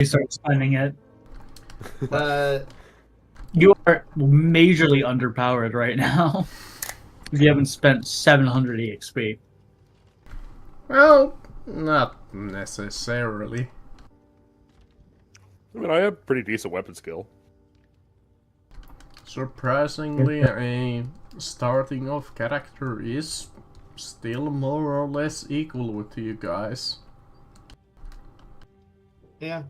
You start spending it. Uh, You are majorly underpowered right now. If you haven't spent 700 EXP. Well, not necessarily. I mean, I have pretty decent weapon skill. Surprisingly, a starting off character is still more or less equal with you guys. yeah.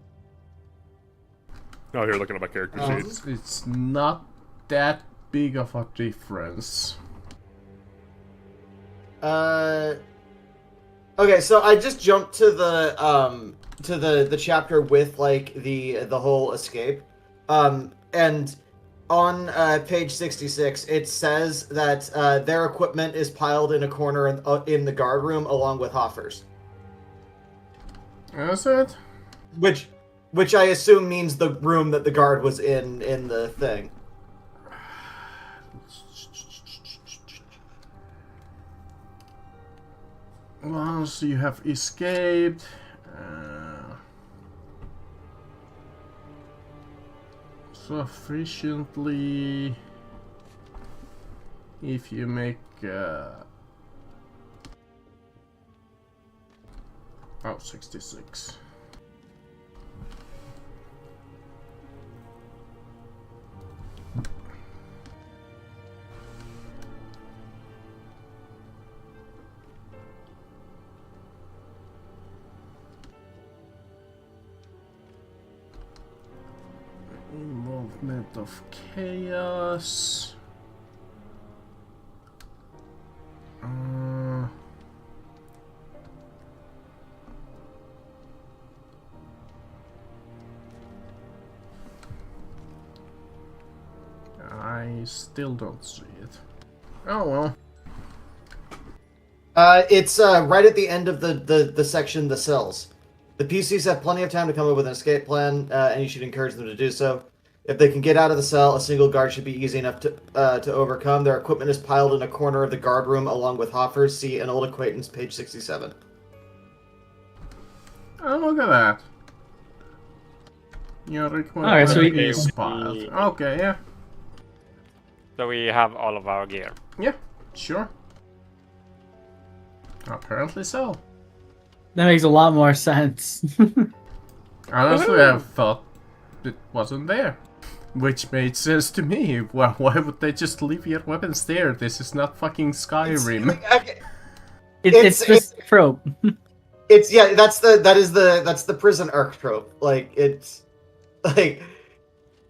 Oh, here, looking at my character sheet. It's not that big of a difference. Okay, so I just jumped to the chapter with like the whole escape, and on page 66 it says that their equipment is piled in a corner in the guard room along with Hoffer's, Is it? which I assume means the room that the guard was in the thing. Once you have escaped, sufficiently, if you make oh, 66. Involvement of chaos. I still don't see it. Oh well. It's right at the end of the section, the cells. The PCs have plenty of time to come up with an escape plan, and you should encourage them to do so. If they can get out of the cell, a single guard should be easy enough to overcome. Their equipment is piled in a corner of the guard room along with Hoffer's. See an old acquaintance, page 67. Oh, look at that. Your equipment Alright, so is piled. Okay, yeah. So we have all of our gear. Yeah, sure. Apparently so. That makes a lot more sense. Honestly, I thought it wasn't there. Which made sense to me. Well, why would they just leave your weapons there? This is not fucking Skyrim. It's just a trope. It's yeah, that's the prison arc trope. Like it's like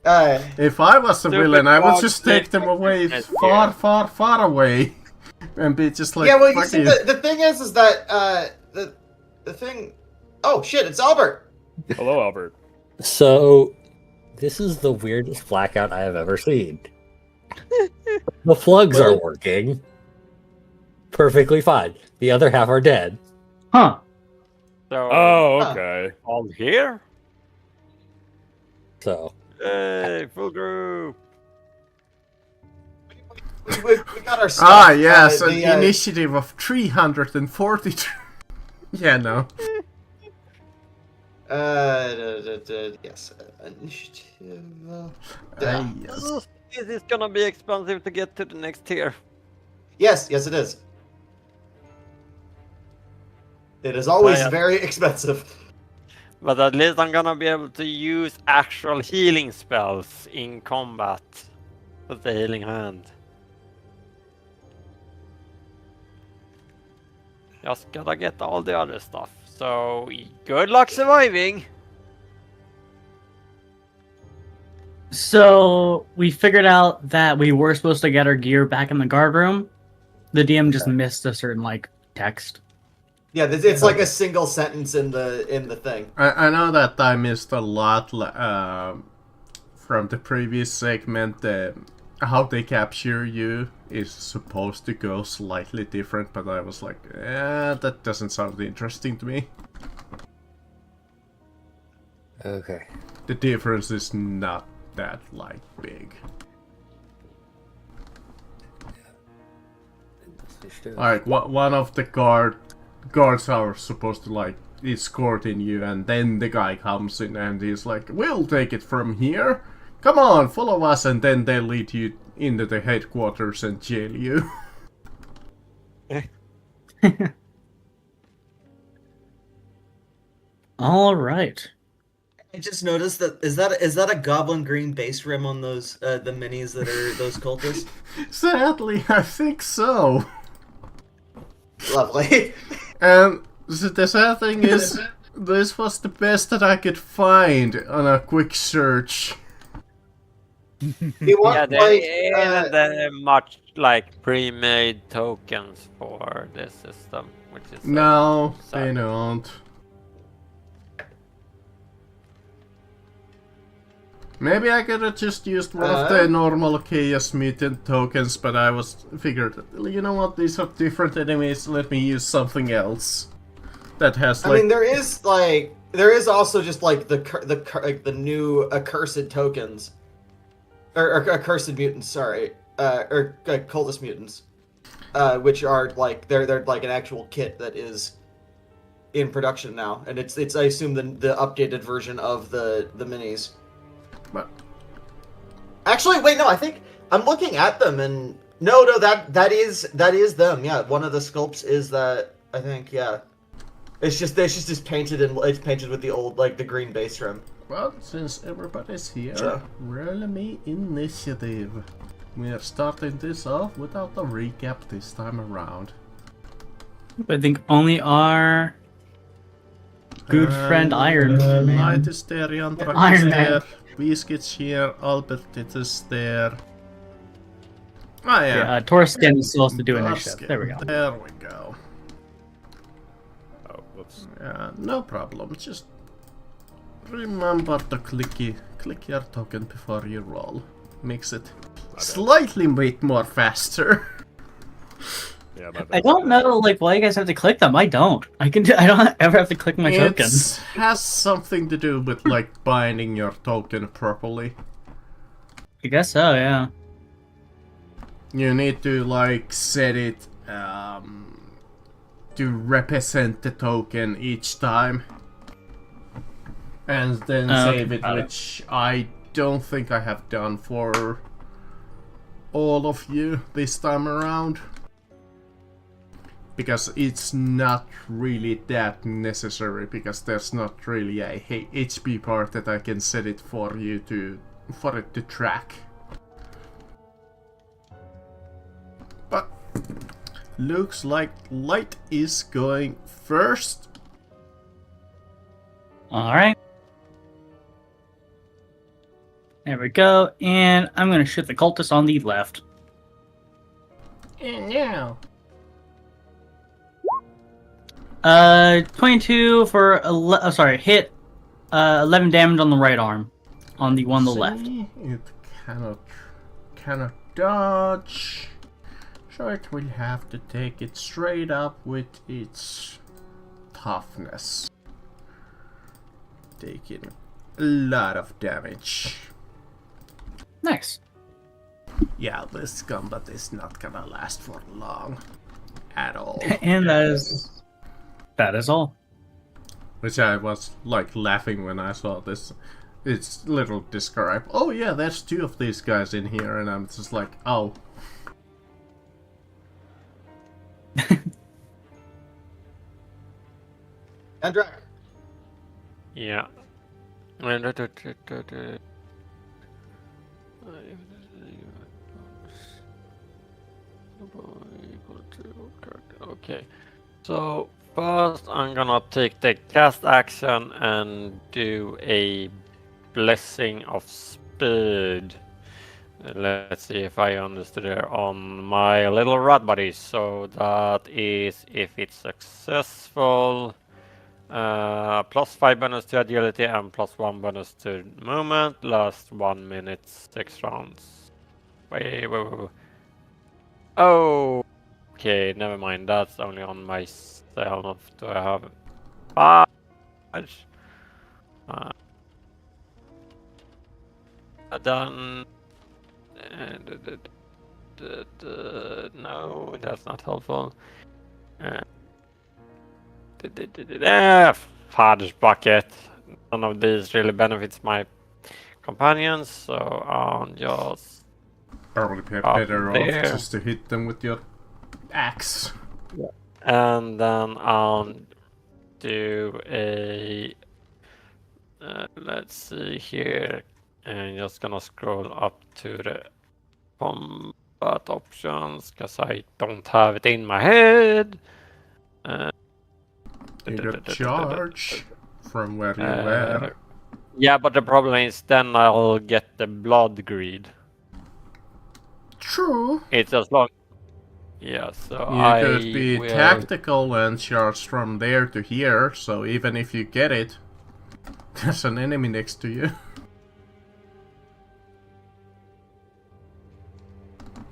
If I was a Stupid villain, I would dog just take them away Yes, far, yeah. far, far away. And be just like, yeah. Well, you fuck see, you. the thing is that the thing. Oh shit! It's Albert. Hello, Albert. So, this is the weirdest blackout I have ever seen. The plugs are working perfectly fine. The other half are dead. Huh. So Oh, okay. all here? So, Hey, full group. We got our stuff. Ah, yes, an the, initiative of 342. Yeah, no. Yes, initiative. Yes. This is gonna be expensive to get to the next tier. Yes, it is. It is always yeah. very expensive. But at least I'm gonna be able to use actual healing spells in combat with the healing hand. Just gotta get all the other stuff. So good luck surviving. So we figured out that we were supposed to get our gear back in the guard room. The DM just missed a certain like text. Yeah, it's like a single sentence in the thing. I know that I missed a lot from the previous segment. How they capture you is supposed to go slightly different, but I was like, that doesn't sound interesting to me. okay. The difference is not that, like, big. Like, one of the guards are supposed to, like, escorting you, and then the guy comes in and he's like, "We'll take it from here. Come on, follow us," and then they lead you into the headquarters and jail you. All right. I just noticed that is that a goblin green base rim on those the minis that are those cultists? Sadly, I think so. Lovely. And the sad thing is, this was the best that I could find on a quick search. You want, Yeah, they're much like pre-made tokens for this system, which is No, sad. they don't. Maybe I could have just used one of the normal Chaos Mutant tokens, but I figured, you know what, these are different enemies, let me use something else. That has like... I mean, there is also just like the new accursed tokens. Or accursed mutants, sorry. Or cultist mutants. Which are like, they're like an actual kit that is in production now. And it's I assume the updated version of the minis. But actually, wait, no, I think I'm looking at them, and no, that is them. Yeah, one of the sculpts is that. I think, yeah. It's just painted and it's painted with the old the green base rim. Well, since everybody's here, Sure. roll me initiative. We are starting this off without a recap this time around. I think only our good friend Iron Man. Light is there, Yantrak Iron is Man. there, Biscuit's here, Albert is there. Oh yeah. Yeah, Torskin is supposed to do initiative. Basket. There we go. There we go. Oh, whoops. No problem. Just remember to click your token before you roll. Makes it slightly bit more faster. Yeah, my bad. I don't know why you guys have to click them. I don't. I don't ever have to click my tokens. It has something to do with binding your token properly. I guess so, yeah. You need to set it to represent the token each time. And then save it, which I don't think I have done for all of you this time around. Because it's not really that necessary, because there's not really a HP part that I can set it for it to track. But looks like Light is going first. Alright. There we go. And I'm going to shoot the cultist on the left. And now. 22 for, hit 11 damage on the right arm. On the one on the left. It cannot dodge. So it will have to take it straight up with its toughness. Taking a lot of damage. Nice. Yeah, this combat is not gonna last for long. At all. And that is all. Which I was laughing when I saw this. It's little described. Oh yeah, there's two of these guys in here, and I'm just like, oh. Andrak. Yeah. Okay. So first I'm gonna take the cast action and do a blessing of speed. Let's see if I understood it on my little rat buddy. So that is if it's successful. +5 bonus to agility and +1 bonus to movement. Last 1 minute, 6 rounds. Wait. Oh, okay, never mind. That's only on myself. Do I have done? No, that's not helpful. Fudge bucket. None of these really benefits my companions, so I'll just Probably be Up better off there. just to hit them with your axe. and then I'll do a let's see here, and just gonna scroll up to the combat options because I don't have it in my head. You got charge from where you were. Yeah, but the problem is then I'll get the blood greed. True. It's as long. Yeah, so You I could be will... tactical and charge from there to here, so even if you get it, there's an enemy next to you.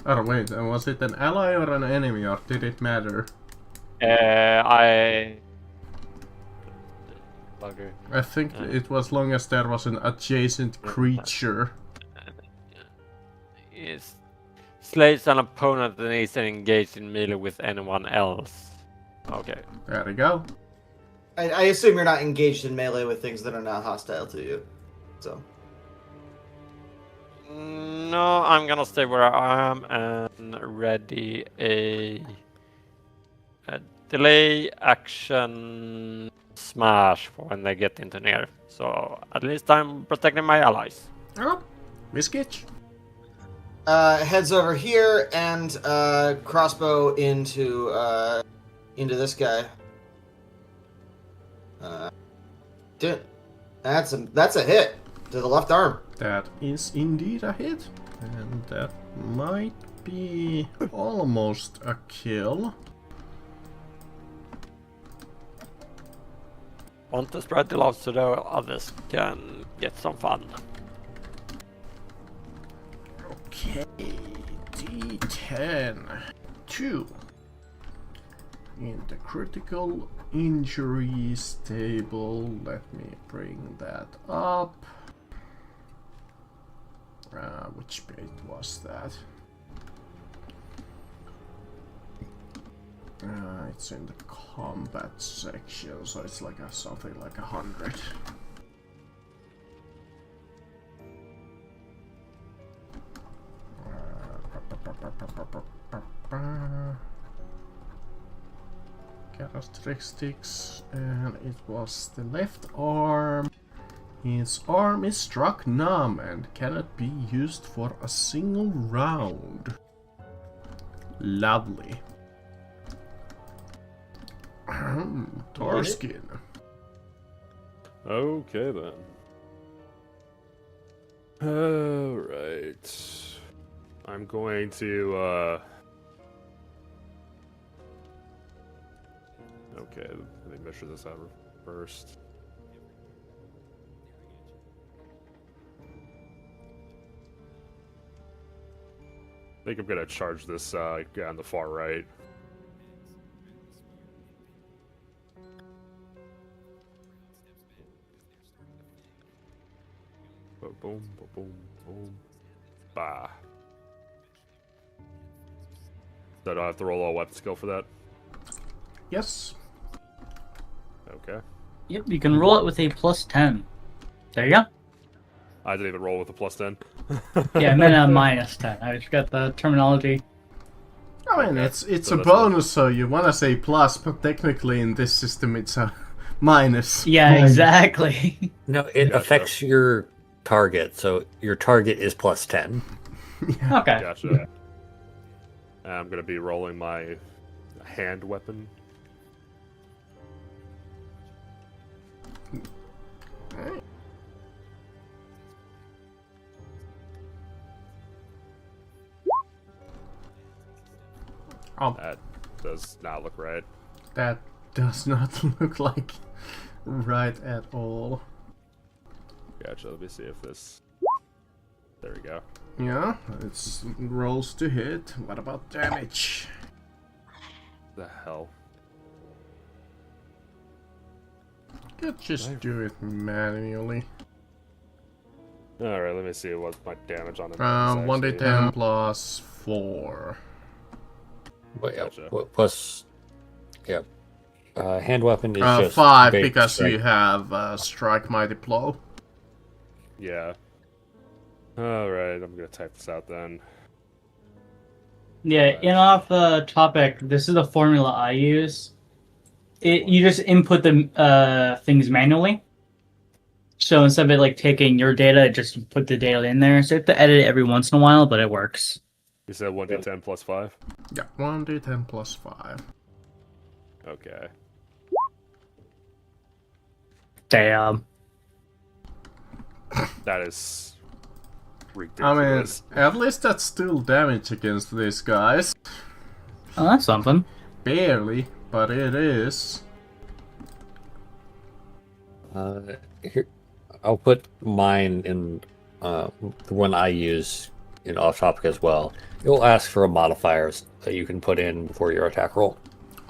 Oh wait, was it an ally or an enemy, or did it matter? Bugger. I think it was long as there was an adjacent creature. Is slays an opponent that isn't engaged in melee with anyone else. Okay. There we go. I assume you're not engaged in melee with things that are not hostile to you. So. No, I'm gonna stay where I am and ready a delay action smash for when they get into near. So at least I'm protecting my allies. Oh, Miskitch. Heads over here and crossbow into this guy. That's a hit to the left arm. That is indeed a hit, and that might be almost a kill. Want to spread the love so the others can get some fun. Okay, D10. 2. In the critical injuries table, let me bring that up. Which page was that? It's in the combat section, so it's like something like 100. Characteristics, and it was the left arm. His arm is struck numb and cannot be used for a single round. Lovely. Torskin. Okay then. Alright. I'm going to okay, let me measure this out first. I think I'm gonna charge this guy on the far right. Boom, boom, boom, boom. Bah. So do I have to roll a weapon skill for that? Yes. Okay. Yep, you can roll it with a +10. There you go. I didn't even roll with a +10. Yeah, I meant a -10. I just got the terminology. I mean, Okay, it's so a that's bonus, so you want to say plus, but technically in this system it's a minus. Yeah, exactly. No, it Gotcha. affects your target, so your target is +10. Okay. Gotcha. I'm gonna be rolling my hand weapon. Oh, That does not look right. that does not look like right at all. Gotcha. Let me see if this. There we go. Yeah, it's rolls to hit. What about damage? The hell. Could just do it manually. All right. Let me see what my damage on it. is 1d10 actually. plus 4. But yeah, Gotcha. plus, yeah, hand weapon is just 5 big because strike. you have strike mighty blow. Yeah. Alright, I'm gonna type this out then. Yeah, in off the topic, this is the formula I use. You just input the things manually. So instead of it like taking your data, just put the data in there. So you have to edit it every once in a while, but it works. You said 1d10 plus 5? Yeah, 1d10 plus 5. Okay. Damn. That is I mean, ridiculous. at least that's still damage against these guys. Oh, that's something. Barely, but it is. Here, I'll put mine in the one I use in off topic as well. It'll ask for a modifiers that you can put in before your attack roll.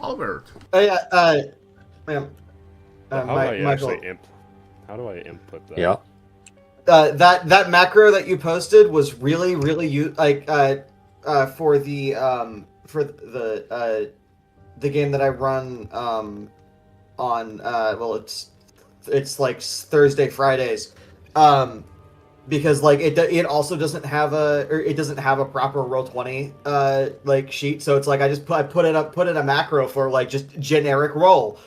Albert. Ma'am. How do I Michael. actually how do I input that? Yeah. That macro that you posted was really for the game that I run on it's like Thursday Fridays because like it also doesn't have a proper Roll20 like sheet, so it's like I put in a macro for like just generic roll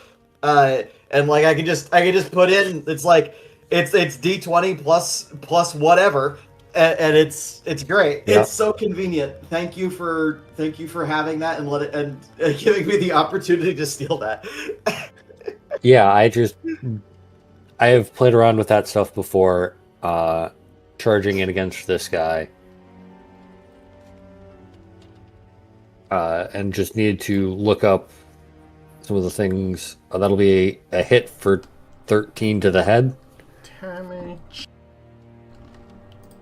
and like I can just put in it's like it's D20 plus whatever, and it's great. Yeah. It's so convenient. Thank you for having that and giving me the opportunity to steal that. Yeah, I have played around with that stuff before, charging it against this guy. And just needed to look up some of the things. That'll be a hit for 13 to the head. Damage.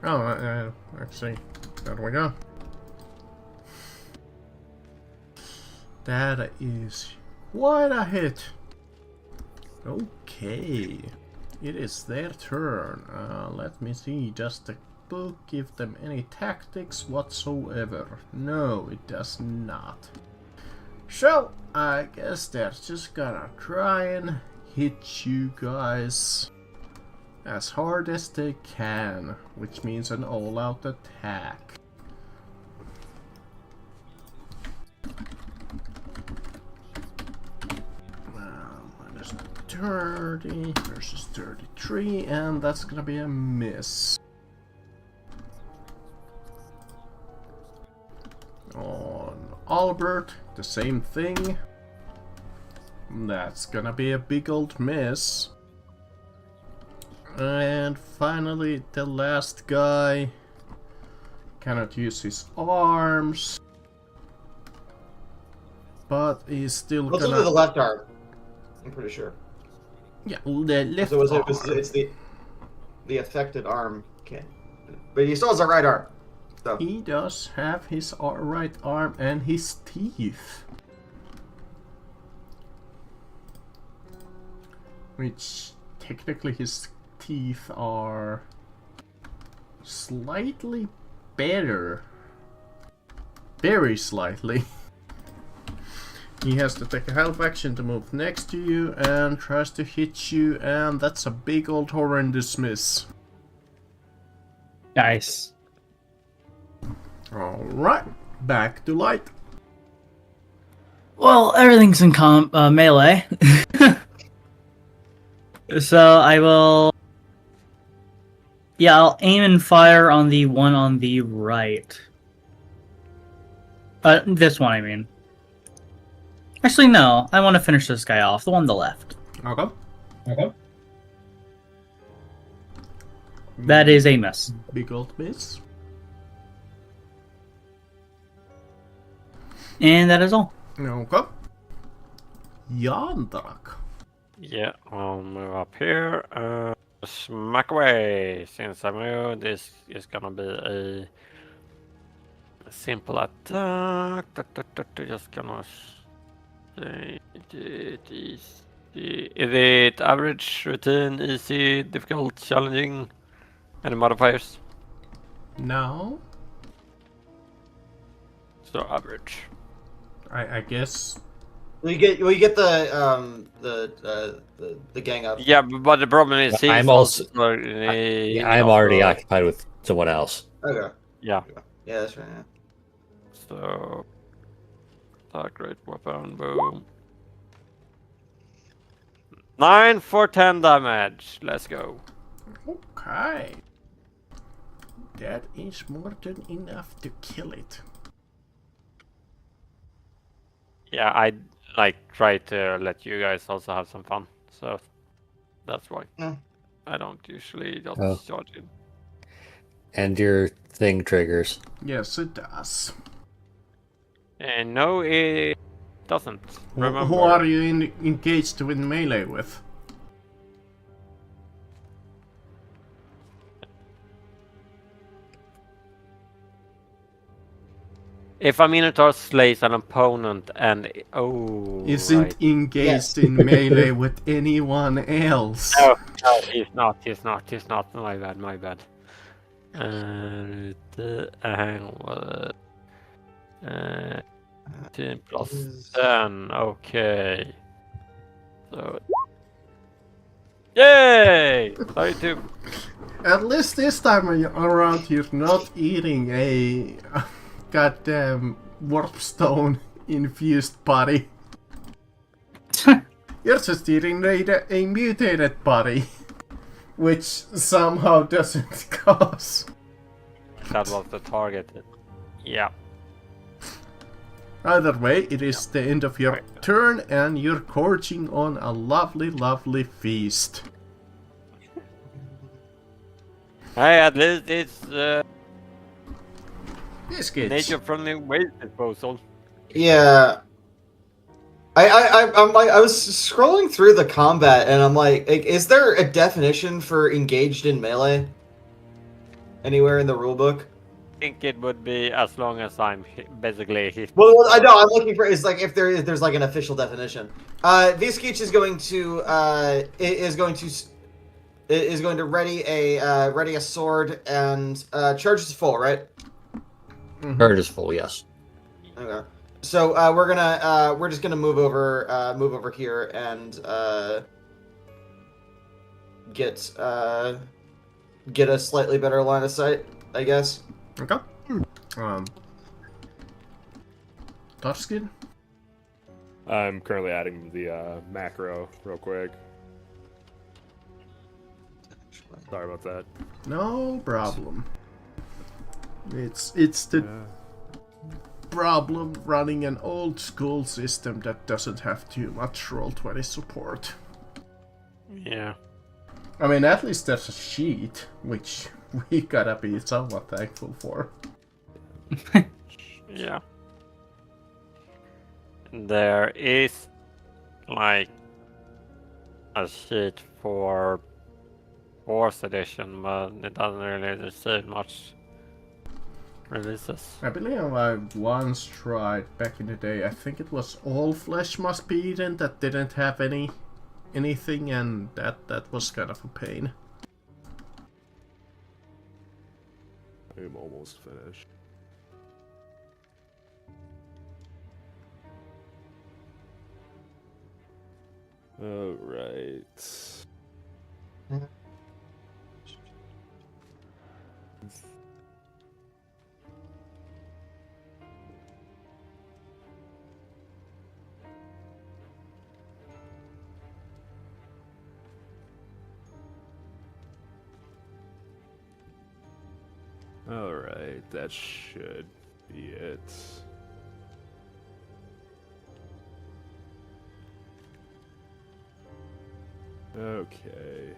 Oh, actually, there we go. That is quite a hit. Okay, it is their turn. Let me see, does the book give them any tactics whatsoever? No, it does not. So, I guess they're just gonna try and hit you guys as hard as they can, which means an all-out attack. Minus 30 versus 33, and that's gonna be a miss. On Albert, the same thing. That's gonna be a big old miss. And finally, the last guy cannot use his arms, but he's still Let's gonna. look at the left arm. I'm pretty sure. Yeah, the left So arm. it's the affected arm. Can, but he still has a right arm. So. He does have his right arm and his teeth, which technically his teeth are slightly better. Very slightly. He has to take a half action to move next to you and tries to hit you, and that's a big old horrendous miss. Nice. Alright, back to Light. Well, everything's in melee. So I will... Yeah, I'll aim and fire on the one on the right. This one, I mean. Actually, no. I want to finish this guy off. The one on the left. Okay. That is a miss. Big old miss. And that is all. Okay. Yandrak. Yeah, I'll move up here. Smack away. Since I moved, this is gonna be a simple attack. Just gonna say it is. Is it average, routine, easy, difficult, challenging? Any modifiers? No. So average. I guess You get the gang up. Yeah, but the problem is he's I'm also- he's I'm already also- occupied with someone else. Okay. Yeah. Yeah, that's right. Yeah. So, great weapon, boom. 9 for 10 damage. Let's go. Okay. That is more than enough to kill it. Yeah, I like try to let you guys also have some fun, so that's why. Yeah. I don't usually just Oh. charge in. And your thing triggers. Yes, it does. And no, it doesn't. Remember. Who are you engaged in melee with? If a Minotaur slays an opponent and Isn't right. engaged Yes. in melee with anyone else. No, he's not. My bad. Hang on. 10 plus 10. Okay. So. Yay! 32. At least this time around you're not eating a goddamn warpstone infused body. You're just eating a mutated body, which somehow doesn't cause. That was the target. Yeah. Either way, it is the end of your turn and you're gorging on a lovely, lovely feast. Hey, at least it's Biscuits. nature-friendly waste disposal. Yeah. I was scrolling through the combat and I'm like, is there a definition for engaged in melee anywhere in the rulebook? I think it would be as long as I'm basically hit. Well, I know I'm looking for is like if there's like an official definition. Viskeech is going to ready a sword and charge is full, right? Charge is full, yes. Okay. So we're just gonna move over here and get a slightly better line of sight, I guess. Okay. Touchskin? I'm currently adding the macro real quick. Sorry about that. No problem. It's the problem running an old school system that doesn't have too much Roll20 support. Yeah. I mean, at least there's a sheet, which we gotta be somewhat thankful for. Yeah. There is like a sheet for 4th edition, but it doesn't really receive much releases. I believe I once tried back in the day. I think it was All Flesh Must Be Eaten that didn't have anything, and that was kind of a pain. I'm almost finished. Alright. Alright, that should be it. Okay.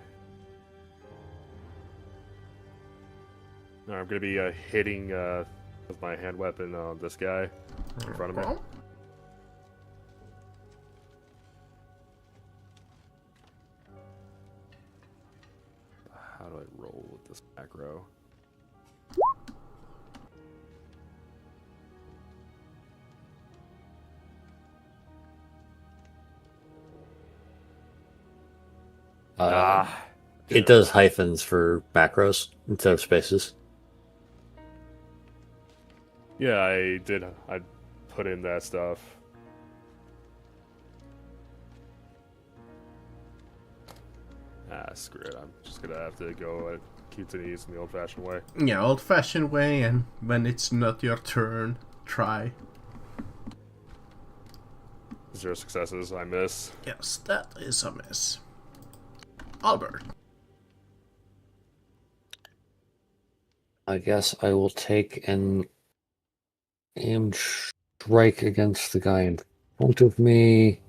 Now I'm gonna be hitting with my hand weapon on this guy in front of me. How do I roll with this macro? It does hyphens for macros instead of spaces. Yeah, I did. I put in that stuff. Screw it. I'm just gonna have to go keep to knees in the old-fashioned way. Yeah, old-fashioned way, and when it's not your turn, try. 0 successes. I miss. Yes, that is a miss. Albert. I guess I will take an aimed strike against the guy in front of me.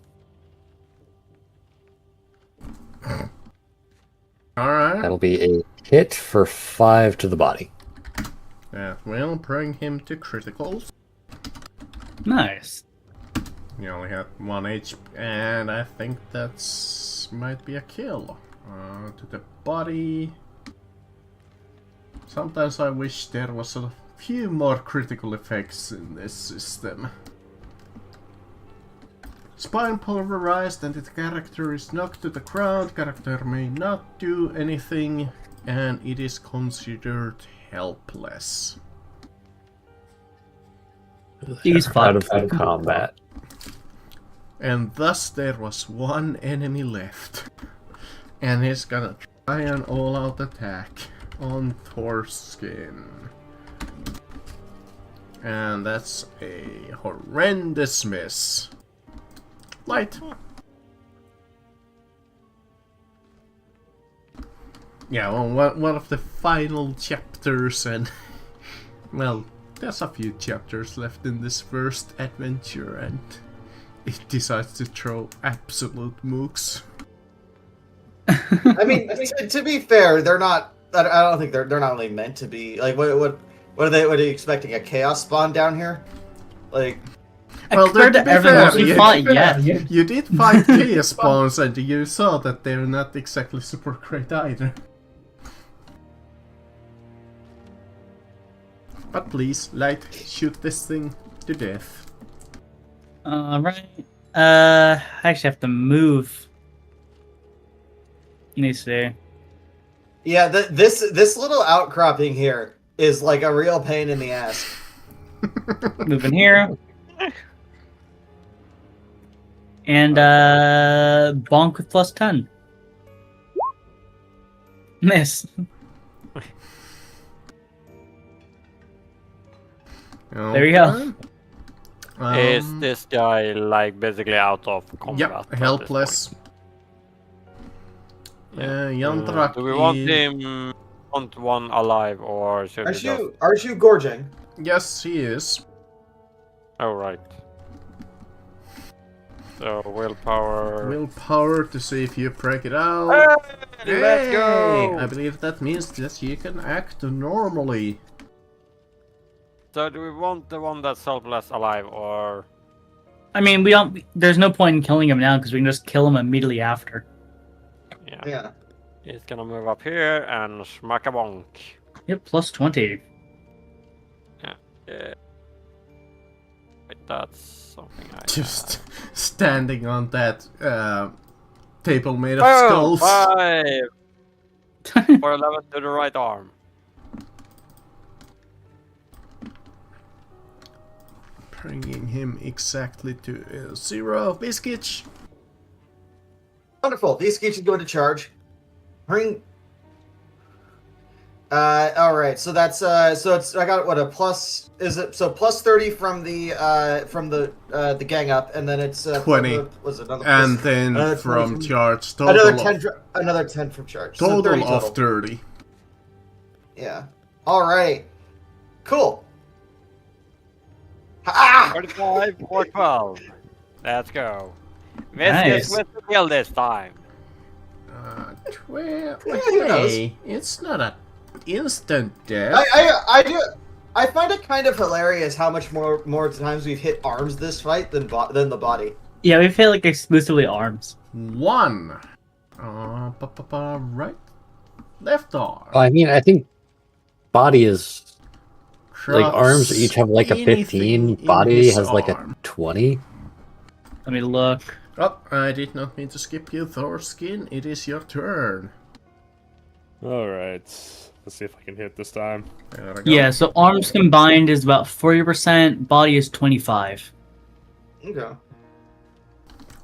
Alright. That'll be a hit for 5 to the body. That will bring him to criticals. Nice. You only had 1 HP, and I think that's might be a kill. To the body. Sometimes I wish there was a few more critical effects in this system. Spine pulverized and the character is knocked to the ground. Character may not do anything, and it is considered helpless. He's Out of fucked. combat. And thus there was 1 enemy left. And he's gonna try an all-out attack on Thorskin. And that's a horrendous miss. Light. Yeah, well, one of the final chapters, and well, there's a few chapters left in this first adventure, and it decides to throw absolute mooks. I mean, to be fair, they're not. I don't think they're not really meant to be. Like, what are they? What are you expecting? A chaos spawn down here? Like, Well, compared to be everyone fair, else we fought, yeah. You did fight chaos spawns, and you saw that they're not exactly super great either. But please, Light, shoot this thing to death. Alright. I actually have to move. Let me see. yeah, this little outcropping here is like a real pain in the ass. Moving here. And bonk with +10. Miss. There you go. Is this guy like basically out of combat? Yep, at this helpless. point? Yandrak Do we want is- him want one alive or should we just... Aren't you gorging? Yes, he is. Oh right. So willpower. Willpower to see if you break it out. Hey, let's go! I believe that means that you can act normally. So do we want the one that's helpless alive or? I mean, we don't. There's no point in killing him now because we can just kill him immediately after. Yeah. Yeah. He's gonna move up here and smack a bonk. Yep, +20. Yeah. Wait, that's something I Just standing on that table made of Oh, skulls. 5 for 11 to the right arm. Bringing him exactly to 0. Biscuit. Wonderful. These keys should go into charge. Bring. All right. So that's so it's I got what a plus is it? So +30 from the gang up, and then it's 20. Was it another? And then from 20 charge, total another 10 from charge. So total 30 of 30. Yeah. All right. Cool. Ah! 45 for 12. Let's go. Nice. Miss with the kill this time. 12. Yeah, who knows? Hey, it's not an instant death. I do. I find it kind of hilarious how much more times we've hit arms this fight than the body. Yeah, we feel like exclusively arms. 1. Right. Left arm. I mean, I think body is like Drops arms each have like a anything 15. in Body his has like a arm. 20. Let me look. Oh, I did not mean to skip you, Thorskin. It is your turn. Alright. Let's see if I can hit this time. There we go. Yeah, so arms combined is about 40%. Body is 25. Okay.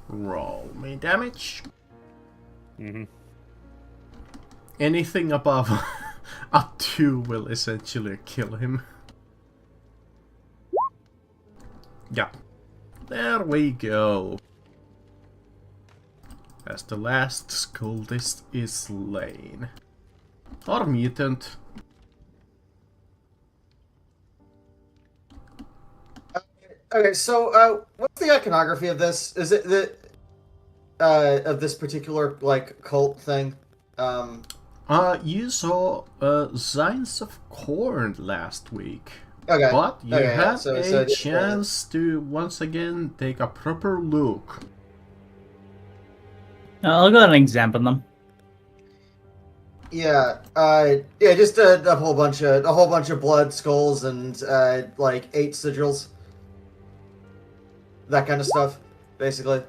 Roll me damage. Mm-hmm. anything above a 2 will essentially kill him. Yeah. There we go. As the last cultist is slain. Or mutant. Okay, so what's the iconography of this? Is it the of this particular like cult thing? You saw signs of corn last week. Okay. But you Okay, have so a it's, chance to once again take a proper look. I'll go ahead and examine them. Yeah, just a whole bunch of blood, skulls, and like 8 sigils. That kind of stuff, basically.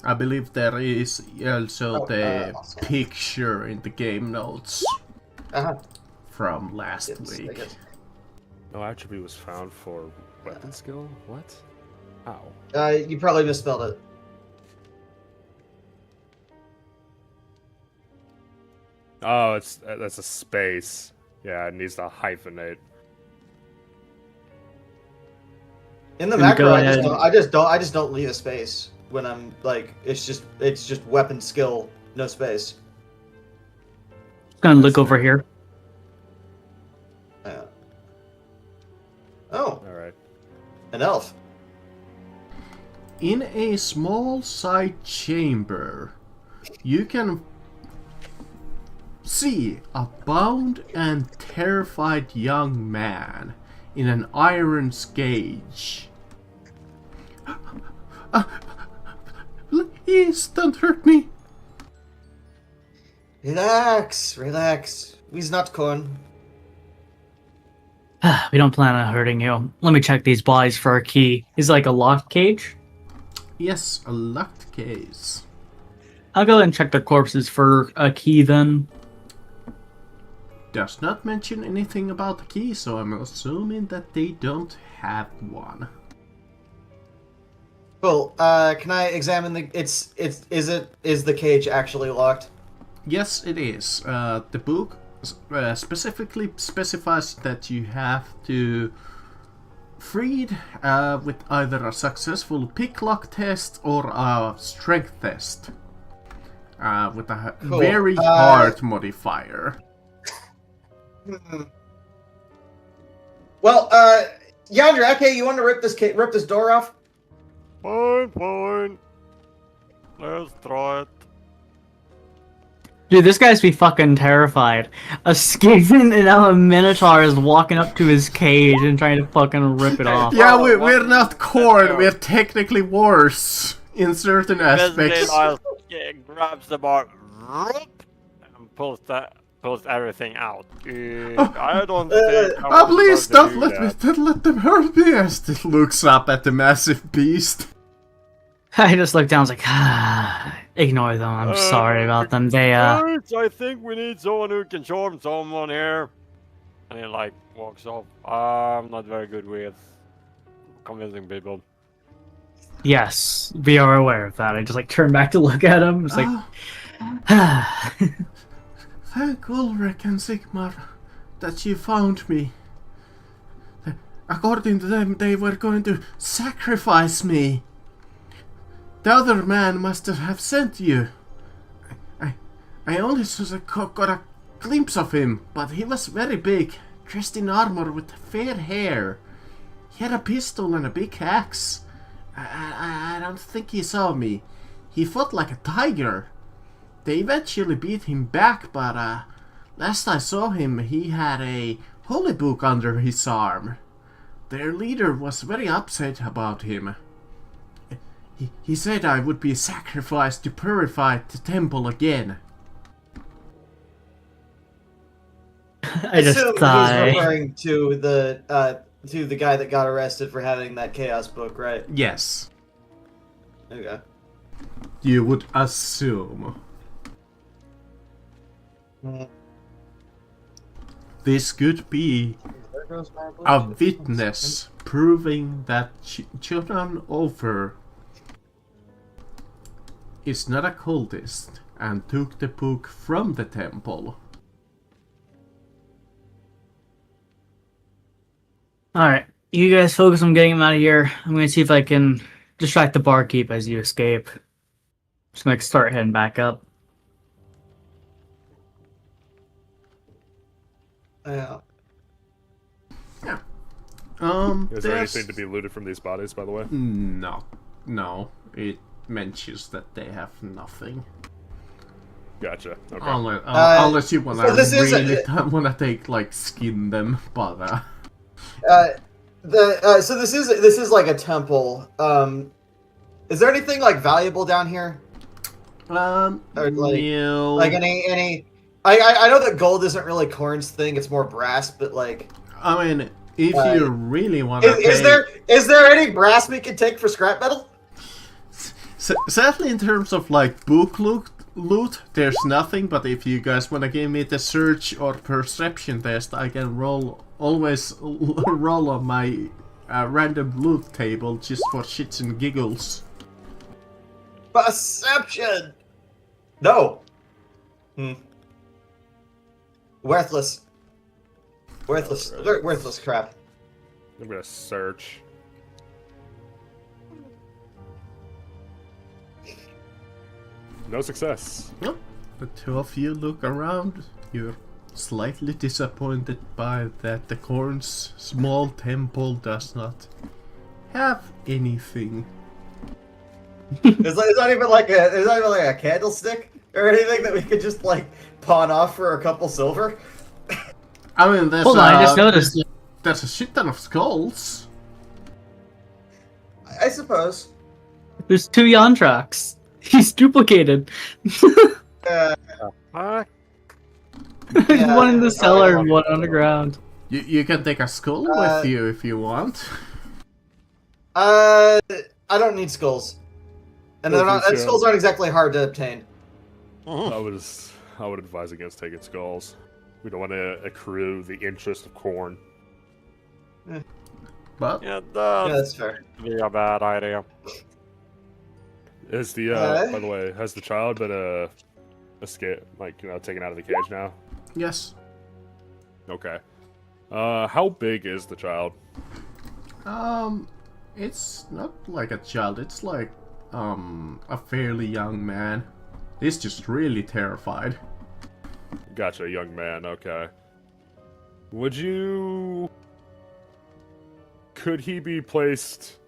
I believe there is also the awesome. picture in the game notes Uh-huh. from last Yes, I week. guess. No attribute was found for weapon skill? What? How? You probably misspelled it. Oh, that's a space. Yeah, it needs to hyphenate. In the Then macro, go I ahead. just don't leave a space when I'm like it's just weapon skill, no space. Gonna look over here. Yeah. Oh, All right. an elf. In a small side chamber, you can see a bound and terrified young man in an iron cage. Please don't hurt me. Relax. We's not corn. We don't plan on hurting you. Let me check these bodies for a key. Is it like a locked cage? Yes, a locked case. I'll go and check the corpses for a key then. Does not mention anything about the key, so I'm assuming that they don't have one. Cool. Can I examine the? Is the cage actually locked? Yes, it is. The book specifically specifies that you have to freed with either a successful picklock test or a strength test with a Cool. very hard modifier. Well, Yandra, okay, you want to rip this door off? Fine. Let's try it. Dude, this guy's be fucking terrified. A Skaven and now a Minotaur is walking up to his cage and trying to fucking rip it off. Yeah, we're not corn, we're technically worse in certain Basically, aspects. Lyle grabs the bar and pulls everything out. I don't think. I was Please supposed to don't do let them hurt me. I still looks up at the massive beast. I just look down, and was like, ignore them. I'm sorry about them. They, Guys, I think we need someone who can charm someone here. And he like walks off. I'm not very good with convincing people. yes, we are aware of that. I just like turn back to look at him. It's like, Thank Ulrich and Sigmar that you found me. According to them, they were going to sacrifice me. The other man must have sent you. I only got a glimpse of him, but he was very big, dressed in armor with fair hair. He had a pistol and a big axe. I don't think he saw me. He fought like a tiger. They eventually beat him back, but last I saw him, he had a holy book under his arm. Their leader was very upset about him. He said I would be sacrificed to purify the temple again. I just assume he's sigh. referring to the guy that got arrested for having that chaos book, right? Yes, Okay. you would assume. this could be a witness proving that Jonan Over is not a cultist and took the book from the temple. Alright, you guys focus on getting him out of here. I'm gonna see if I can distract the barkeep as you escape. Just gonna start heading back up. Yeah. Is there anything to be looted from these bodies, by the way? No. It mentions that they have nothing. Gotcha. Okay. Unless you wanna so really wanna take like skin them, but so this is like a temple. Is there anything like valuable down here? Or, no. like any? I know that gold isn't really Korn's thing; it's more brass. But like, I mean, if you really want to, is there any brass we can take for scrap metal? Sadly, in terms of like book loot, there's nothing. But if you guys want to give me the search or perception test, I can always roll on my random loot table just for shits and giggles. Perception. No. Worthless crap. I'm gonna search. No success. Well, the two of you look around. You're slightly disappointed by that the Korn's small temple does not have anything. It's not even like a candlestick or anything that we could just like pawn off for a couple silver. I mean, Hold on, I just noticed. There's a shit ton of skulls. I suppose. There's 2 Yontrax. He's duplicated. Fuck. There's one in the cellar and one underground. You can take a skull with you if you want. I don't need skulls, and skulls aren't exactly hard to obtain. I would advise against taking skulls. We don't want to accrue the interest of Korn. But Yeah, That's fair. be a bad idea. Is the by the way, has the child been escape, like, you know, taken out of the cage now? yes, Okay. How big is the child? it's not like a child. It's like a fairly young man. He's just really terrified. Gotcha, young man. Okay. Could he be placed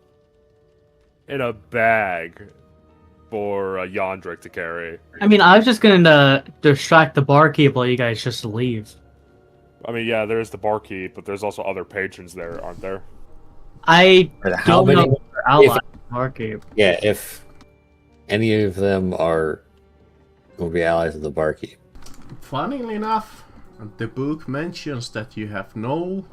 in a bag for Yandrik to carry? I mean, I was just gonna distract the barkeep while you guys just leave. I mean, yeah, there's the barkeep, but there's also other patrons there, aren't there? I Or how don't many? know if they're allies. Barkeep. Yeah, if any of them will be allies of the barkeep. Funnily enough, the book mentions that you have no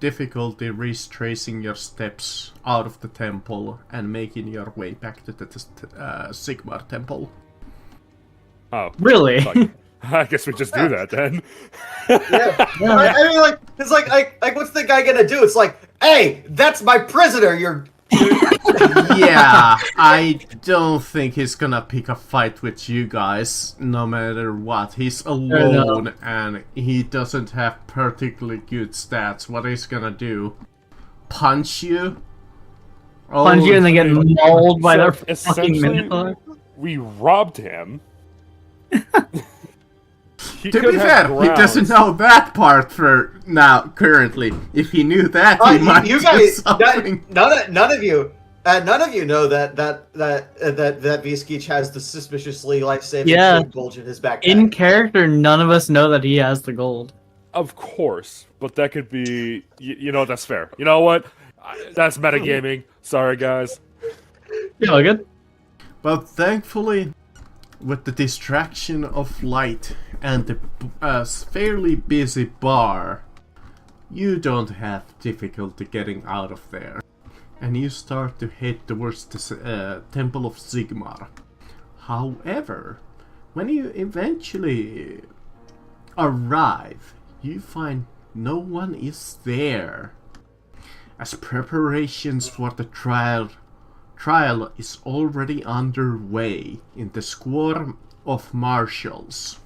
difficulty retracing your steps out of the temple and making your way back to the Sigmar temple. Oh, Really? fuck. I guess we just do that then. Yeah. I mean, like, it's like, what's the guy gonna do? It's like, hey, that's my prisoner. You're Yeah, I don't think he's gonna pick a fight with you guys, no matter what. He's alone and he doesn't have particularly good stats. What he's gonna do? Punch you? Punch you and then get mauled by So, their fucking essentially, minotaur. we robbed him. He To could be have fair, he doesn't grounds. know that part for now, currently. If he knew that, he might you do guys, something. none of you know that Viskich has the suspiciously life-saving Yeah. shield bulge in his backpack. In character, none of us know that he has the gold. Of course, but that could be. You know, that's fair. You know what? That's metagaming. Sorry, guys. You all good? But thankfully, with the distraction of light and the fairly busy bar, you don't have difficulty getting out of there. And you start to head towards the Temple of Sigmar. However, when you eventually arrive, you find no one is there, as preparations for the trial is already underway in the swarm of marshals.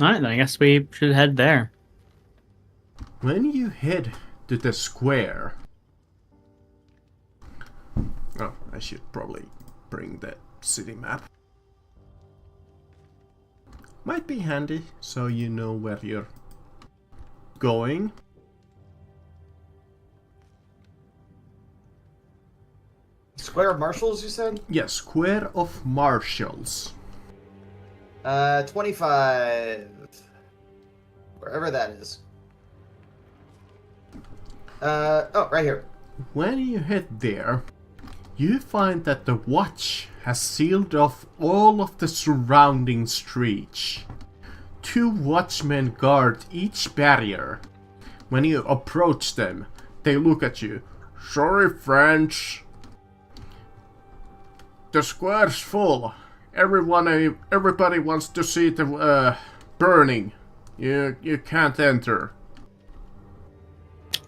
Alright, then I guess we should head there. When you head to the square... Oh, I should probably bring the city map. Might be handy, so you know where you're going. Square of Marshals, you said? Yes, Square of Marshals. 25. Wherever that is. Oh, right here. When you head there, you find that the Watch has sealed off all of the surrounding streets. 2 watchmen guard each barrier. When you approach them, they look at you. Sorry, friends. The square's full. Everybody wants to see the burning. You can't enter.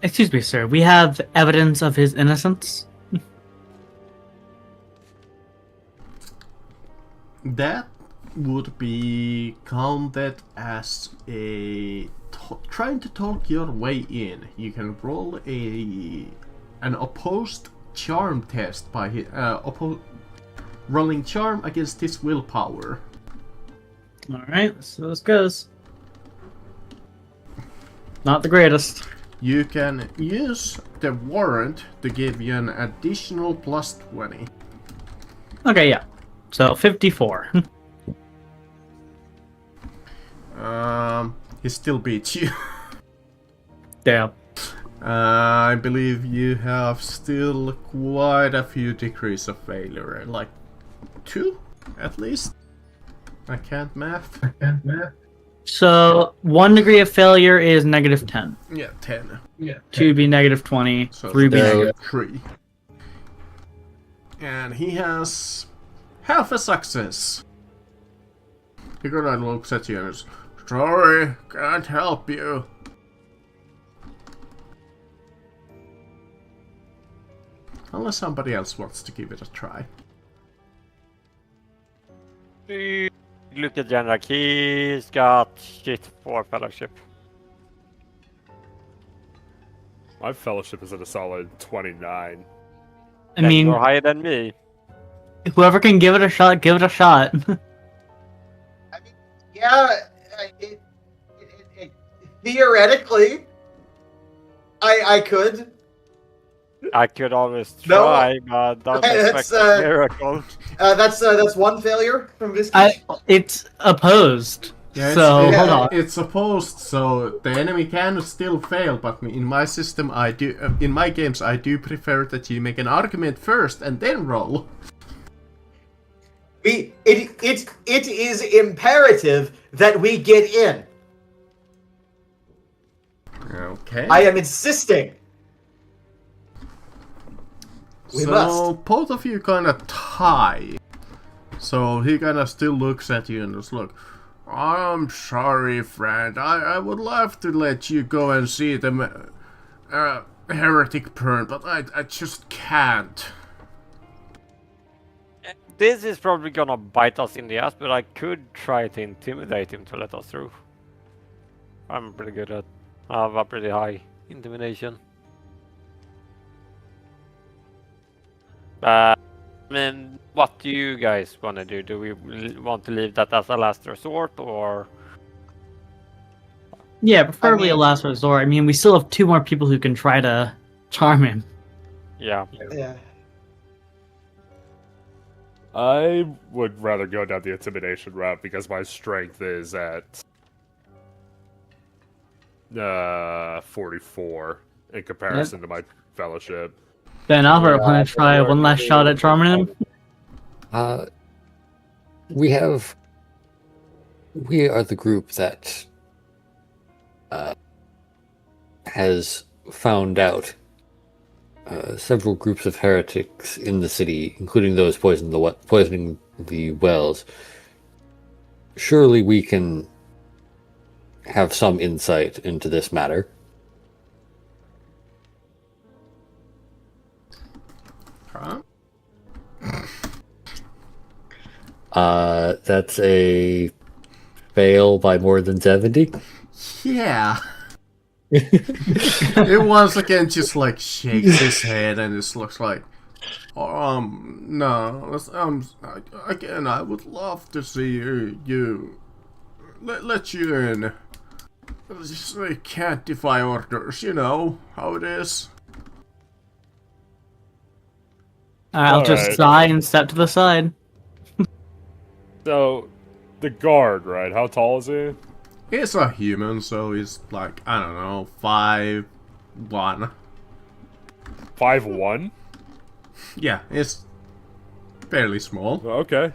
Excuse me, sir. We have evidence of his innocence. That would be counted as a trying to talk your way in. You can roll an opposed charm test by rolling charm against his willpower. Alright, so this goes. Not the greatest. You can use the warrant to give you an additional plus 20. Okay, yeah. So 54. He still beats you. Yeah. I believe you have still quite a few degrees of failure, like 2 at least. I can't math. So 1 degree of failure is negative 10. Yeah, 10. 2 be negative 20. So 3 be negative. 3. And he has half a success. He kind of looks at you and is, sorry, can't help you. Unless somebody else wants to give it a try. Look at Janrak, he's got shit for fellowship. My fellowship is at a solid 29. I mean, You're higher than me. whoever can give it a shot, give it a shot. Yeah, theoretically, I could. I could always No. try, but don't That's, expect a miracle. That's 1 failure from Viscage. It's opposed. Yeah, So, hold on. It's opposed, so the enemy can still fail, but in my system, I do. In my games, I do prefer that you make an argument first and then roll. It is imperative that we get in. Okay. I am insisting. We so must. both of you kind of tie. So he kind of still looks at you and just look. I'm sorry, friend. I would love to let you go and see the heretic burn, but I just can't. This is probably gonna bite us in the ass, but I could try to intimidate him to let us through. I'm pretty good at. I have a pretty high intimidation. I mean, what do you guys want to do? Do we want to leave that as a last resort, or? Yeah, preferably I mean- a last resort. I mean, we still have 2 more people who can try to charm him. Yeah. Yeah. I would rather go down the intimidation route because my strength is at 44 in comparison to my fellowship. Ben Albert, want to try one last shot at charming him? We are the group that has found out several groups of heretics in the city, including those poisoning the wells. Surely we can have some insight into this matter. Huh? That's a fail by more than 70. Yeah. It once again just like shakes his head and just looks like, no, again, I would love to see you let you in. Just like can't defy orders, you know how it is. I'll just Alright. sigh and step to the side. So, the guard, right? How tall is he? He's a human, so he's like, I don't know, 5'1". 5'1"? Yeah, he's fairly small. Okay.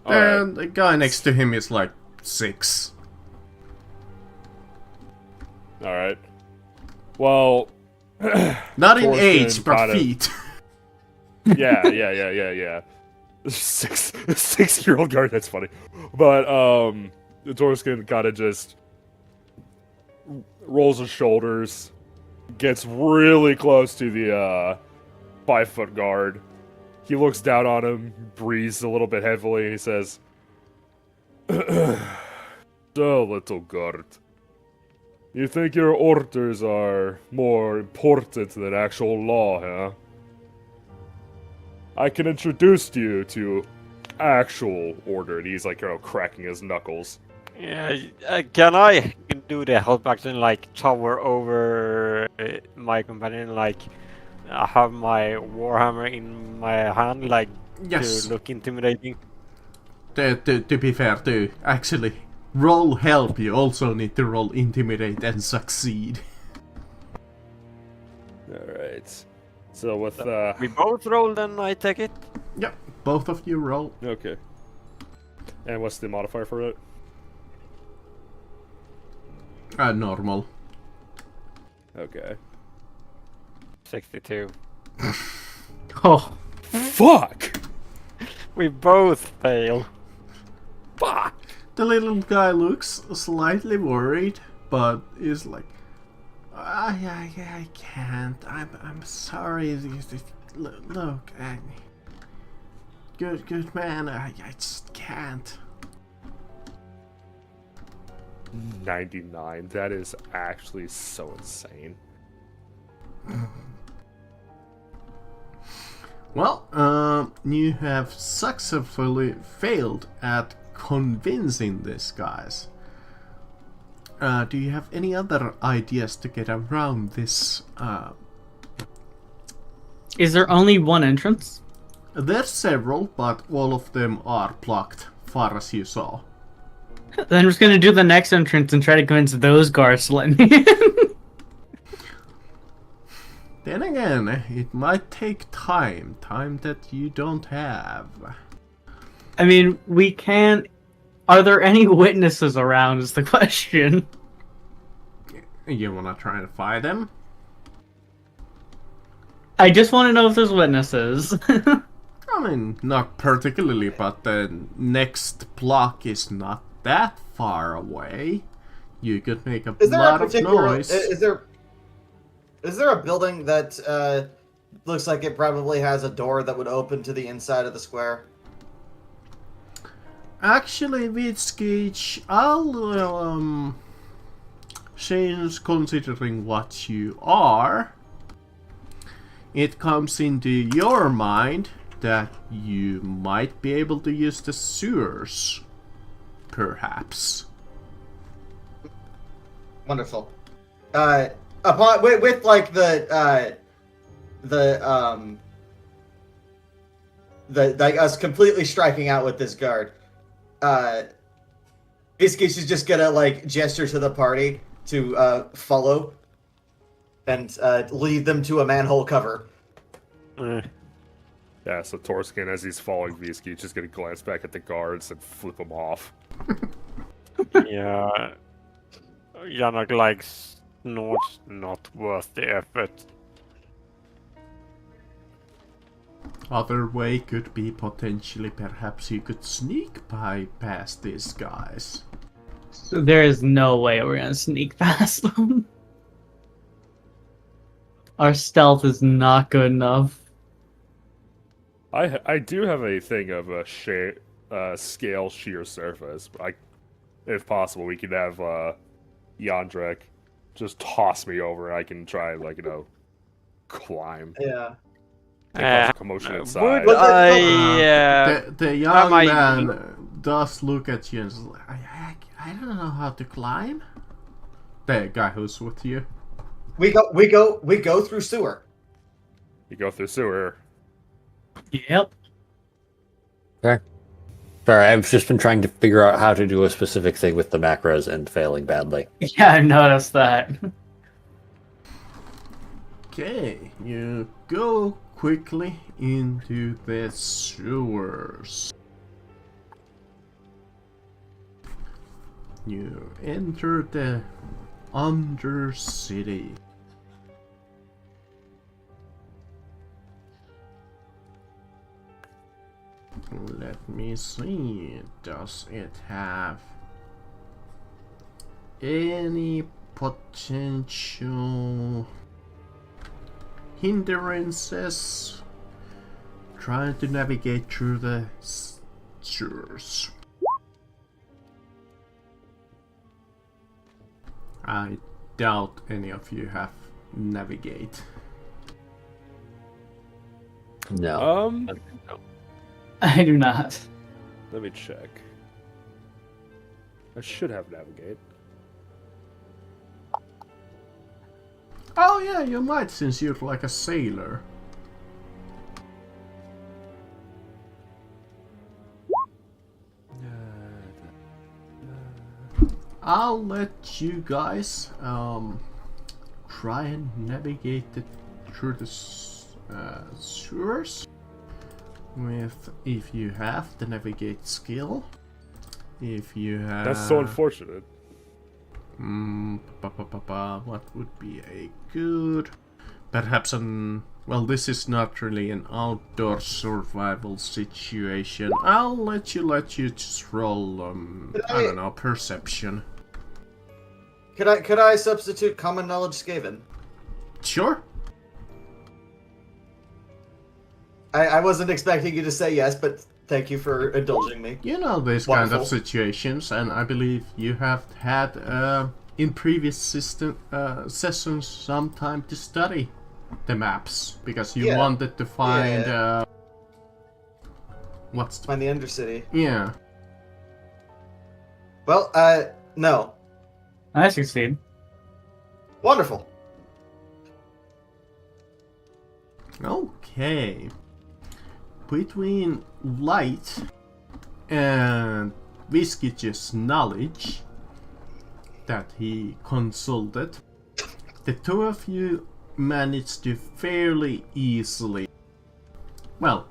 And the guy next to him is like 6. Alright. Well... Not in Thorsten age, but kinda- feet. Yeah. 6-year-old guard, that's funny. But, Torskin kinda just rolls his shoulders, gets really close to the, 5-foot guard. He looks down on him, breathes a little bit heavily, and he says, "So, little guard, you think your orders are more important than actual law, huh? I can introduce you to actual order." And he's like, cracking his knuckles. Yeah, can I do the help action, like tower over my companion, like I have my Warhammer in my hand, like Yes. to look intimidating? To be fair, to actually roll help, you also need to roll intimidate and succeed. Alright. So with, We both roll, then I take it. Yep, both of you roll. okay. And what's the modifier for it? Normal. Okay. 62. Oh, Fuck! We both fail. Fuck! The little guy looks slightly worried, but is like, I can't. I'm sorry. Look, good man. I just can't. 99. That is actually so insane. Well, you have successfully failed at convincing these guys. Do you have any other ideas to get around this? is there only one entrance? There's several, but all of them are blocked, far as you saw. Then I'm just gonna do the next entrance and try to convince those guards to let me in. Then again, it might take time that you don't have. I mean, we can't. Are there any witnesses around? Is the question. You wanna try and find them? I just want to know if there's witnesses. I mean, not particularly, but the next block is not that far away. You could make a Is there a lot of particular? noise. Is there a building that looks like it probably has a door that would open to the inside of the square? Actually, with Sketch, I'll change considering what you are. It comes into your mind that you might be able to use the sewers, perhaps. Wonderful. Upon with like the like us completely striking out with this guard, basically she's just gonna like gesture to the party to follow and lead them to a manhole cover. Yeah, so Torskin, as he's following Visky, just gonna glance back at the guards and flip them off. Yeah. Janak like snorts, not worth the effort. Other way could be potentially perhaps you could sneak by past these guys. There is no way we're gonna sneak past them. Our stealth is not good enough. I do have a thing of a scale sheer surface. If possible, we could have Yandrek just toss me over, and I can try climb. Yeah. And cause a commotion inside. Would Well, I? The young I- man does look at you and is like, I don't know how to climb. The guy who's with you. We go through sewer. You go through sewer. Yep. Sorry, I've just been trying to figure out how to do a specific thing with the macros and failing badly. Yeah, I noticed that. Okay, you go quickly into the sewers. You enter the Undercity. Let me see. Does it have any potential hindrances trying to navigate through the sewers? I doubt any of you have navigate. No. I do not. Let me check. I should have navigate. Oh yeah, you might, since you're like a sailor. I'll let you guys try and navigate it through the sewers with, if you have the navigate skill. If you have, That's so unfortunate. what would be a good, perhaps well, this is not really an outdoor survival situation. I'll let you just roll I don't know, perception. Could I substitute common knowledge Skaven? Sure. I wasn't expecting you to say yes, but thank you for indulging me. You know these kind of Wonderful. situations, and I believe you have had in previous sessions some time to study the maps because you Yeah. wanted to find what's the, Find the Undercity. yeah. Well, no. I succeed. Wonderful. Okay. Between Light and Viscage's knowledge that he consulted, the two of you managed to fairly easily, well,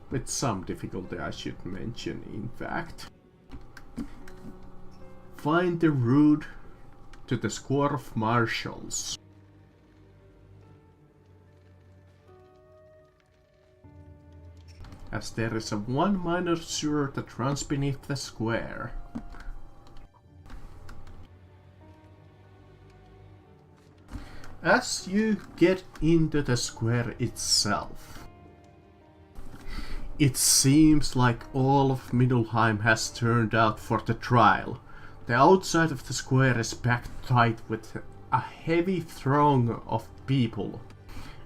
with some difficulty I should mention in fact, find the route to the squad of marshals. As there is one minor sewer that runs beneath the square. As you get into the square itself, it seems like all of Middelheim has turned out for the trial. The outside of the square is packed tight with a heavy throng of people,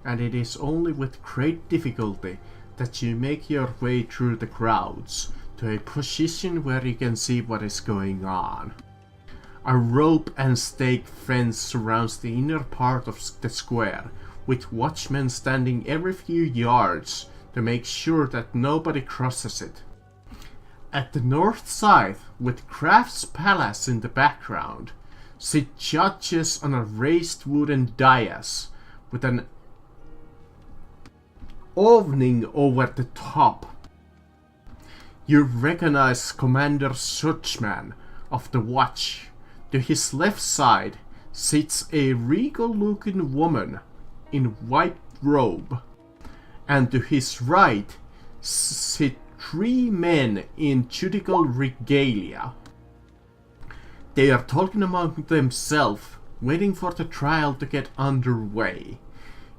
and it is only with great difficulty that you make your way through the crowds to a position where you can see what is going on. A rope and stake fence surrounds the inner part of the square, with watchmen standing every few yards to make sure that nobody crosses it. At the north side, with Kraft's palace in the background, sit judges on a raised wooden dais with an awning over the top. You recognize Commander Suchman of the Watch. To his left side sits a regal-looking woman in white robe, and to his right sit 3 men in judicial regalia. They are talking among themselves, waiting for the trial to get underway.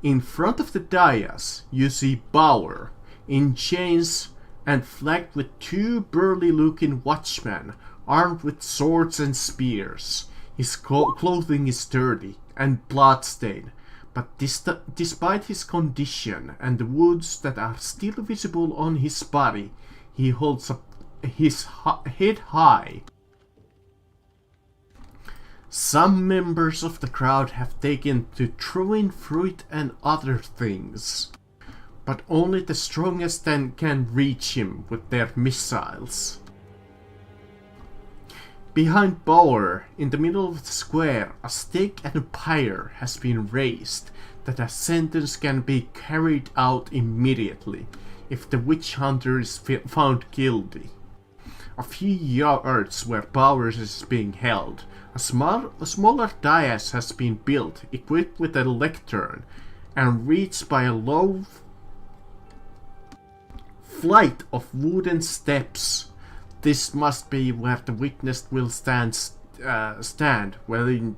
In front of the dais, you see Bauer, in chains and flanked with 2 burly-looking watchmen, armed with swords and spears. His clothing is dirty and bloodstained, but despite his condition and the wounds that are still visible on his body, he holds up his head high. Some members of the crowd have taken to throwing fruit and other things, but only the strongest can reach him with their missiles. Behind Bauer, in the middle of the square, a stake and a pyre has been raised that a sentence can be carried out immediately if the witch hunter is found guilty. A few yards where Bauer is being held, a smaller dais has been built, equipped with a lectern, and reached by a low flight of wooden steps. This must be where the witness will stand when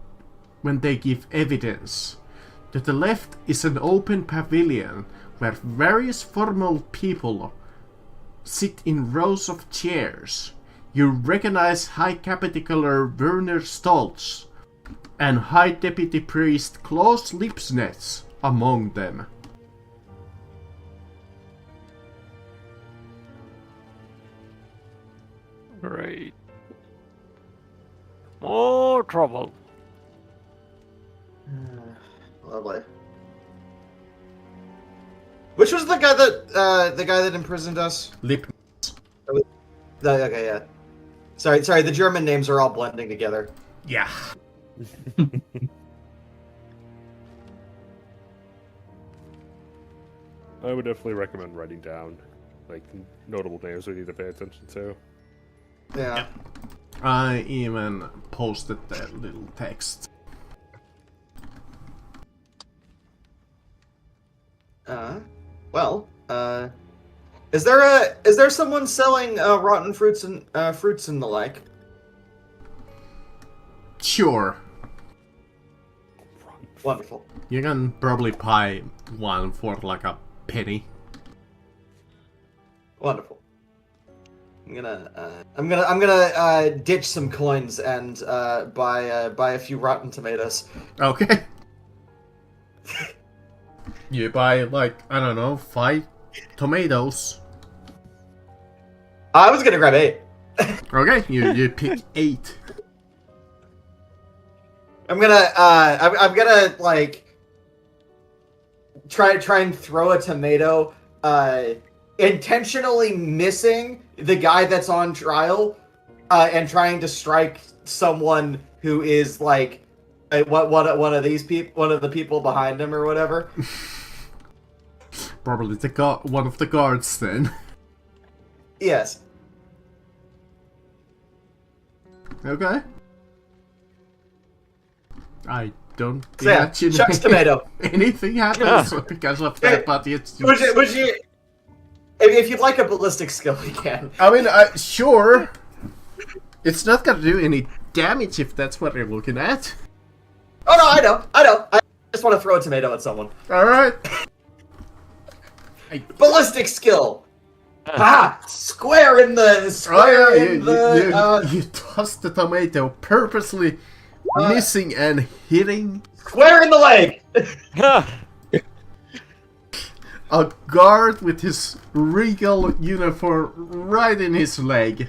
they give evidence. To the left is an open pavilion where various formal people sit in rows of chairs. You recognize High Capitular Werner Stolz and High Deputy Priest Klaus Lipsnitz among them. Great. More trouble. Lovely. Which was the guy that imprisoned us? Lip. Okay, yeah. Sorry. The German names are all blending together. Yeah. I would definitely recommend writing down like notable names we need to pay attention to. Yeah. I even posted that little text. Is there someone selling rotten fruits and the like? Sure. Wonderful. You can probably buy one for like a penny. Wonderful. I'm gonna ditch some coins and buy a few rotten tomatoes. Okay. You buy like, I don't know, 5 tomatoes. I was gonna grab 8. Okay, you pick 8. I'm gonna like try and throw a tomato, intentionally missing the guy that's on trial, and trying to strike someone who is like one of the people behind him or whatever. Probably one of the guards then. Yes. Okay. I don't So yeah, imagine Chuck's tomato. anything happens because of that, but it's Would you, if you'd like a ballistic skill, you can. I mean, sure. It's not gonna do any damage if that's what you're looking at. Oh no, I know. I just want to throw a tomato at someone. Alright. Ballistic skill. Ah, square in the you toss the tomato, purposely missing and hitting square in the leg. a guard with his regal uniform right in his leg.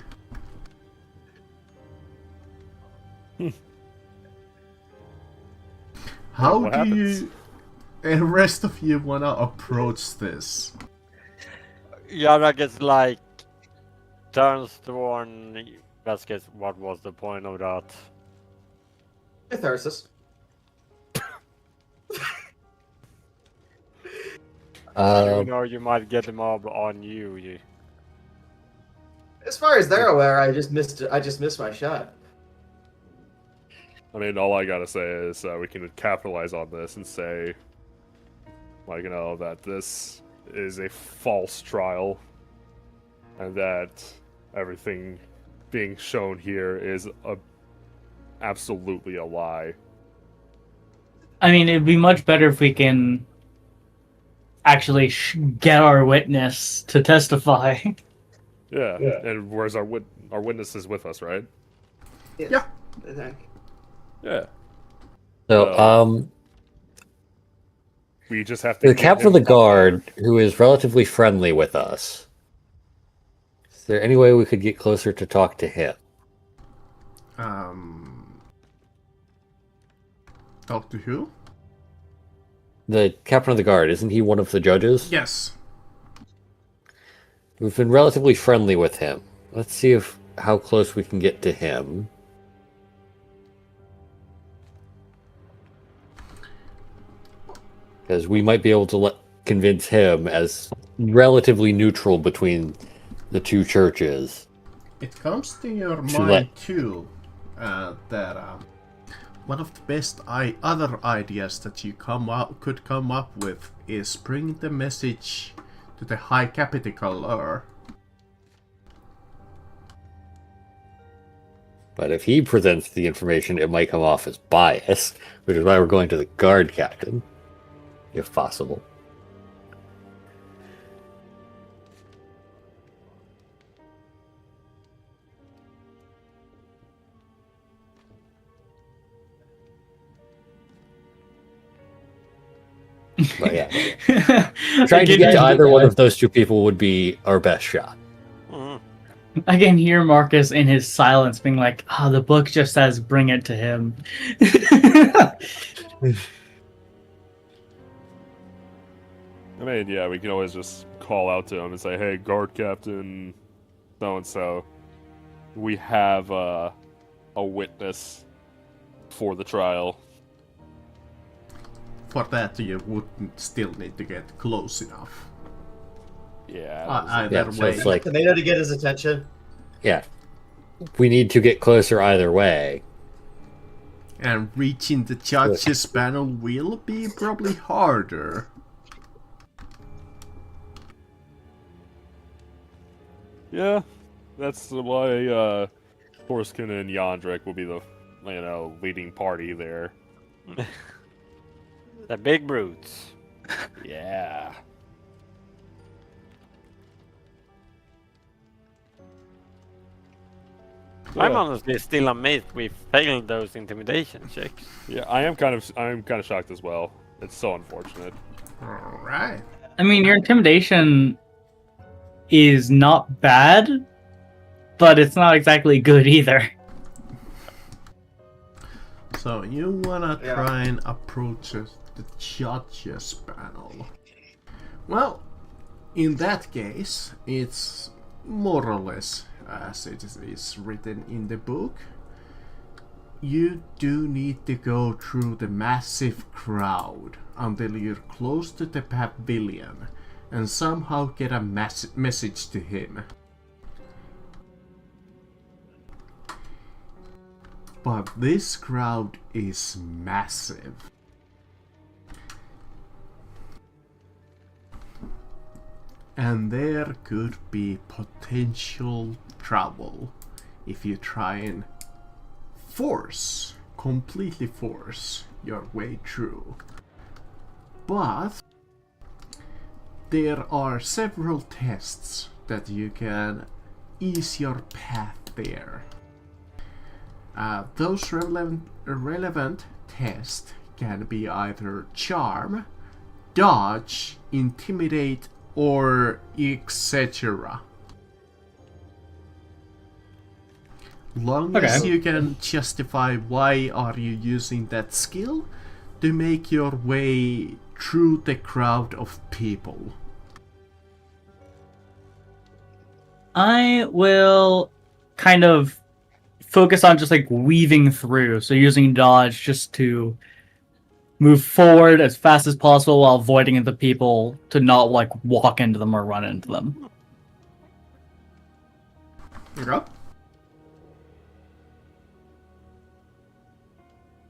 How What do happens? you and the rest of you wanna approach this? Yara gets like turns to warn Vasquez. What was the point of that? Catharsis. You know you might get the mob on you. As far as they're aware, I just missed my shot. I mean, all I gotta say is we can capitalize on this and say, like, that this is a false trial. and that everything being shown here is absolutely a lie. I mean, it'd be much better if we can actually get our witness to testify. Yeah, and where's our witnesses with us, right? Yes, Yeah. I think. Yeah. So, We just have to the get captain him of the guard, who is relatively friendly with us, is there any way we could get closer to talk to him? Talk to who? The captain of the guard, isn't he one of the judges? Yes. We've been relatively friendly with him. Let's see how close we can get to him. Because we might be able to convince him as relatively neutral between the two churches. It comes to your To mind too that one of the best other ideas that you could come up with is bring the message to the High Capitaler. But if he presents the information, it might come off as biased, which is why we're going to the guard captain, if possible. But yeah, trying to get to either one of those two people would be our best shot. I can hear Marcus in his silence being like, the book just says bring it to him. I mean, yeah, we can always just call out to him and say, "Hey, guard captain, so and so, we have a witness for the trial." For that, you would still need to get close enough. Yeah. Either Yeah, so way. it's like, Tomato to get his attention. yeah, we need to get closer either way. And reaching the judges panel will be probably harder. Yeah, that's why Torskin and Yandrik will be the leading party there. The big brutes. Yeah. I'm honestly still amazed we failed those intimidation checks. Yeah, I am kind of shocked as well. It's so unfortunate. Alright. I mean, your intimidation is not bad, but it's not exactly good either. So you wanna try and approach the judges panel. Well, in that case, it's more or less as it is written in the book. You do need to go through the massive crowd until you're close to the pavilion and somehow get a message to him. But this crowd is massive. And there could be potential trouble if you try and completely force your way through. But there are several tests that you can ease your path there. Those relevant tests can be either charm, dodge, intimidate, or etc. Long as you can justify why are you using that skill to make your way through the crowd of people. I will kind of focus on just like weaving through, so using dodge just to move forward as fast as possible while avoiding the people to not like walk into them or run into them. Okay.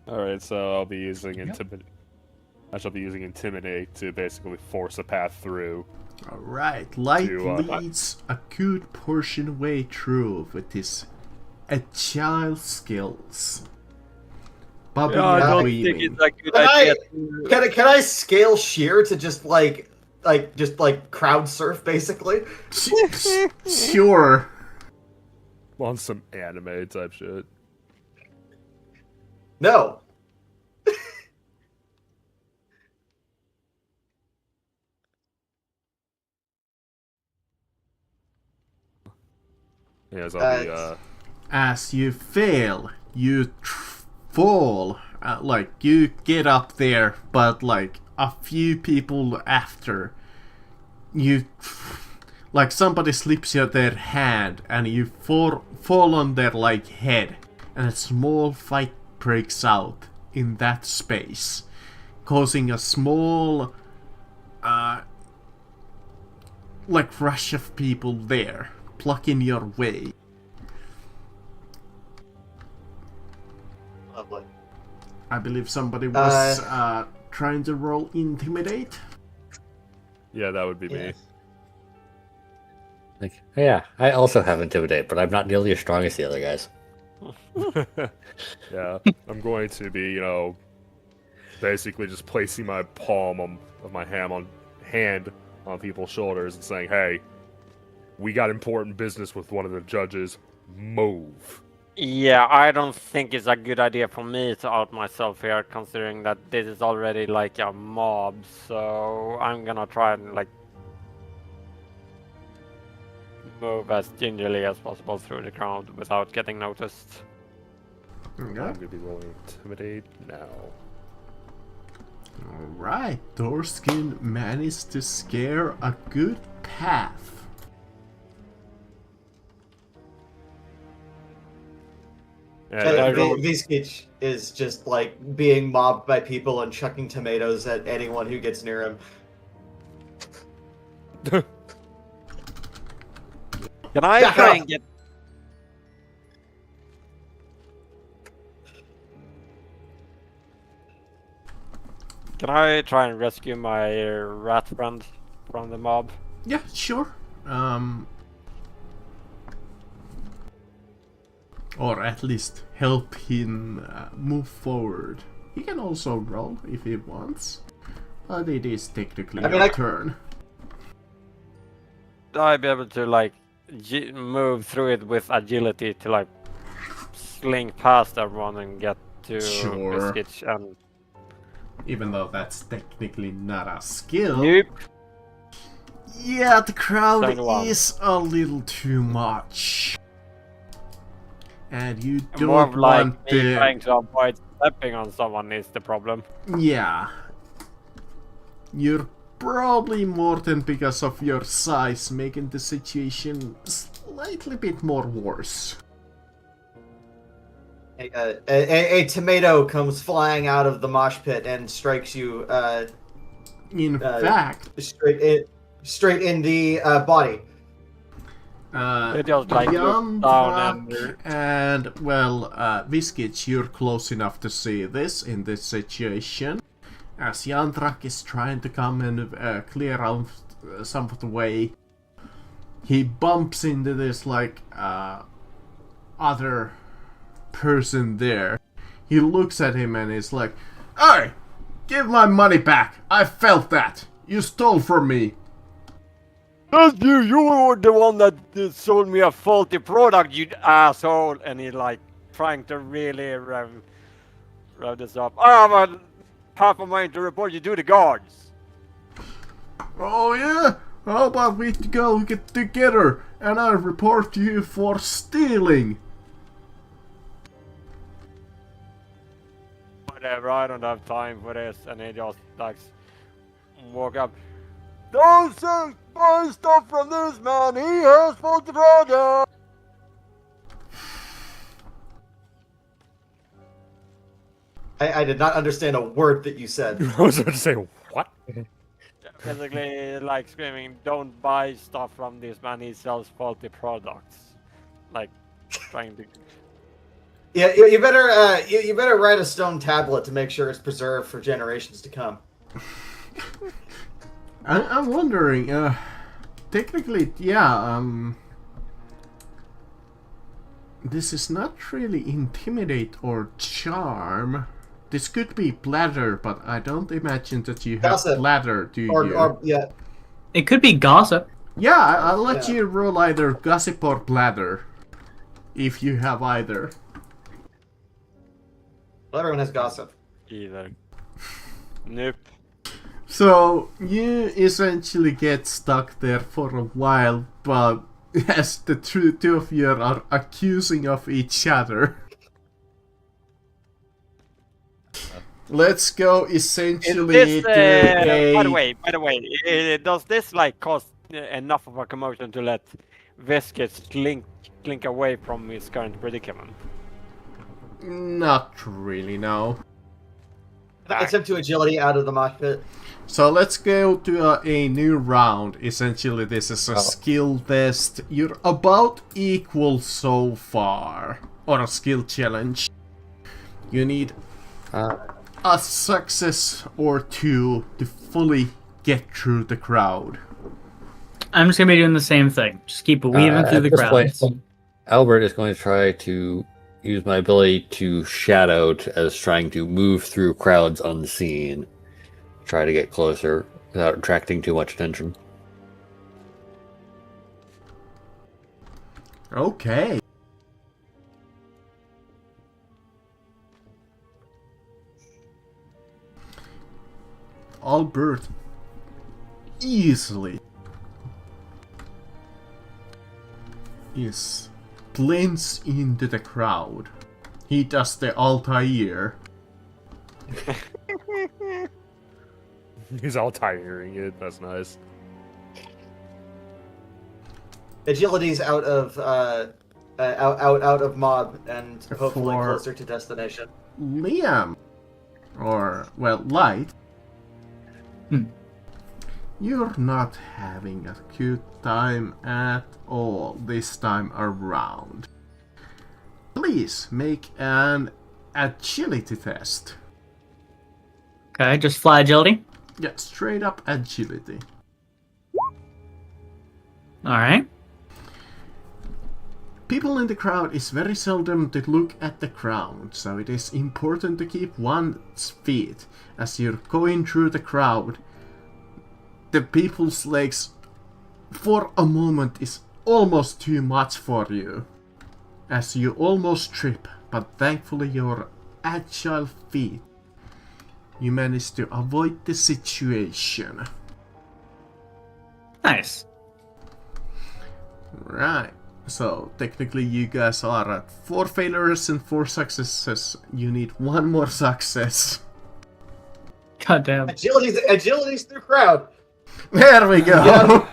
Alright, so I'll be using intimidate. I shall be using Intimidate to basically force a path through. Alright, Light To, leads a good portion away through with his agile skills. Bobby I and don't Weaving. think it's a good Can idea. can I scale sheer to just like crowd surf basically? Sure. On some anime type shit. No. Yeah, so I'll be, As you fail, you fall. Like, you get up there, but like a few people after, you. Like, somebody slips you their hand and you fall on their like head, and a small fight breaks out in that space, causing a small like rush of people there, blocking your way. Lovely. I believe somebody was trying to roll Intimidate. yeah, that would be me. Like, yeah, I also have Intimidate, but I'm not nearly as strong as the other guys. Yeah, I'm going to be, you know, basically just placing my palm of my hand on people's shoulders and saying, "Hey, we got important business with one of the judges. Move." Yeah, I don't think it's a good idea for me to out myself here, considering that this is already like a mob. So I'm gonna try and like move as gingerly as possible through the crowd without getting noticed. I'm going to be rolling Intimidate now. Alright, Thorskin managed to scare a good path. Yeah, Viskich is just like being mobbed by people and chucking tomatoes at anyone who gets near him. Can I Back try up. and get? Can I try and rescue my rat friend from the mob? Yeah, sure. Or at least help him move forward. He can also roll if he wants, but it is technically your turn. I'd be able to like move through it with agility to like slink past everyone and get to Sure. Biscuit and Even though that's technically not a skill. nope. Yeah, the crowd Turn one. is a little too much. And you don't More of like want me the... trying to avoid stepping on someone is the problem. Yeah. You're probably more than because of your size, making the situation slightly bit more worse. A tomato comes flying out of the mosh pit and strikes you In fact, straight in the body. They just like look down and well, Viskich, you're close enough to see this in this situation. As Yandrak is trying to come and clear out some of the way, he bumps into this like other person there. He looks at him and is like, "Hey, give my money back! I felt that! You stole from me!" That's you! You were the one that sold me a faulty product, you asshole! And he like trying to really rev this up. I have a half a mind to report you to the guards. Oh yeah? How about we go get together and I report you for stealing? Whatever, I don't have time for this. And he just like walk up. Don't buy stuff from this man. He has faulty product. I did not understand a word that you said. I was about to say, what? Basically, like screaming, "Don't buy stuff from this man. He sells faulty products." Like trying to. Yeah, you better you better write a stone tablet to make sure it's preserved for generations to come. I'm wondering, technically, yeah, this is not really intimidate or charm. This could be bladder, but I don't imagine that you have Gossip. bladder, do you? Or yeah. It could be gossip. Yeah, I'll let Yeah. you roll either gossip or bladder, if you have either. Well, everyone has gossip. Either. Nope. So, you essentially get stuck there for a while, but as the two of you are accusing of each other. Let's go essentially Is this, to a... by the way, does this like cause enough of a commotion to let Viscus slink away from his current predicament? Not really, no. Attempt to agility out of the mosh pit. So let's go to a new round. Essentially, this is a skill test. You're about equal so far. Or a skill challenge. You need a success or two to fully get through the crowd. I'm just gonna be doing the same thing. Just keep weaving through At the this crowds. point, Albert is going to try to use my ability to shadow as trying to move through crowds unseen. Try to get closer without attracting too much attention. Okay. Albert easily blends into the crowd. He does the Altair. He's all tiring it. That's nice. Agility's out of out of mob and hopefully For- closer to destination. Liam, or, well, Light, you're not having a cute time at all this time around. Please make an agility test. Okay, just fly agility. Yeah, straight up agility. Alright. People in the crowd is very seldom to look at the ground, so it is important to keep one's feet. As you're going through the crowd, the people's legs for a moment is almost too much for you. As you almost trip, but thankfully your agile feet, you manage to avoid the situation. Nice. Right. So, technically you guys are at 4 failures and 4 successes. You need 1 more success. God damn. Agility's through crowd. There we go! Yeah.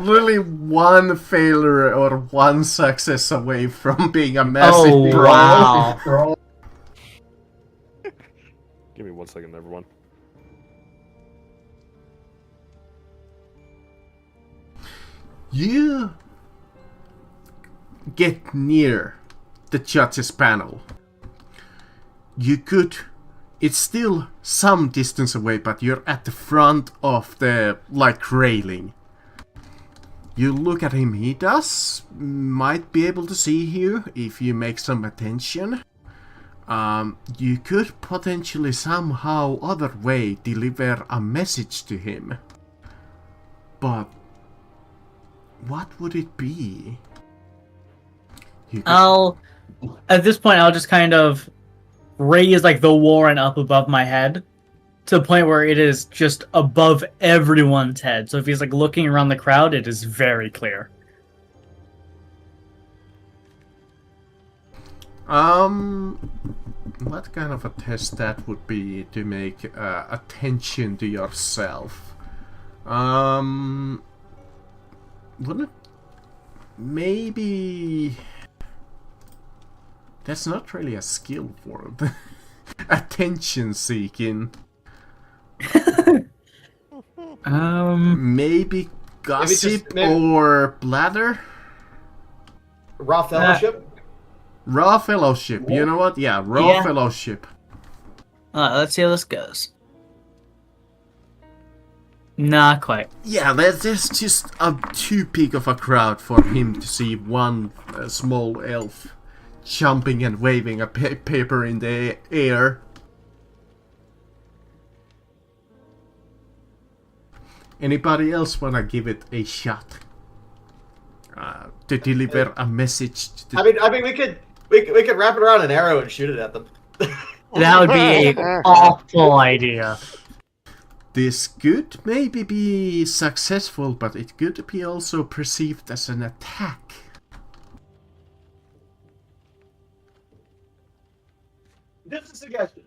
Really 1 failure or 1 success away from being a massive Oh, brawl. wow. Give me 1 second, everyone. You get near the judges panel. You could... It's still some distance away, but you're at the front of the, like, railing. You look at him, he might be able to see you if you make some attention. You could potentially somehow other way deliver a message to him. But what would it be? You could- At this point, I'll just kind of raise like the warrant up above my head to the point where it is just above everyone's head. So if he's like looking around the crowd, it is very clear. What kind of a test that would be to make attention to yourself? Wouldn't it... Maybe... That's not really a skill for it. Attention seeking. Maybe gossip or bladder? Raw fellowship. Raw fellowship. You know what? Yeah, raw Yeah. fellowship. Let's see how this goes. Not quite. Yeah, there's just too big of a crowd for him to see one small elf jumping and waving a paper in the air. Anybody else wanna give it a shot? To deliver a message to the... I mean, we could wrap it around an arrow and shoot it at them. That would be an awful idea. This could maybe be successful, but it could be also perceived as an attack. Just a suggestion.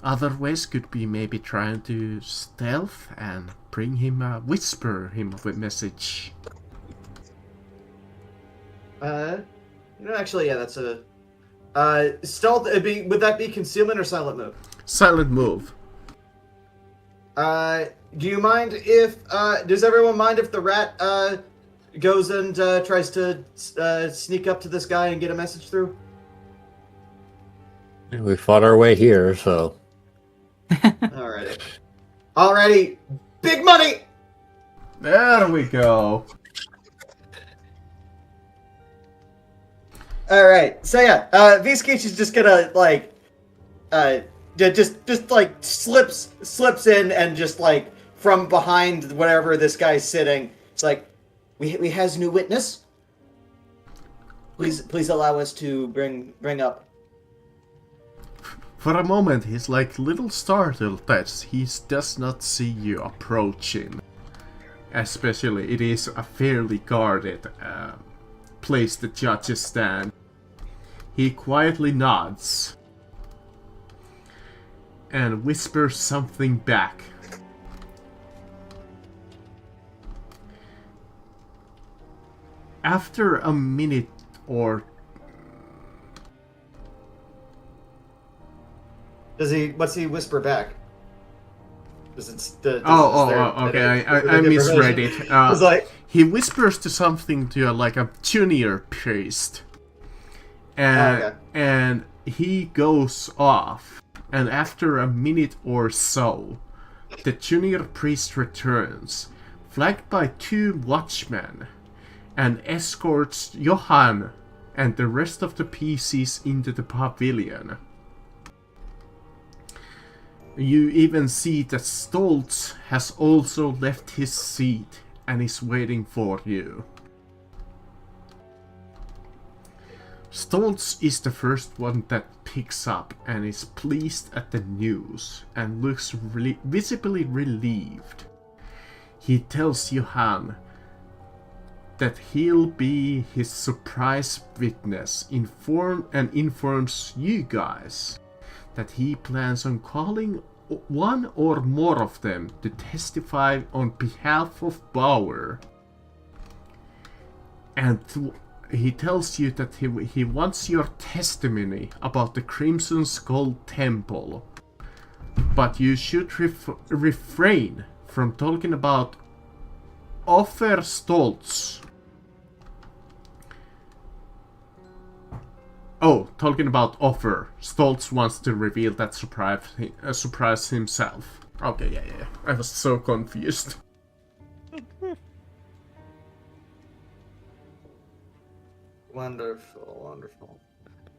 Other ways could be maybe trying to stealth and bring him whisper him a message. Actually, yeah, that's a stealth. Would that be concealment or silent move? Silent move. Do you mind if does everyone mind if the rat goes and tries to sneak up to this guy and get a message through? We fought our way here, so Alrighty, big money. There we go. All right, so yeah, Viskeech is just gonna like, just like slips in and just like from behind whatever this guy's sitting. It's like, we has new witness. Please allow us to bring up. For a moment, he's like little startled that he does not see you approaching. Especially, it is a fairly guarded place the judges stand. He quietly nods and whispers something back. After a minute or... What's he whisper back? Okay, I misread it. It's like, he whispers to something to like a junior priest. And he goes off. And after a minute or so, the junior priest returns, flanked by 2 watchmen, and escorts Johan and the rest of the PCs into the pavilion. You even see that Stoltz has also left his seat and is waiting for you. Stoltz is the first one that picks up and is pleased at the news and looks visibly relieved. He tells Johan that he'll be his surprise witness, informs you guys that he plans on calling one or more of them to testify on behalf of Bauer. And he tells you that he wants your testimony about the Crimson Skull Temple. But you should refrain from talking about Offer Stoltz. Oh, talking about Offer. Stoltz wants to reveal that surprise himself. Okay, yeah. I was so confused. Wonderful.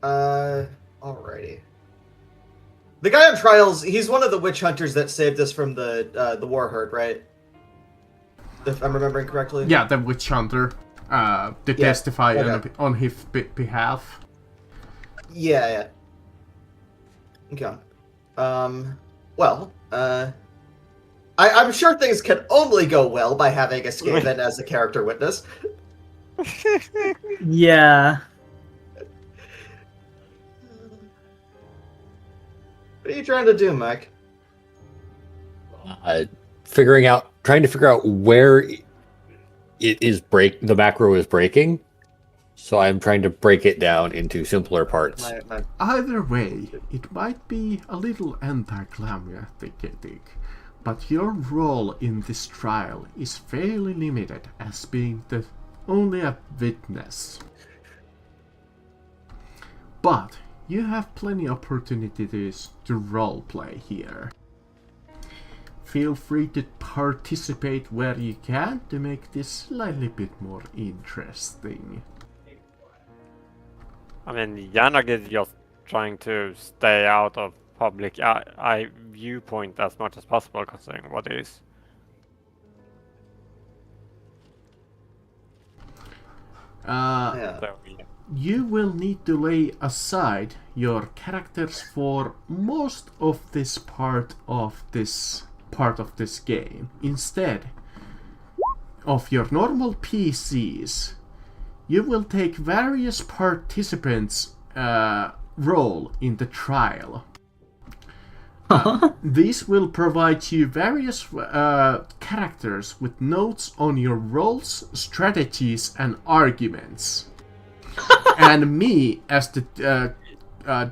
Alrighty. The guy on trials, he's one of the witch hunters that saved us from the war herd, right? If I'm remembering correctly. Yeah, the witch hunter. To testify on his behalf. Yeah. Okay. Well, I'm sure things can only go well by having Escapen as a character witness. Yeah. What are you trying to do, Mike? trying to figure out where the macro is breaking. So I'm trying to break it down into simpler parts. Either way, it might be a little anticlimactic, but your role in this trial is fairly limited as being only a witness. But you have plenty opportunities to roleplay here. feel free to participate where you can to make this slightly bit more interesting. I mean, Yanag is just trying to stay out of public eye viewpoint as much as possible, considering what it is. Yeah. So, yeah. You will need to lay aside your characters for most of this part of this game. Instead of your normal PCs, you will take various participants' role in the trial. These will provide you various characters with notes on your roles, strategies, and arguments. And me, as the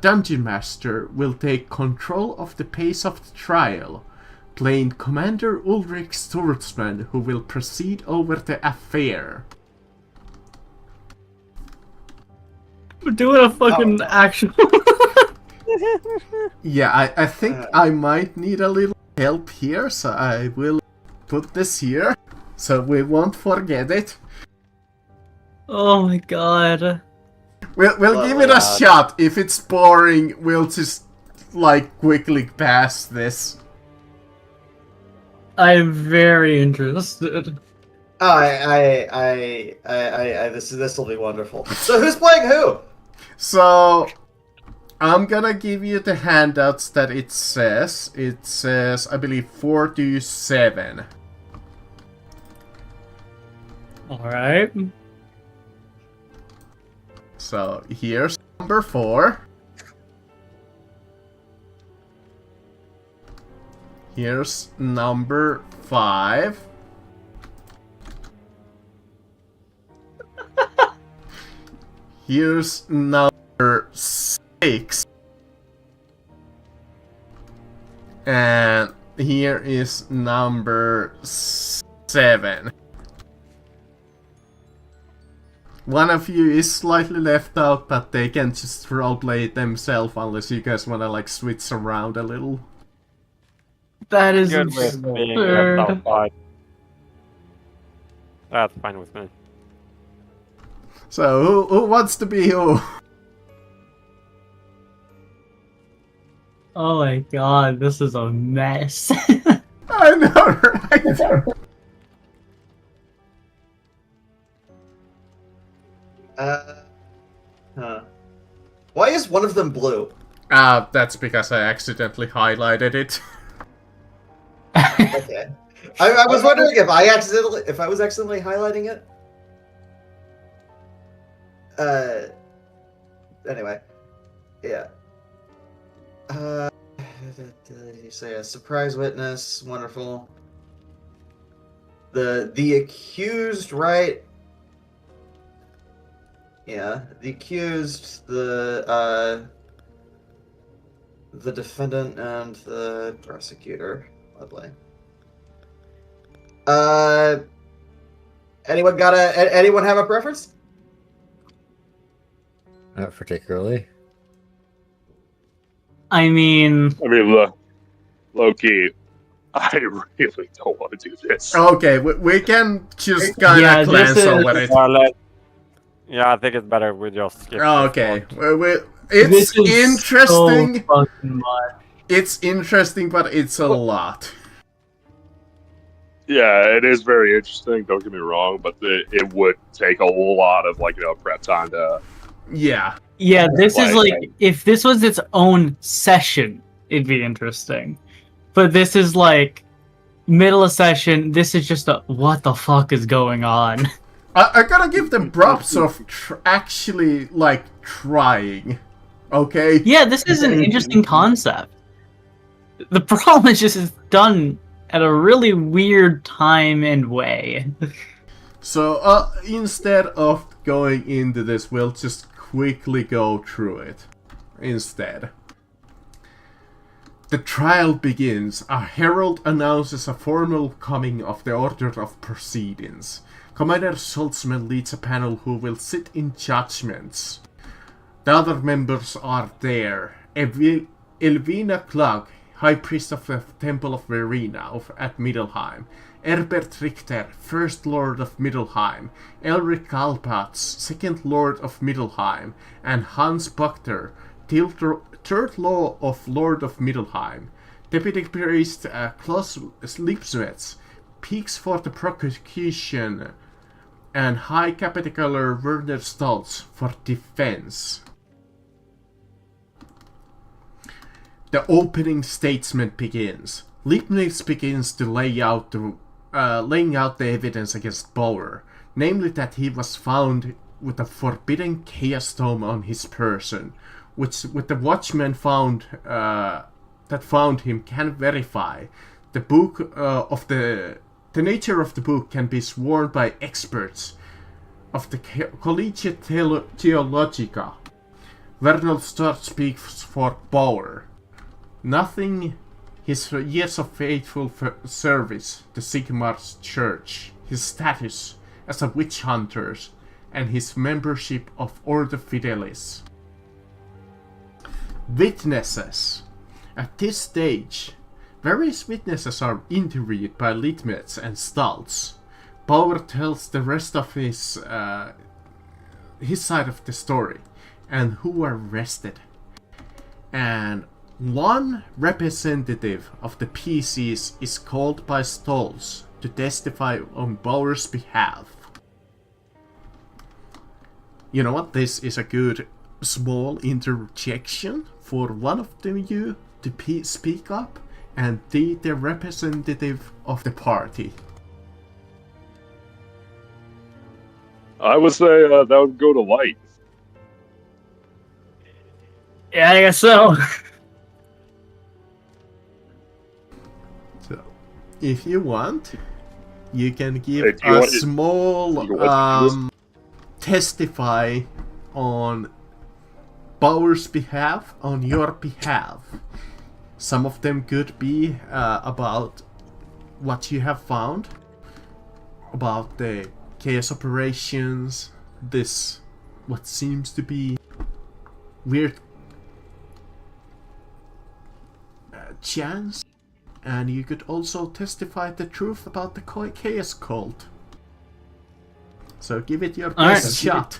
Dungeon Master, will take control of the pace of the trial, playing Commander Ulrich Sturzman, who will proceed over the affair. We're doing a fucking actual. Yeah, I think I might need a little help here, so I will put this here, so we won't forget it. Oh my god. We'll give it a shot. If it's boring, we'll just, like, quickly pass this. I'm very interested. This will be wonderful. So who's playing who? So, I'm gonna give you the handouts that it says. It says, I believe, 4 to 7. Alright. So, here's number 4. Here's number 5. Here's number 6. And here is number 7. One of you is slightly left out, but they can just roleplay it themselves unless you guys wanna like switch around a little. That is Good with being absurd. left outside. That's fine with me. So who wants to be who? Oh my god, this is a mess. I know, right? Why is one of them blue? That's because I accidentally highlighted it. Okay. I was wondering if I was accidentally highlighting it. Anyway. Yeah. You say a surprise witness, wonderful. The accused, right? Yeah, the accused, the defendant, and the prosecutor. Lovely. Anyone have a preference? Not particularly. I mean, Low key, I really don't want to do this. Okay, we can just kind of Yeah, glance this is- over it. Yeah, I think it's better we just skip. Okay, this one. it's this is interesting. So fucking much. It's interesting, but it's a lot. Yeah, it is very interesting. Don't get me wrong, but it would take a lot of prep time to. Yeah. Yeah, this is Like- like, if this was its own session, it'd be interesting. But this is like, middle of session, this is just a, what the fuck is going on? I gotta give them props of actually, like, trying. Okay? Yeah, this is an interesting concept. The problem is just it's done at a really weird time and way. So, instead of going into this, we'll just quickly go through it. Instead. The trial begins. A herald announces a formal coming of the order of proceedings. Commander Schultzman leads a panel who will sit in judgments. The other members are there. Elvina Klug, High Priest of the Temple of Verena at Middelheim, Herbert Richter, First Lord of Middelheim, Elric Galpatz, Second Lord of Middelheim, and Hans Buchter, Third Law of Lord of Middelheim, Deputy Priest Klaus Lipswitz, Peaks for the Prosecution, and High Capitaler Werner Stolz for Defense. The opening statement begins. Leibniz begins to laying out the evidence against Bauer, namely that he was found with a forbidden chaos stone on his person, which with the Watchmen found him can verify. The book the nature of the book can be sworn by experts of the Collegiate Theologica. Vernal Sturt speaks for Bauer. Nothing his years of faithful service to Sigmar's church, his status as a witch hunter, and his membership of Ordo Fidelis. Witnesses. At this stage, various witnesses are interviewed by Leibniz and Stolz. Bauer tells the rest of his side of the story, and who are arrested. And one representative of the PCs is called by Stolz to testify on Bauer's behalf. You know what? This is a good small interjection for one of you to speak up and be the representative of the party. I would say that would go to Light. Yeah, I guess so. So, if you want, you can give Hey, a small testify on Bauer's behalf, on your behalf. Some of them could be about what you have found, about the chaos operations, this what seems to be weird chance, and you could also testify the truth about the chaos cult. So give it your best shot.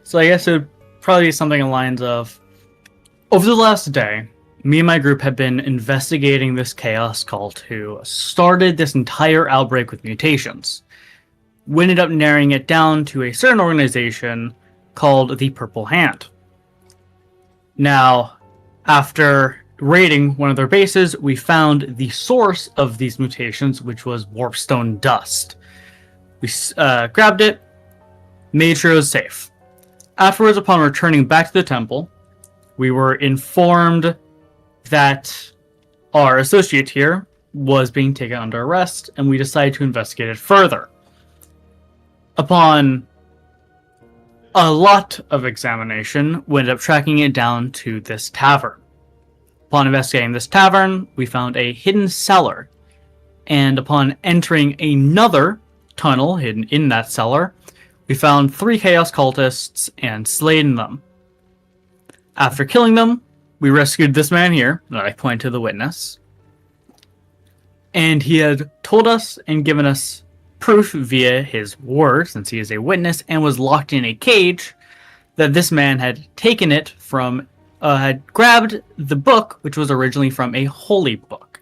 So I guess it would probably be something along the lines of, over the last day, me and my group have been investigating this chaos cult who started this entire outbreak with mutations. We ended up narrowing it down to a certain organization called the Purple Hand. Now, after raiding one of their bases, we found the source of these mutations, which was warpstone dust. We grabbed it, made sure it was safe. Afterwards, upon returning back to the temple, we were informed that our associate here was being taken under arrest, and we decided to investigate it further. Upon a lot of examination, we ended up tracking it down to this tavern. Upon investigating this tavern, we found a hidden cellar, and upon entering another tunnel hidden in that cellar, we found 3 chaos cultists and slain them. After killing them, we rescued this man here, that I point to the witness, and he had told us and given us proof via his word, since he is a witness and was locked in a cage, that this man had taken it from, had grabbed the book, which was originally from a holy book.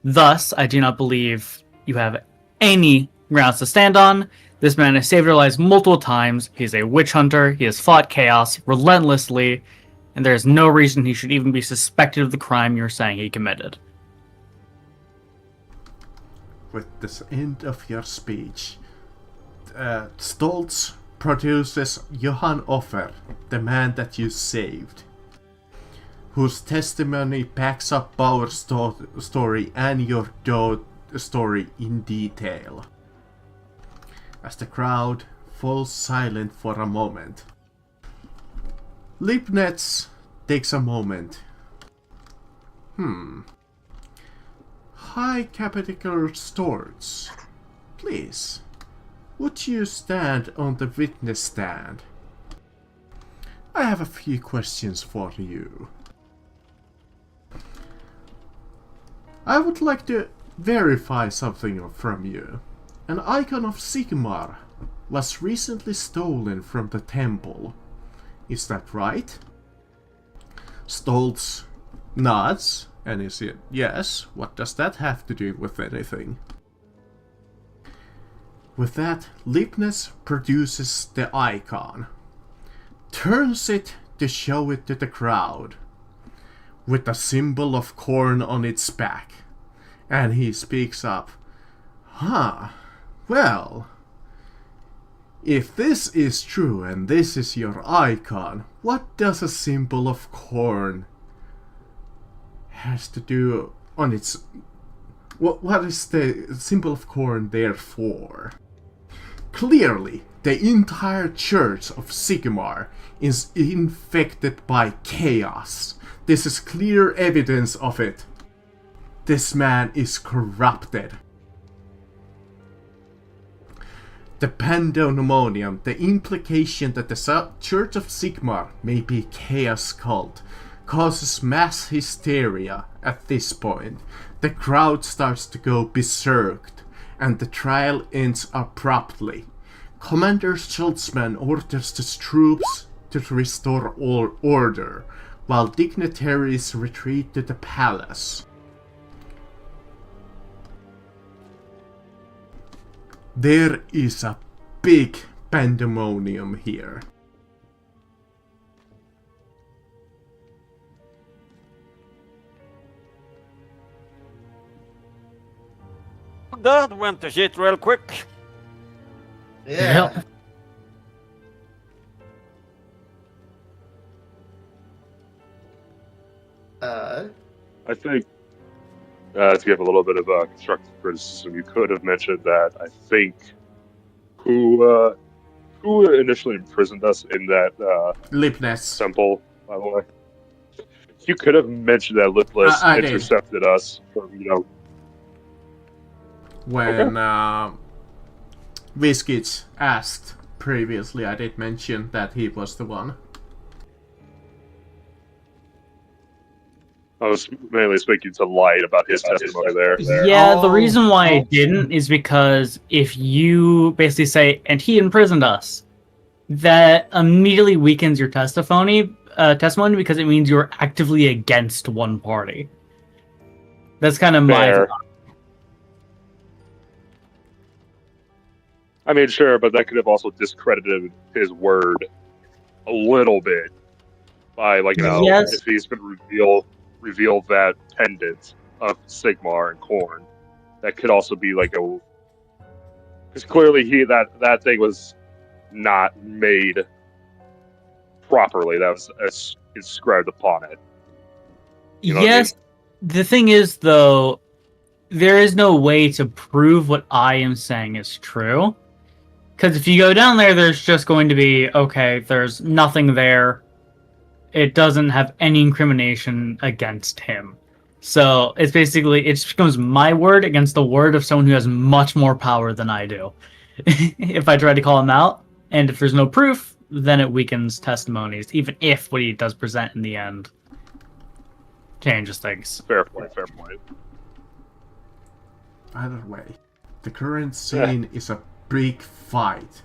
Thus, I do not believe you have any grounds to stand on. This man has saved our lives multiple times. He's a witch hunter. He has fought chaos relentlessly, and there is no reason he should even be suspected of the crime you're saying he committed. With this end of your speech, Stolz produces Johann Offer, the man that you saved, whose testimony backs up Bauer's story and your story in detail. As the crowd falls silent for a moment, Leibniz takes a moment. High Capitaler Storts, please, would you stand on the witness stand? I have a few questions for you. I would like to verify something from you. An icon of Sigmar was recently stolen from the temple. Is that right? Stoltz nods, and he said, yes, what does that have to do with anything? With that, Leibniz produces the icon, turns it to show it to the crowd, with a symbol of corn on its back, and he speaks up, well, if this is true and this is your icon, what does a symbol of corn has to do on its... What is the symbol of corn there for? Clearly, the entire church of Sigmar is infected by chaos. This is clear evidence of it. This man is corrupted. The pandemonium, the implication that the Church of Sigmar may be a chaos cult, causes mass hysteria at this point. The crowd starts to go berserked, and the trial ends abruptly. Commander Schultzman orders his troops to restore order, while dignitaries retreat to the palace. There is a big pandemonium here. That went to shit real quick. Yeah. Yep. I think to give a little bit of constructive criticism, you could have mentioned that. I think who initially imprisoned us in that Leibniz. temple, by the way. You could have mentioned that Lipless I did. intercepted us from, When Viskits asked previously, I did mention that he was the one. I was mainly speaking to Light about his testimony there. Yeah, the Oh. reason why I didn't is because if you basically say, and he imprisoned us, that immediately weakens your testimony because it means you're actively against one party. That's kind of my Fair. thought. I mean, sure, but that could have also discredited his word a little bit by, Yes. if he's going to reveal that pendant of Sigmar and Khorne, that could also be because clearly that thing was not made properly. That was inscribed upon it. You know what I Yes, the thing is, though, there is no way to prove what I am saying is true. Because if you go down there, there's just going to be, okay, there's nothing there. It doesn't have any incrimination against him. So it's basically, it just becomes my word against the word of someone who has much more power than I do. If I try to call him out, and if there's no proof, then it weakens testimonies, even if what he does present in the end changes things. Fair point. Either way, the current scene is a big fight.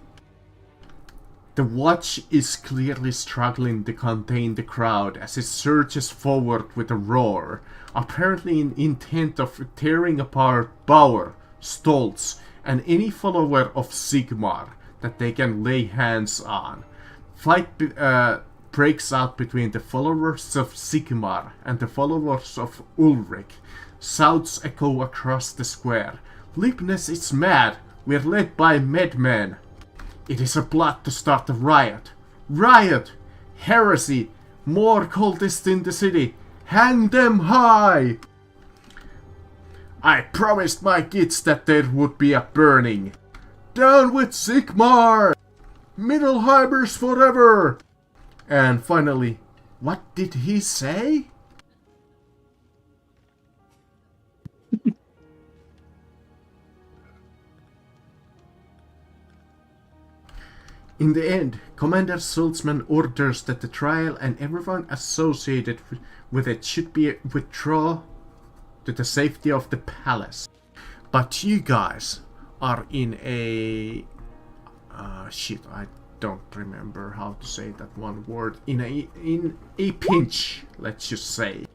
The Watch is clearly struggling to contain the crowd as it surges forward with a roar, apparently in intent of tearing apart Bauer, Stoltz, and any follower of Sigmar that they can lay hands on. Fight breaks out between the followers of Sigmar and the followers of Ulrich. Shouts echo across the square. Leibniz is mad. We're led by madmen. It is a plot to start a riot. Riot! Heresy! More cultists in the city! Hang them high! I promised my kids that there would be a burning. Down with Sigmar! Middleheimers forever! And finally, what did he say? In the end, Commander Schultzman orders that the trial and everyone associated with it should be withdrawn to the safety of the palace. But you guys are in a... shit, I don't remember how to say that one word. In a pinch, let's just say.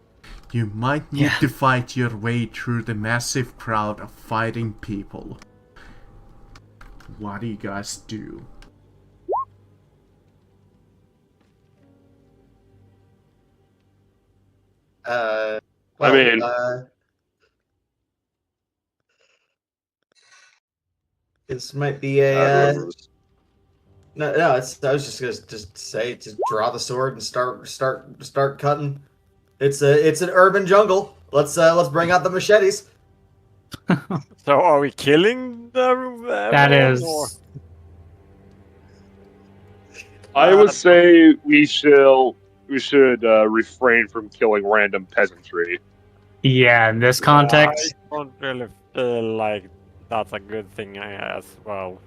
You might need to fight your way through the massive crowd of fighting people. What do you guys do? Well, I mean- this might be a. Whoever was- No, I was just gonna just say to draw the sword and start cutting. It's an urban jungle. Let's bring out the machetes. So are we killing the? That everyone, or- is. I would say we should refrain from killing random peasantry. Yeah, in this context, I don't really feel like that's a good thing as well.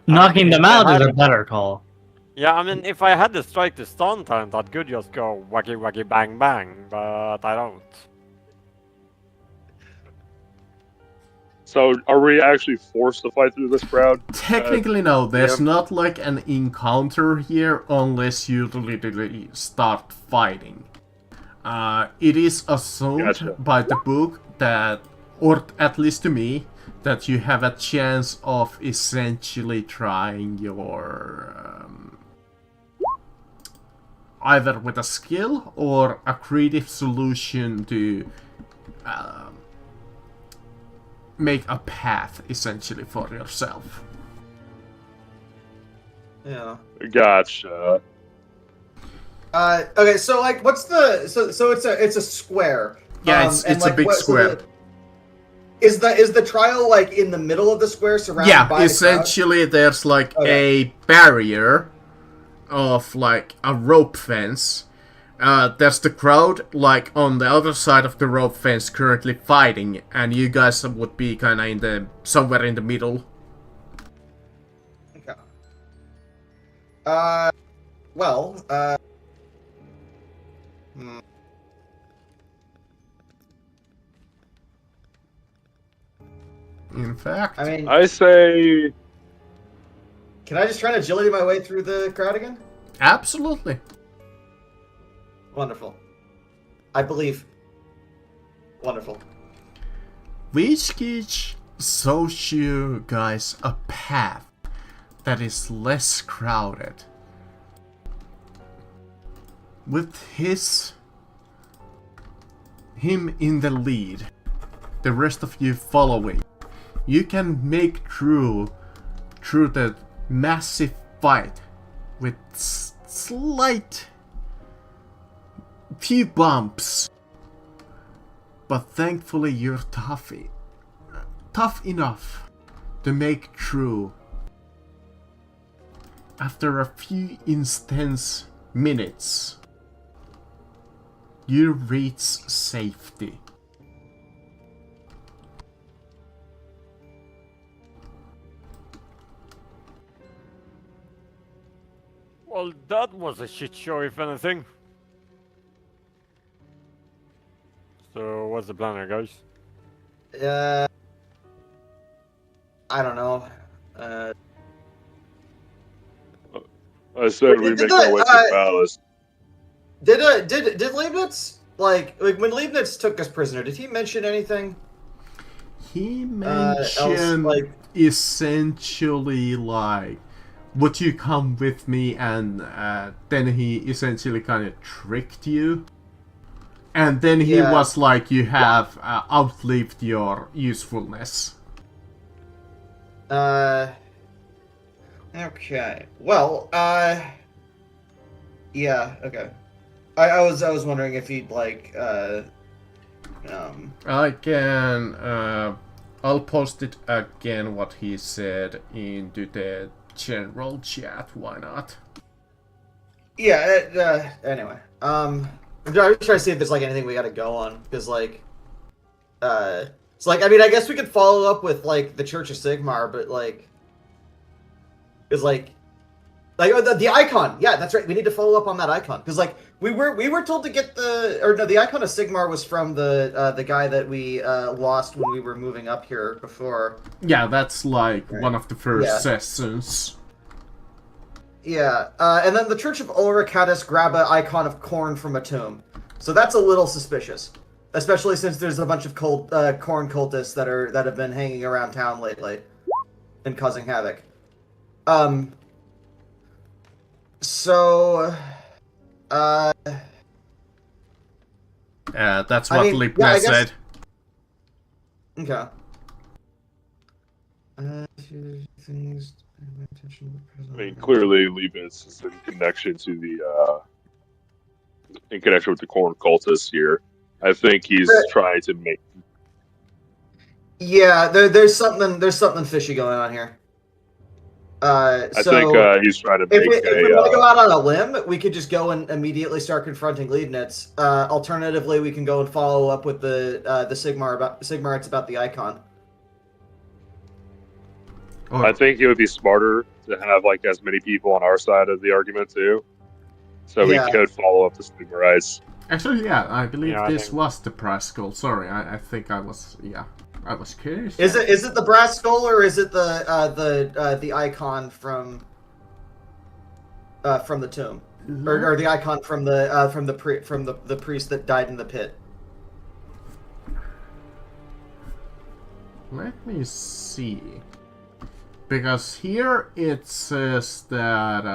knocking them if I out is had- a better call. Yeah, I mean, if I had the strike to stun talent, I could just go wacky wacky bang bang, but I don't. So, are we actually forced to fight through this crowd? Technically, no. There's yeah. not like an encounter here unless you literally start fighting. It is assumed Gotcha. by the book that, or at least to me, that you have a chance of essentially trying your either with a skill or a creative solution to make a path essentially for yourself. Yeah. Gotcha. Okay, so like, what's the so it's a square. Yeah, and, it's a like, big square. Is the trial like in the middle of the square, surrounded Yeah, by essentially there's like Okay. a barrier of like a rope fence. There's the crowd like on the other side of the rope fence currently fighting, and you guys would be kind of in the somewhere in the middle. Okay. Well, hmm. In fact, I mean, I say, can I just try and agility my way through the crowd again? absolutely. Wonderful. I believe. Wonderful. We each shows you guys a path that is less crowded. With him in the lead, the rest of you following, you can make through the massive fight with slight few bumps. But thankfully you're tough enough to make through. After a few intense minutes, you reach safety. Well, that was a shit show, if anything. So, what's the plan here, guys? I don't know. I said we Did make the- our way to the palace. Did Leibniz like when Leibniz took us prisoner? Did he mention anything? He Else, mentioned like, essentially like, would you come with me? And then he essentially kind of tricked you. And then he Yeah. was like, you have outlived your usefulness. Okay. Well, yeah. Okay. I was wondering if he'd like I can I'll post it again what he said into the general chat, why not? yeah. Anyway, I'm just trying to see if there's like anything we got to go on because like, it's like I mean I guess we could follow up with like the Church of Sigmar, but like, it's like Like the icon, yeah, that's right. We need to follow up on that icon because like we were told to get the icon of Sigmar was from the guy that we lost when we were moving up here before. Yeah, that's like one of the first Yeah. sessions. Yeah, and then the Church of Ulrich had us grab an icon of corn from a tomb, so that's a little suspicious, especially since there's a bunch of corn cultists that have been hanging around town lately and causing havoc. So, That's I what mean, Lipna yeah, I guess- said. okay. I mean, clearly Leibniz is in connection to in connection with the corn cultists here. I think he's trying to make. Yeah, there's something fishy going on here. I think he's trying to make If we want to go out on a limb, we could just go and immediately start confronting Leibniz. Alternatively, we can go and follow up with the Sigmarites about the icon. Or, I think it would be smarter to have like as many people on our side of the argument too, so Yeah. we could follow up the Stigmarites. actually, yeah, I believe Yeah, I this think- was the brass skull. Sorry, I think I was curious. Is it the brass skull or is it the icon from the tomb, or the icon from the priest that died in the pit? Let me see. Because here it says that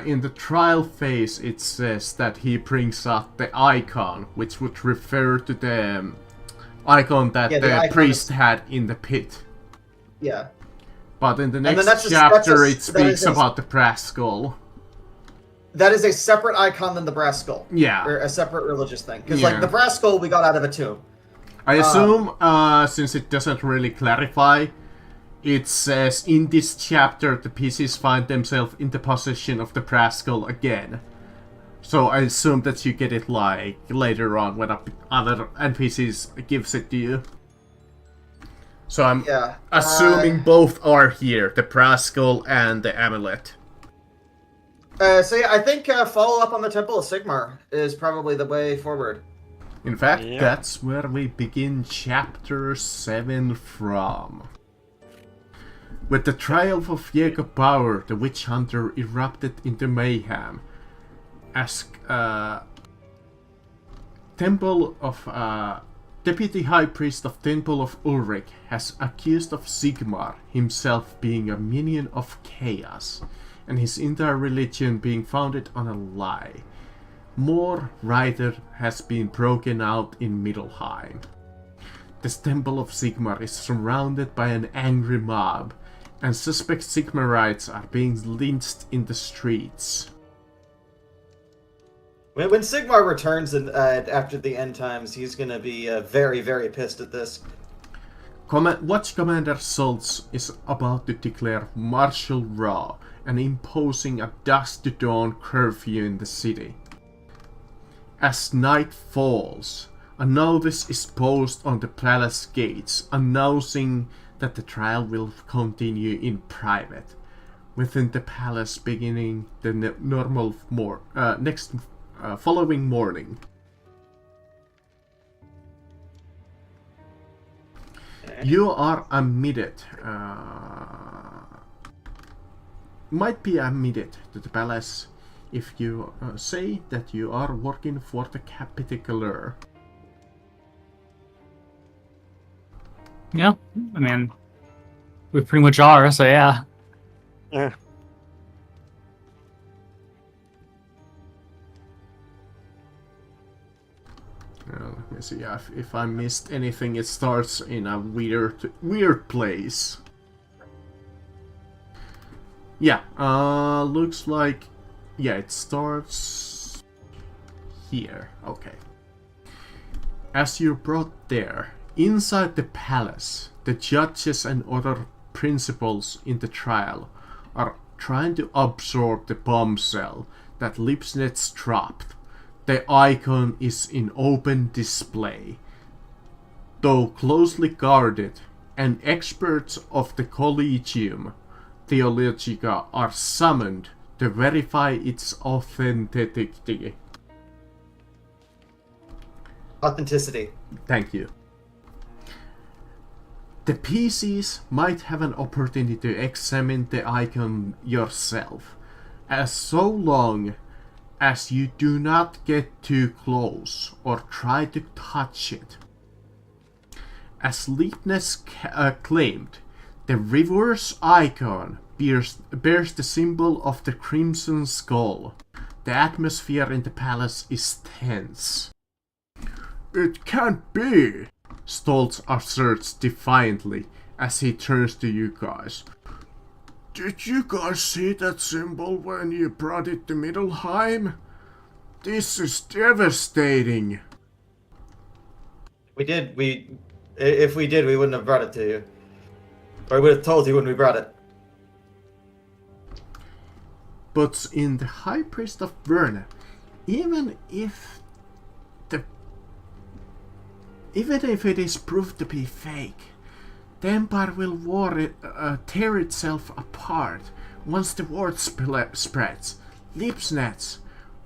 in the trial phase it says that he brings out the icon, which would refer to the icon that Yeah, the the icon priest is- had in the pit. Yeah. But in the then next that's chapter it that speaks is a- about the brass skull. That is a separate icon than the brass skull. Yeah. Or a separate religious thing. Because Yeah. like the brass skull we got out of a tomb. I assume, since it doesn't really clarify, it says in this chapter the PCs find themselves in the possession of the brass skull again. So I assume that you get it like later on when other NPCs gives it to you. So I'm Yeah. assuming both are here, the brass skull and the amulet. So yeah, I think follow up on the Temple of Sigmar is probably the way forward. In fact, Yeah. that's where we begin chapter 7 from. With the triumph of Jacob Bauer, the witch hunter erupted into mayhem. As Temple of Deputy High Priest of Temple of Ulrich has accused of Sigmar himself being a minion of chaos, and his entire religion being founded on a lie. More rider has been broken out in Middelheim. The Temple of Sigmar is surrounded by an angry mob, and suspect Sigmarites are being lynched in the streets. When Sigmar returns after the end times, he's gonna be very, very pissed at this. Watch Commander Schultz is about to declare martial law and imposing a dusk to dawn curfew in the city. As night falls, a notice is posted on the palace gates announcing that the trial will continue in private, within the palace beginning the following morning. You are admitted, might be admitted to the palace if you say that you are working for the Capiticular. Yeah, I mean, we pretty much are, so yeah. Yeah. Let me see if I missed anything. It starts in a weird place. Yeah, looks like, yeah, it starts here. Okay. As you're brought there, inside the palace, the judges and other principals in the trial are trying to absorb the bombshell that Lipsnitz dropped. The icon is in open display. Though closely guarded, and experts of the Collegium Theologica are summoned to verify its authenticity. Authenticity. Thank you. The PCs might have an opportunity to examine the icon yourself, as so long as you do not get too close or try to touch it. As Leibniz claimed, the reverse icon bears the symbol of the Crimson Skull. The atmosphere in the palace is tense. It can't be, Stoltz asserts defiantly as he turns to you guys. Did you guys see that symbol when you brought it to Middelheim? This is devastating. We did. If we did, we wouldn't have brought it to you. Or we would have told you when we brought it. But in the High Priest of Verna, even if it is proved to be fake, the Empire will tear itself apart once the word spreads. Lipsnets,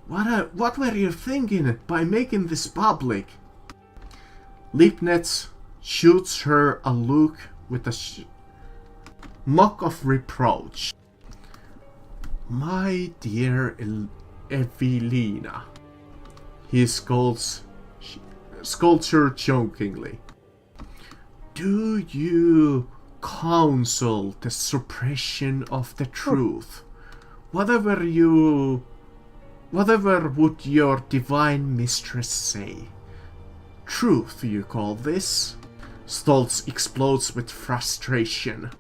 what were you thinking by making this public? Lipnets shoots her a look with a mock of reproach. My dear Evelina, he scolds her jokingly. Do you counsel the suppression of the truth? Whatever would your divine mistress say? Truth, you call this? Stoltz explodes with frustration.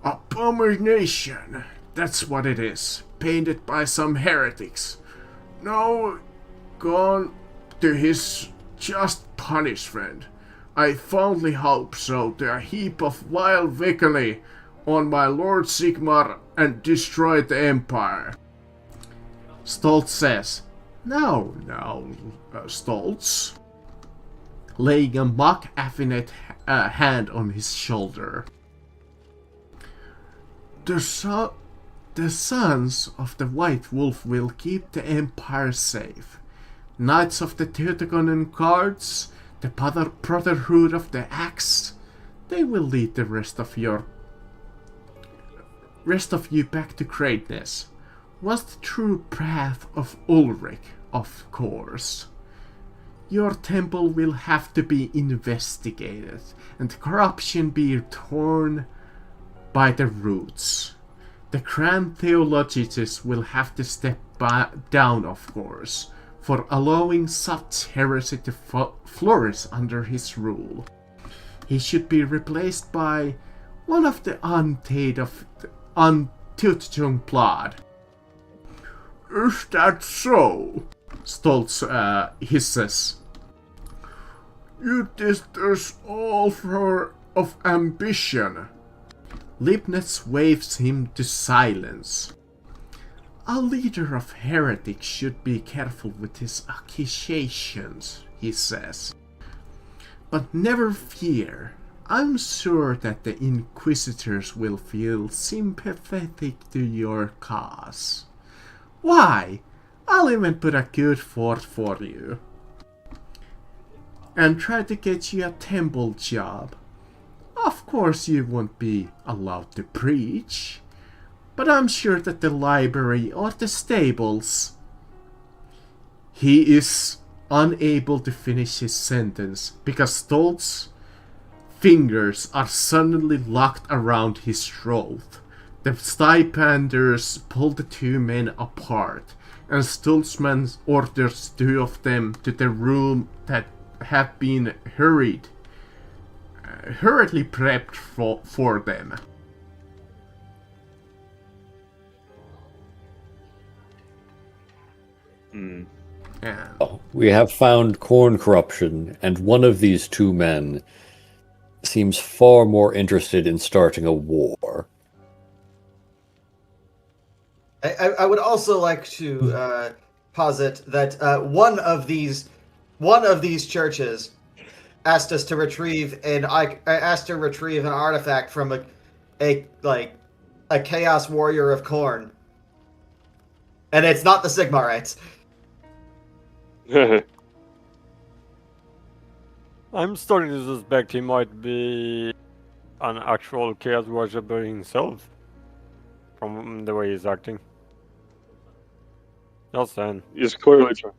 Abomination! That's what it is. Painted by some heretics. Now gone to his just punishment. I fondly hope so, to a heap of vile villainy on my Lord Sigmar and destroy the Empire. Stoltz says, No, Stoltz. Laying a mock affectionate hand on his shoulder. The sons of the White Wolf will keep the Empire safe. Knights of the Teutonen Guards, the Brotherhood of the Axe, they will lead the rest of you back to greatness. Was the true path of Ulrich, of course. Your temple will have to be investigated, and corruption be torn by the roots. The Grand Theologist will have to step down, of course, for allowing such heresy to flourish under his rule. He should be replaced by one of the untainted of Untutored blood. Is that so? Stoltz hisses. You distance all of ambition. Leibniz waves him to silence. A leader of heretics should be careful with his accusations, he says. But never fear. I'm sure that the Inquisitors will feel sympathetic to your cause. Why? I'll even put a good word for you. And try to get you a temple job. Of course you won't be allowed to preach, but I'm sure that the library or the stables... He is unable to finish his sentence because Stoltz's fingers are suddenly locked around his throat. The stipenders pull the two men apart, and Stoltzman orders two of them to the room that have been hurriedly prepped for them. We have found corn corruption, and one of these two men seems far more interested in starting a war. I would also like to posit that one of these churches asked us to retrieve I asked to retrieve an artifact from a Chaos Warrior of Khorne. And it's not the Sigmarites. I'm starting to suspect he might be an actual Chaos Worshipper himself. From the way he's acting. Just saying. He's clearly trying.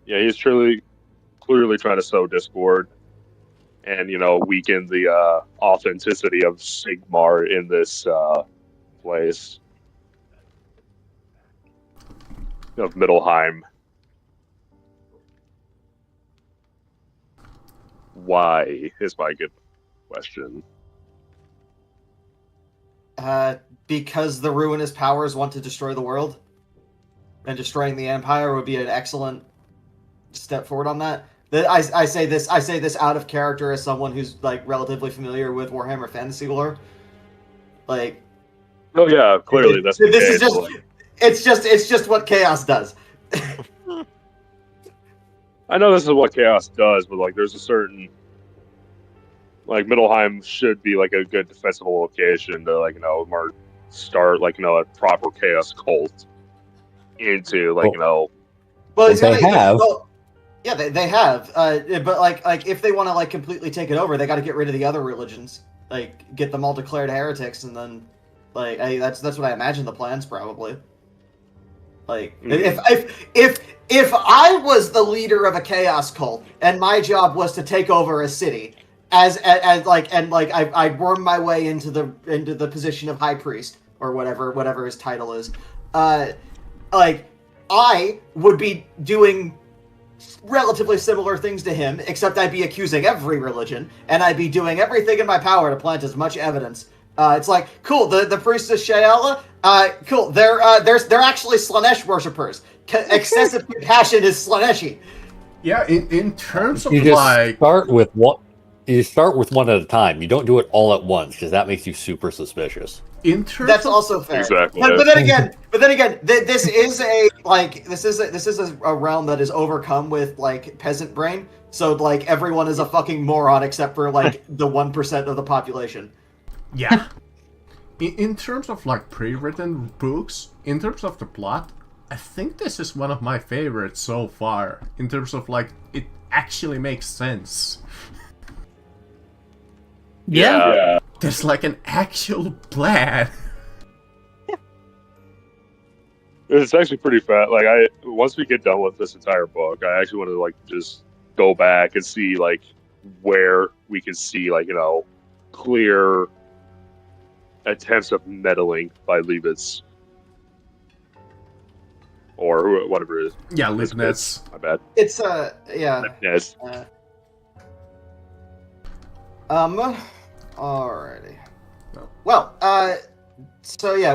Yeah, he's clearly trying to sow discord, and weaken the authenticity of Sigmar in this place of Middelheim. Why is my good question. Because the ruinous powers want to destroy the world, and destroying the Empire would be an excellent step forward on that. I say this out of character as someone who's like relatively familiar with Warhammer Fantasy lore. Like, oh yeah, clearly that's the this case. is it's just what chaos does. I know this is what chaos does, but like, there's a certain like Middelheim should be like a good defensible location to start a proper chaos cult into Well, they have. Well, yeah, they have. But like if they want to completely take it over, they got to get rid of the other religions. Like get them all declared heretics, and then that's what I imagine the plan's probably. Like if I was the leader of a chaos cult and my job was to take over a city I worm my way into the position of high priest or whatever his title is, I would be doing relatively similar things to him, except I'd be accusing every religion, and I'd be doing everything in my power to plant as much evidence. It's like, cool, the priestess Shaela, cool, they're actually Slanesh worshippers. Excessive compassion is Slaneshi. Yeah, in terms of You just start with what. You start with one at a time. You don't do it all at once because that makes you super suspicious. That's also fair. Exactly. But then again, this is a realm that is overcome with peasant brain. So everyone is a fucking moron except for the 1% of the population. Yeah. In terms of pre-written books, in terms of the plot, I think this is one of my favorites so far. In terms of it actually makes sense. Yeah. There's an actual plan. It's actually pretty fat. Once we get done with this entire book, I actually want to just go back and see where we can see clear attempts of meddling by Leibniz or whatever it is. Yeah, Leibniz. My bad. It's yeah. Leibniz. Alrighty. Well, so yeah,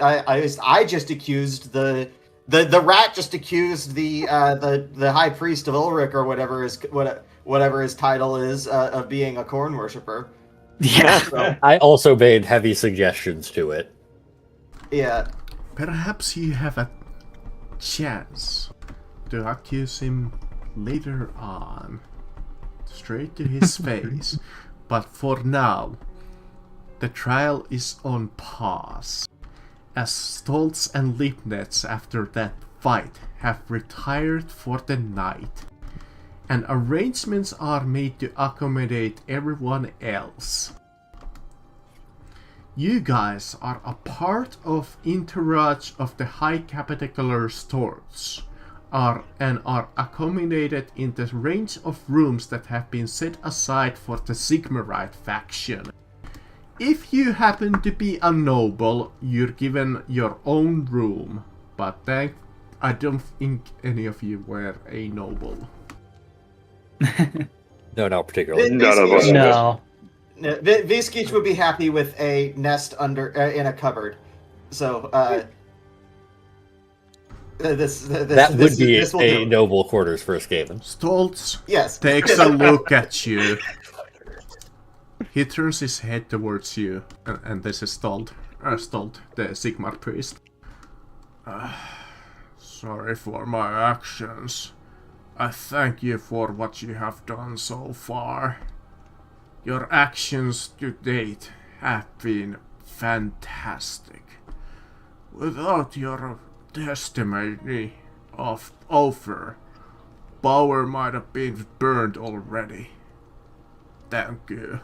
I just accused the rat just accused the high priest of Ulrich or whatever his title is of being a Khorne worshipper. Yeah. So, I also made heavy suggestions to it. yeah. Perhaps you have a chance to accuse him later on. Straight to his face. But for now, the trial is on pause. As Stoltz and Leibniz after that fight have retired for the night. And arrangements are made to accommodate everyone else. You guys are a part of entourage of the High Capitacular Stores. Are accommodated in the range of rooms that have been set aside for the Sigmarite faction. If you happen to be a noble, you're given your own room, but I don't think any of you were a noble. No, not particularly. None of us. No. Viskich would be happy with a nest under in a cupboard. So that would be a noble quarters for Skaven. Stoltz yes. takes a look at you. He turns his head towards you, and this is Stolt, the Sigmar priest. Sorry for my actions. I thank you for what you have done so far. Your actions to date have been fantastic. Without your testimony of offer, power might have been burned already. Thank you.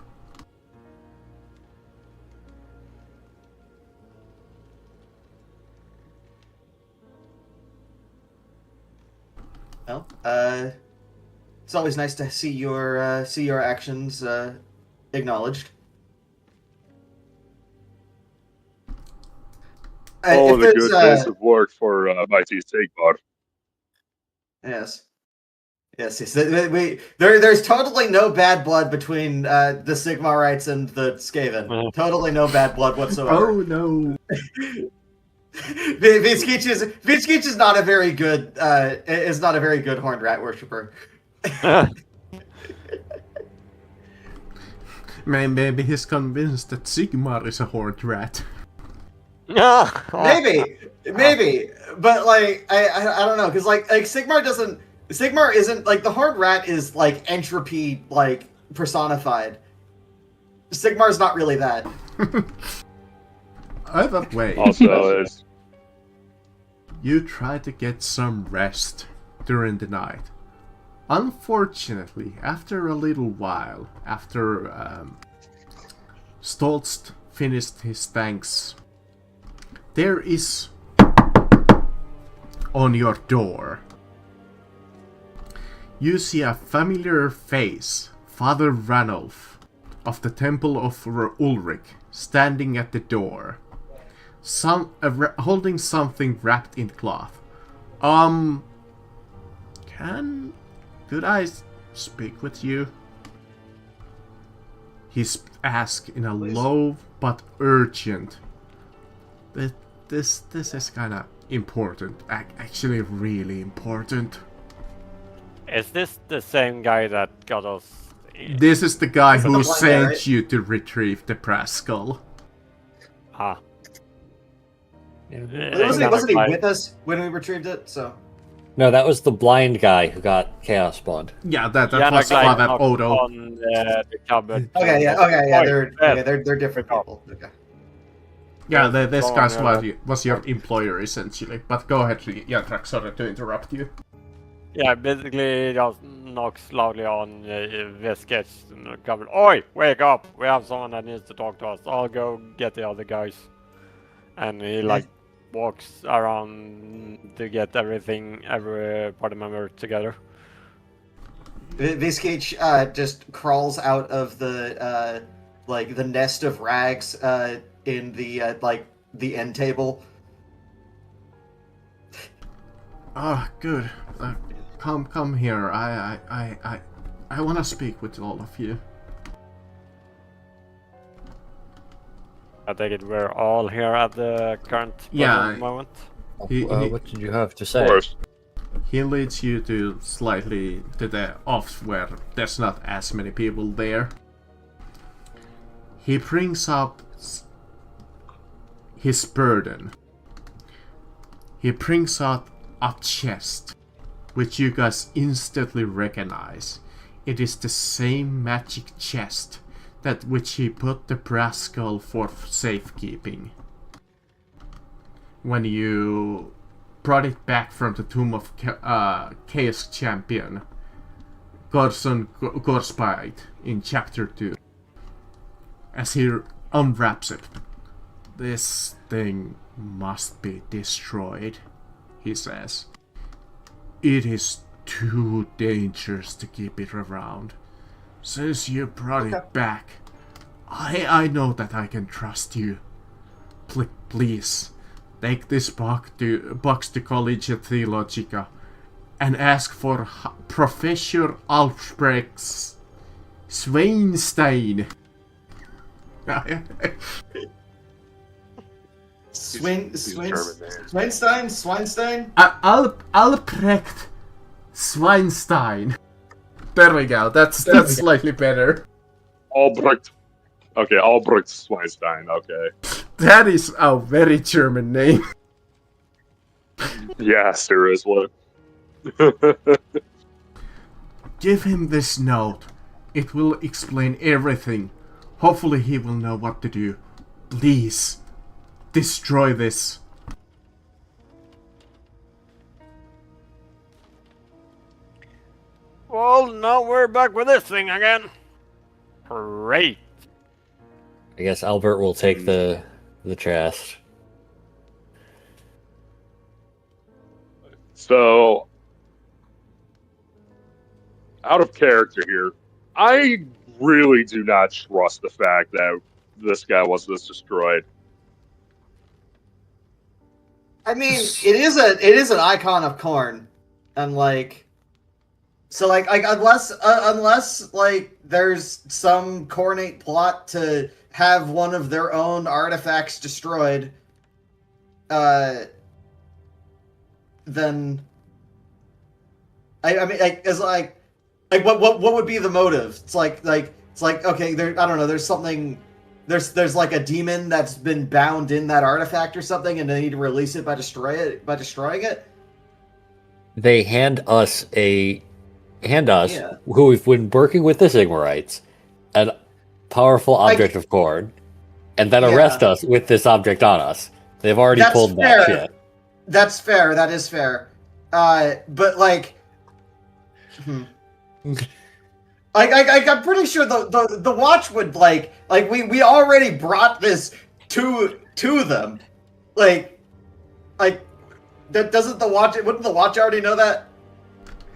Well, it's always nice to see your actions acknowledged. All If the there's, good days of work for Mighty Sigmar. yes. There's totally no bad blood between the Sigmarites and the Skaven. Totally no bad blood whatsoever. Oh no. Vitskich is not a very good horned rat worshiper. Maybe he's convinced that Sigmar is a horned rat. Maybe, but like I don't know, because like Sigmar isn't like the horned rat is like entropy like personified. Sigmar's not really that. Either way, Also, it's you try to get some rest during the night. Unfortunately, after a little while, after Stoltz finished his thanks, there is on your door. You see a familiar face, Father Ranulf of the Temple of Ulrich, standing at the door. Holding something wrapped in cloth. Could I speak with you? He asked in a low but urgent. This is kinda important. Actually really important. Is this the same guy that got us? This is the guy who the blind guy, sent right? you to retrieve the brass skull. Ah. Wasn't he with us when we retrieved it? So No, that was the blind guy who got Chaos Spawned. Yeah, that was Father Odo. On the cupboard. they're different people. Okay. Yeah, this Go guy on, was your employer essentially. But go ahead, Yatrak, sorry to interrupt you. Yeah, basically just knocks loudly on the sketch in the cupboard. Oi, wake up! We have someone that needs to talk to us. I'll go get the other guys. And he like walks around to get every party member together. Viskich just crawls out of the like the nest of rags in the like the end table. Ah, good. Come here. I want to speak with all of you. I take it we're all here at the current moment. What did you have to of say? course. He leads you to slightly to the off where there's not as many people there. He brings up his burden. He brings out a chest, which you guys instantly recognize. It is the same magic chest that which he put the brass skull for safekeeping. When you brought it back from the tomb of Chaos Champion, Gorson Gorspite in Chapter 2. As he unwraps it, this thing must be destroyed, he says. It is too dangerous to keep it around. Since you brought it back, I know that I can trust you. Please, take this box to Collegia Theologica and ask for Professor Albrecht Sweinstein. Swinstein? Albrecht Sweinstein. There we go. That's slightly better. Albrecht. Okay, Albrecht Sweinstein. Okay. That is a very German name. Yes, there is one. Give him this note. It will explain everything. Hopefully he will know what to do. Please, destroy this. Well, now we're back with this thing again. Great. I guess Albert will take the chest. So, out of character here, I really do not trust the fact that this guy wants this destroyed. I mean, it is an icon of corn, and like, so like unless like there's some coordinate plot to have one of their own artifacts destroyed, then I mean like as like what would be the motive? It's like okay, there, I don't know, there's something. There's like a demon that's been bound in that artifact or something, and they need to release it by destroying it. They hand us, Yeah. who we've been working with the Sigmarites, a powerful object of corn, and then arrest us with this object on us. They've already That's pulled fair. that shit. That's fair. That is fair. But like, I'm pretty sure the watch would like we already brought this to them, like that doesn't the watch? Wouldn't the watch already know that?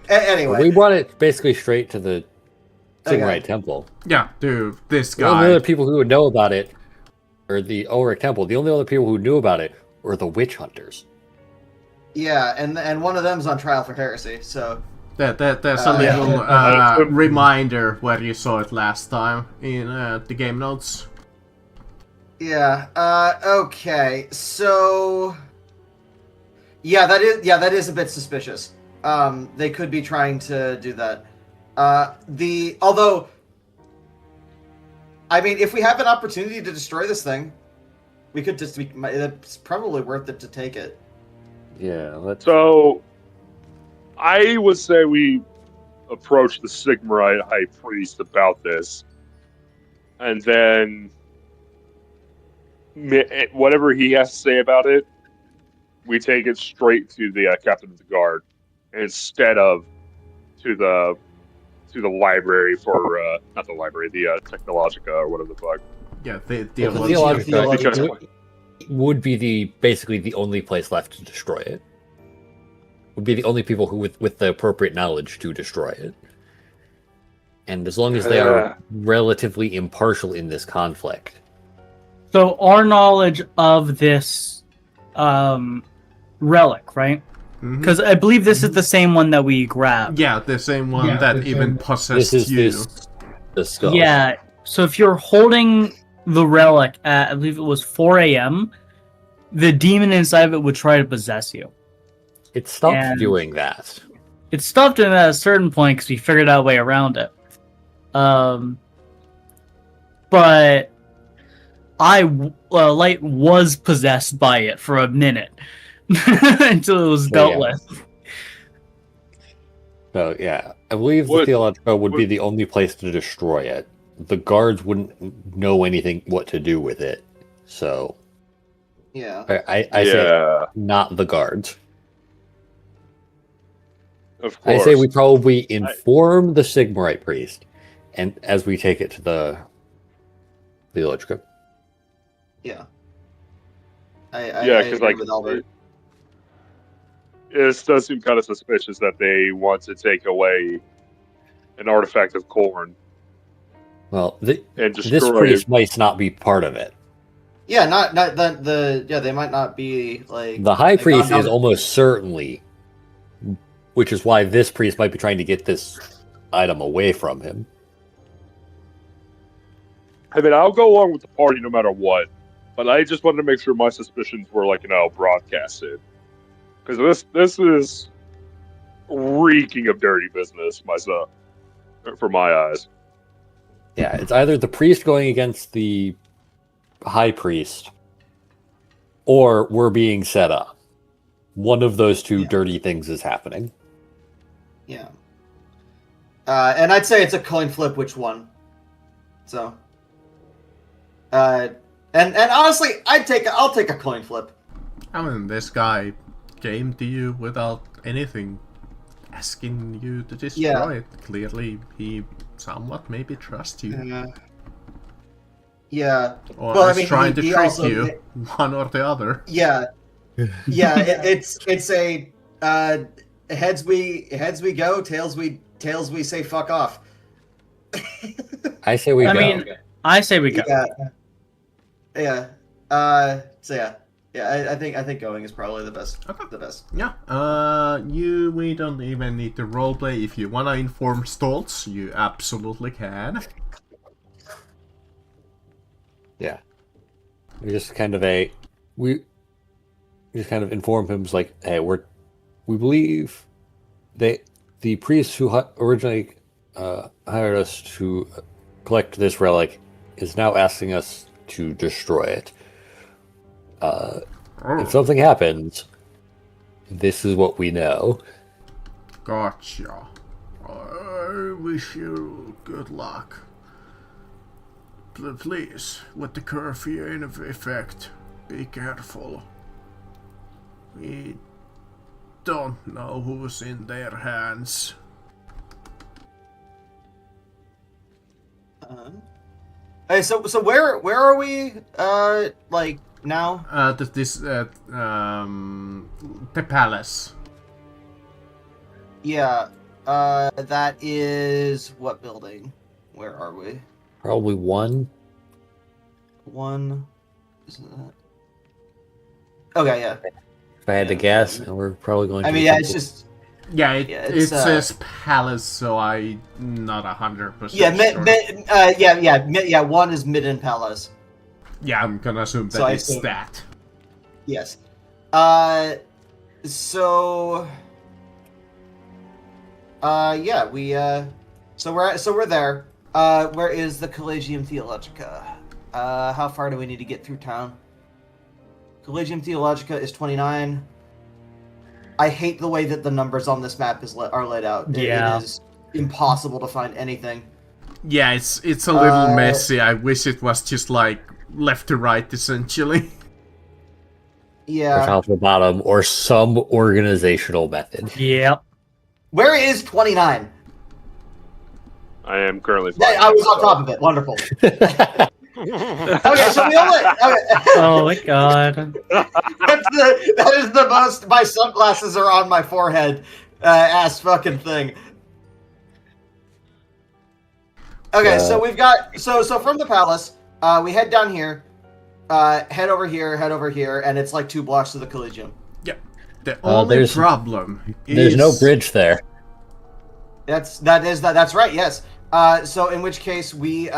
Anyway, We brought it basically straight to the Sigmarite Okay. Temple. Yeah, dude, this The only guy. other people who would know about it, or the Ulrich Temple, the only other people who knew about it were the witch hunters. yeah, and one of them's on trial for heresy. So There's a Yeah. little reminder where you saw it last time in the game notes. yeah, okay, so yeah, that is a bit suspicious. They could be trying to do that. Although, I mean, if we have an opportunity to destroy this thing, we could just be. It's probably worth it to take it. Yeah, let's. So, I would say we approach the Sigmarite High Priest about this, and then whatever he has to say about it, we take it straight to the captain of the guard instead of to the library for not the library, the Technologica or whatever the fuck. Yeah, The Theologica. Theologica would be basically the only place left to destroy it. Would be the only people who with the appropriate knowledge to destroy it. And as long as they are relatively impartial in this conflict. So our knowledge of this relic, right? Mhm. Because I believe this is the same one that we grabbed. Yeah, the same one that even possessed This is you. the skull. Yeah. So if you're holding the relic at, I believe it was 4 a.m., the demon inside of it would try to possess you. It stopped And- doing that. It stopped him at a certain point because we figured out a way around it. But Light was possessed by it for a minute until it was dealt Yeah. with. So yeah, I believe the What- Theologica would be the only place to destroy it. The guards wouldn't know anything what to do with it. So Yeah. I say not the guards. Of I course. say we probably inform the Sigmarite priest, and as we take it to the Theologica. Yeah. Yeah, I because agree like with Albert. it does seem kind of suspicious that they want to take away an artifact of corn Well, and this destroy priest it. might not be part of it. Yeah, not they might not be like The high like, priest not- is almost certainly, which is why this priest might be trying to get this item away from him. I mean, I'll go along with the party no matter what, but I just wanted to make sure my suspicions were like broadcasted, because this is reeking of dirty business, myself, for my eyes. Yeah, it's either the priest going against the high priest, or we're being set up. One of those two Yeah. dirty things is happening. Yeah. And I'd say it's a coin flip which one. So. And honestly, I'll take a coin flip. I mean, this guy came to you without anything asking you to destroy it. Clearly, he somewhat maybe trusts you. Yeah. Or Well, I is mean, trying to he trick also- you, one or the other. Yeah. Yeah, it's a heads we go, tails we say fuck off. I say we I go. mean, I say we go. Yeah. So yeah. Yeah, I think going is probably the best. Okay. The best. Yeah, we don't even need to roleplay. If you wanna inform Stoltz, you absolutely can. Yeah. We just kind of inform him like, hey, we believe the priest who originally hired us to collect this relic is now asking us to destroy it. If something happens, this is what we know. Gotcha. I wish you good luck. Please, with the curfew in effect, be careful. We don't know who's in their hands. Hey, so where are we? Like now? The palace. Yeah. That is what building? Where are we? Probably one. One. Isn't that? Okay, yeah. If I had to guess, and we're probably going to. I mean, yeah, it's just. Yeah, it it's, says palace, so I'm not 100% Yeah, sure. one is Midden Palace. Yeah, I'm gonna assume that So I it's assume- that. Yes. So. Yeah, so we're there. Where is the Collegium Theologica? How far do we need to get through town? Collegium Theologica is 29. I hate the way that the numbers on this map are laid out. Yeah. It is impossible to find anything. Yeah, it's a little messy. I wish it was just like left to right, essentially. Or Yeah. top to bottom, or some organizational method. Yep. Where is 29? I am currently. Yeah, I was on top of it. Wonderful. Okay, so we only. Okay. Oh my god. That is the most. My sunglasses are on my forehead. Ass fucking thing. Okay, so we've got so from the palace, we head down here, head over here, and it's like 2 blocks to the Collegium. Yeah. The only there's- problem is There's no bridge there. That's right. Yes. So in which case we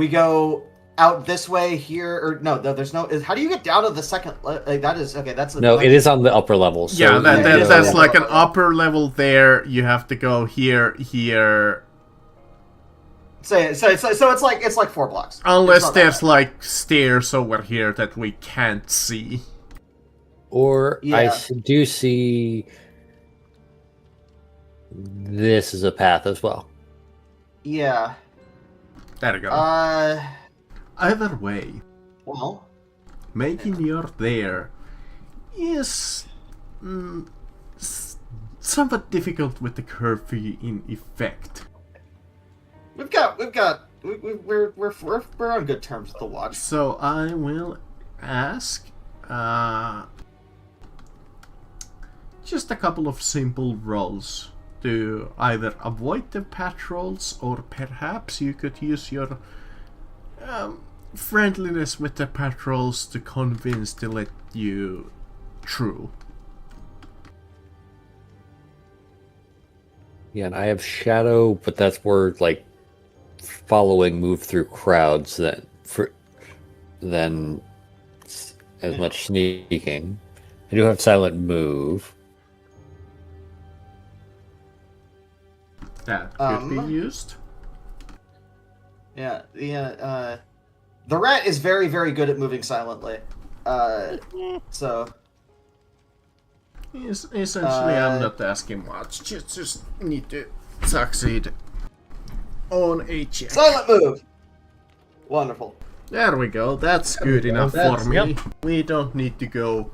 go out this way here, or no, there's no. How do you get down to the second? That is okay. That's No, it is on the upper level. So Yeah, that's yeah. like an upper level there. You have to go here. So it's like 4 blocks. It's Unless not that there's bad. like stairs over here that we can't see. Or I Yeah. do see this is a path as well. Yeah. There you go. Either way, Well. making your there is somewhat difficult with the curfew in effect. We're on good terms with the watch. So I will ask just a couple of simple rolls to either avoid the patrols, or perhaps you could use your friendliness with the patrols to convince to let you through. Yeah, and I have shadow, but that's where like following move through crowds than as much sneaking. I do have silent move. That could be used. Yeah. The rat is very, very good at moving silently. So. Essentially, I'm not asking much. Just need to succeed on a check. Silent move. Wonderful. There we go. That's good enough for me. Yep. We don't need to go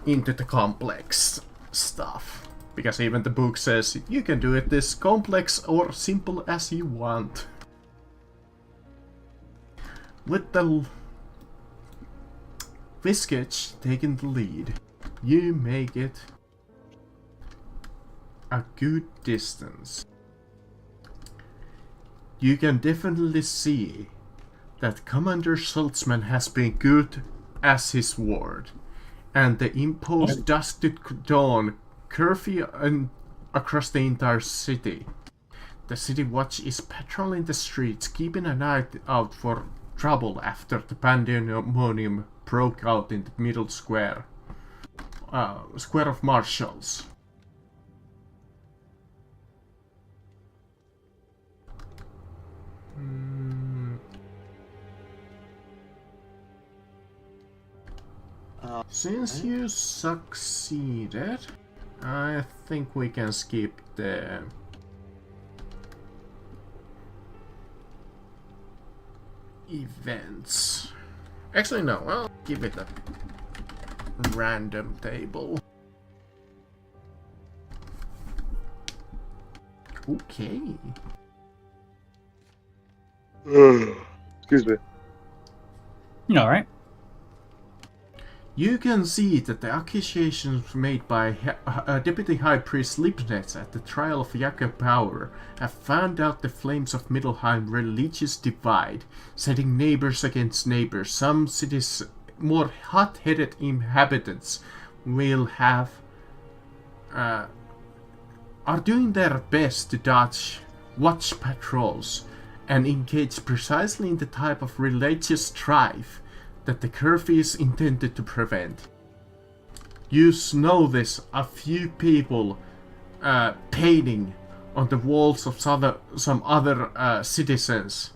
into the complex stuff. Because even the book says you can do it this complex or simple as you want. With the Viscage taking the lead, you make it a good distance. You can definitely see that Commander Schultzman has been good as his ward, and the imposed dusted dawn curfew across the entire city. The city watch is patrolling the streets, keeping an eye out for trouble after the pandemonium broke out in the middle square. Square of Marshals. Since you succeeded, I think we can skip the events. Actually, no, I'll give it a random table. Okay. Excuse me. Alright. You can see that the accusations made by Deputy High Priest Lipnitz at the trial of Jakob Power have fanned out the flames of Middelheim religious divide, setting neighbors against neighbors. Some cities' more hot-headed inhabitants will have are doing their best to dodge watch patrols and engage precisely in the type of religious strife that the curfew is intended to prevent. You know this, a few people painting on the walls of some other citizens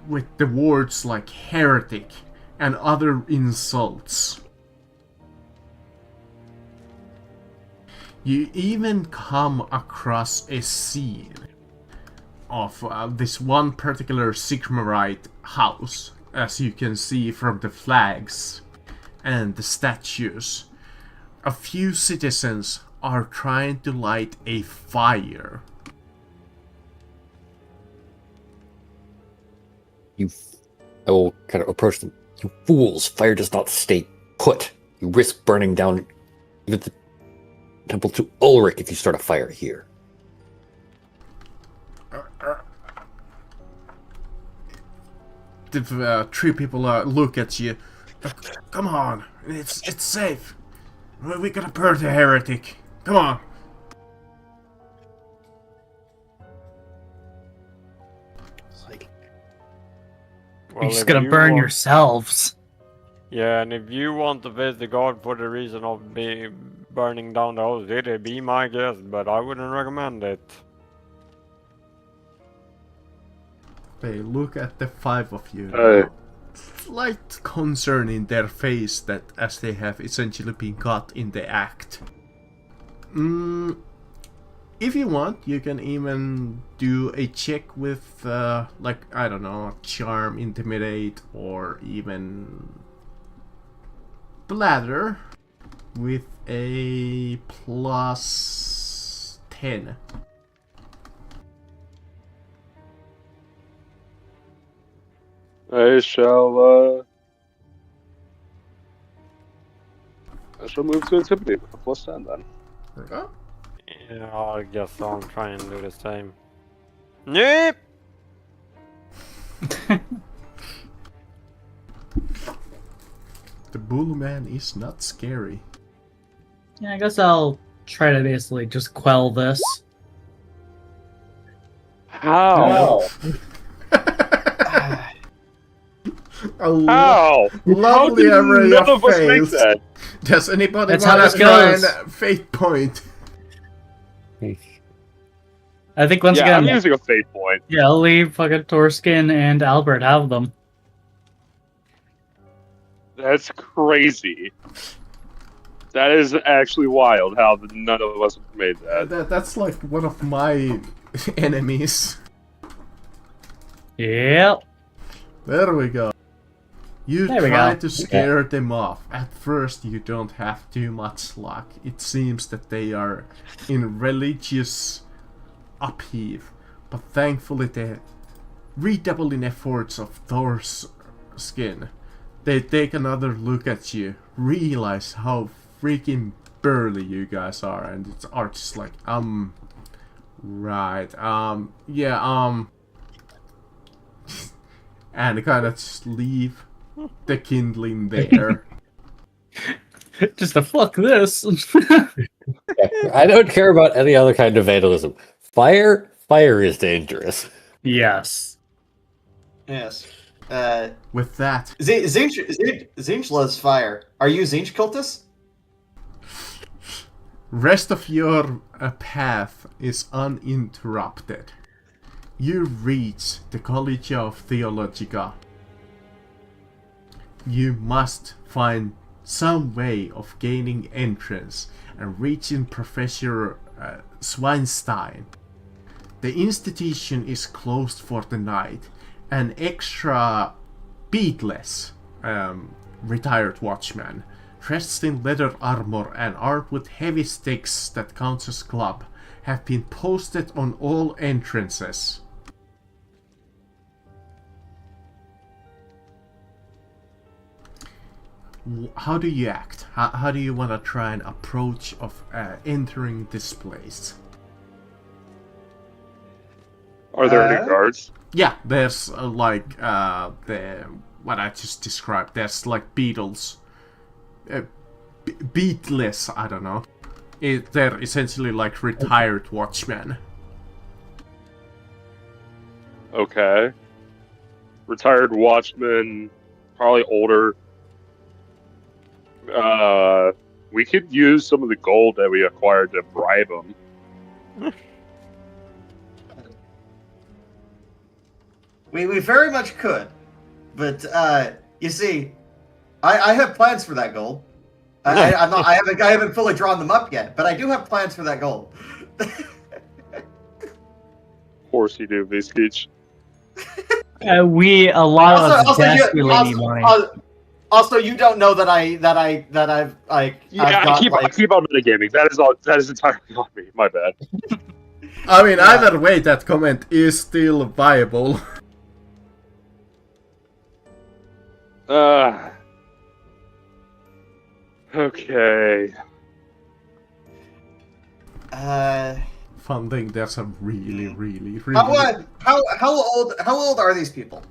with the words like heretic and other insults. You even come across a scene of this one particular Sigmarite house, as you can see from the flags and the statues. A few citizens are trying to light a fire. I will kind of approach them. You fools! Fire does not stay put. You risk burning down even the temple to Ulrich if you start a fire here. The three people look at you. Come on, it's safe. We gotta burn the heretic. Come on. You're Well, just if gonna you burn want- yourselves. Yeah, and if you want to face the god for the reason of burning down the whole city, be my guest, but I wouldn't recommend it. They look at the five of you. Hey. Slight concern in their face that as they have essentially been caught in the act. If you want, you can even do a check with, like, I don't know, charm, intimidate, or even blather with a plus 10. I shall move to intimidate with a plus 10 then. There we go. Yeah, I guess I'll try and do the same. Nope! The Bullman is not scary. Yeah, I guess I'll try to basically just quell this. How? A How? lovely How did array none of of us make fails. that? Does anybody That's how want to this try goes. and fate point? I think once Yeah, I'm again, using a fate point. yeah, I'll leave fucking Torskin and Albert have them. That's crazy. That is actually wild how none of us made that. That's like one of my enemies. Yep. There we go. You There we try go. to scare them off. At first you don't have too much luck. It seems that they are in religious upheaval. But thankfully the redoubling efforts of Thor's skin. They take another look at you, realize how freaking burly you guys are, and it's just like, right, yeah, and kind of just leave the kindling there. Just to fuck this. I don't care about any other kind of vandalism. Fire is dangerous. Yes. Yes. With that, Zinch loves fire. Are you Zinch cultist? rest of your path is uninterrupted. You reach the College of Theologica. You must find some way of gaining entrance and reaching Professor Swinstein. The institution is closed for the night. An extra beatless retired watchman, dressed in leather armor and armed with heavy sticks that counts as club, have been posted on all entrances. How do you act? How do you want to try and approach of entering this place? Are there any guards? Yeah, there's like the what I just described. There's like beetles, beatless. I don't know. They're essentially like retired watchmen. Okay. Retired watchman, probably older. We could use some of the gold that we acquired to bribe them. We very much could, but you see, I have plans for that gold. I haven't fully drawn them up yet, but I do have plans for that gold. Of course you do, Viskeech. A lot of us desperately need money. Also, you don't know that I've like. Yeah, I've got, I keep on metagaming. That is entirely on me. My bad. I mean, either way, that comment is still viable. Okay. Funding, there's a really. How old are these people?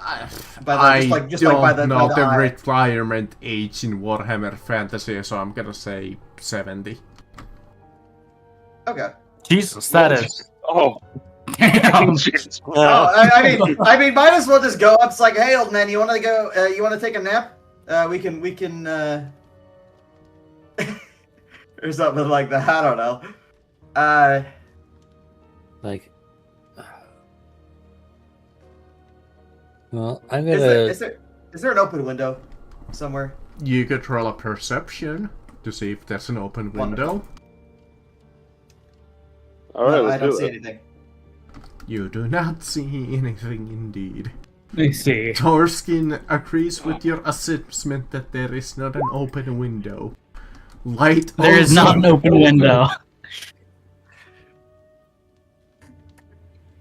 I Just like by don't the know the eye. requirement age in Warhammer Fantasy, so I'm gonna say 70. Okay. Jesus, that is. Oh. Jesus. I mean, might as well just go up. It's like, hey, old man, you want to go? You want to take a nap? We can. Or something like that. I don't know. Like, well, I'm gonna. Is there an open window somewhere? You could roll a perception to see if there's an open window. All right, No, let's I don't do see it. anything. You do not see anything indeed. Let me see. Torskin agrees with your assessment that there is not an open window. Light There is also- not an open window.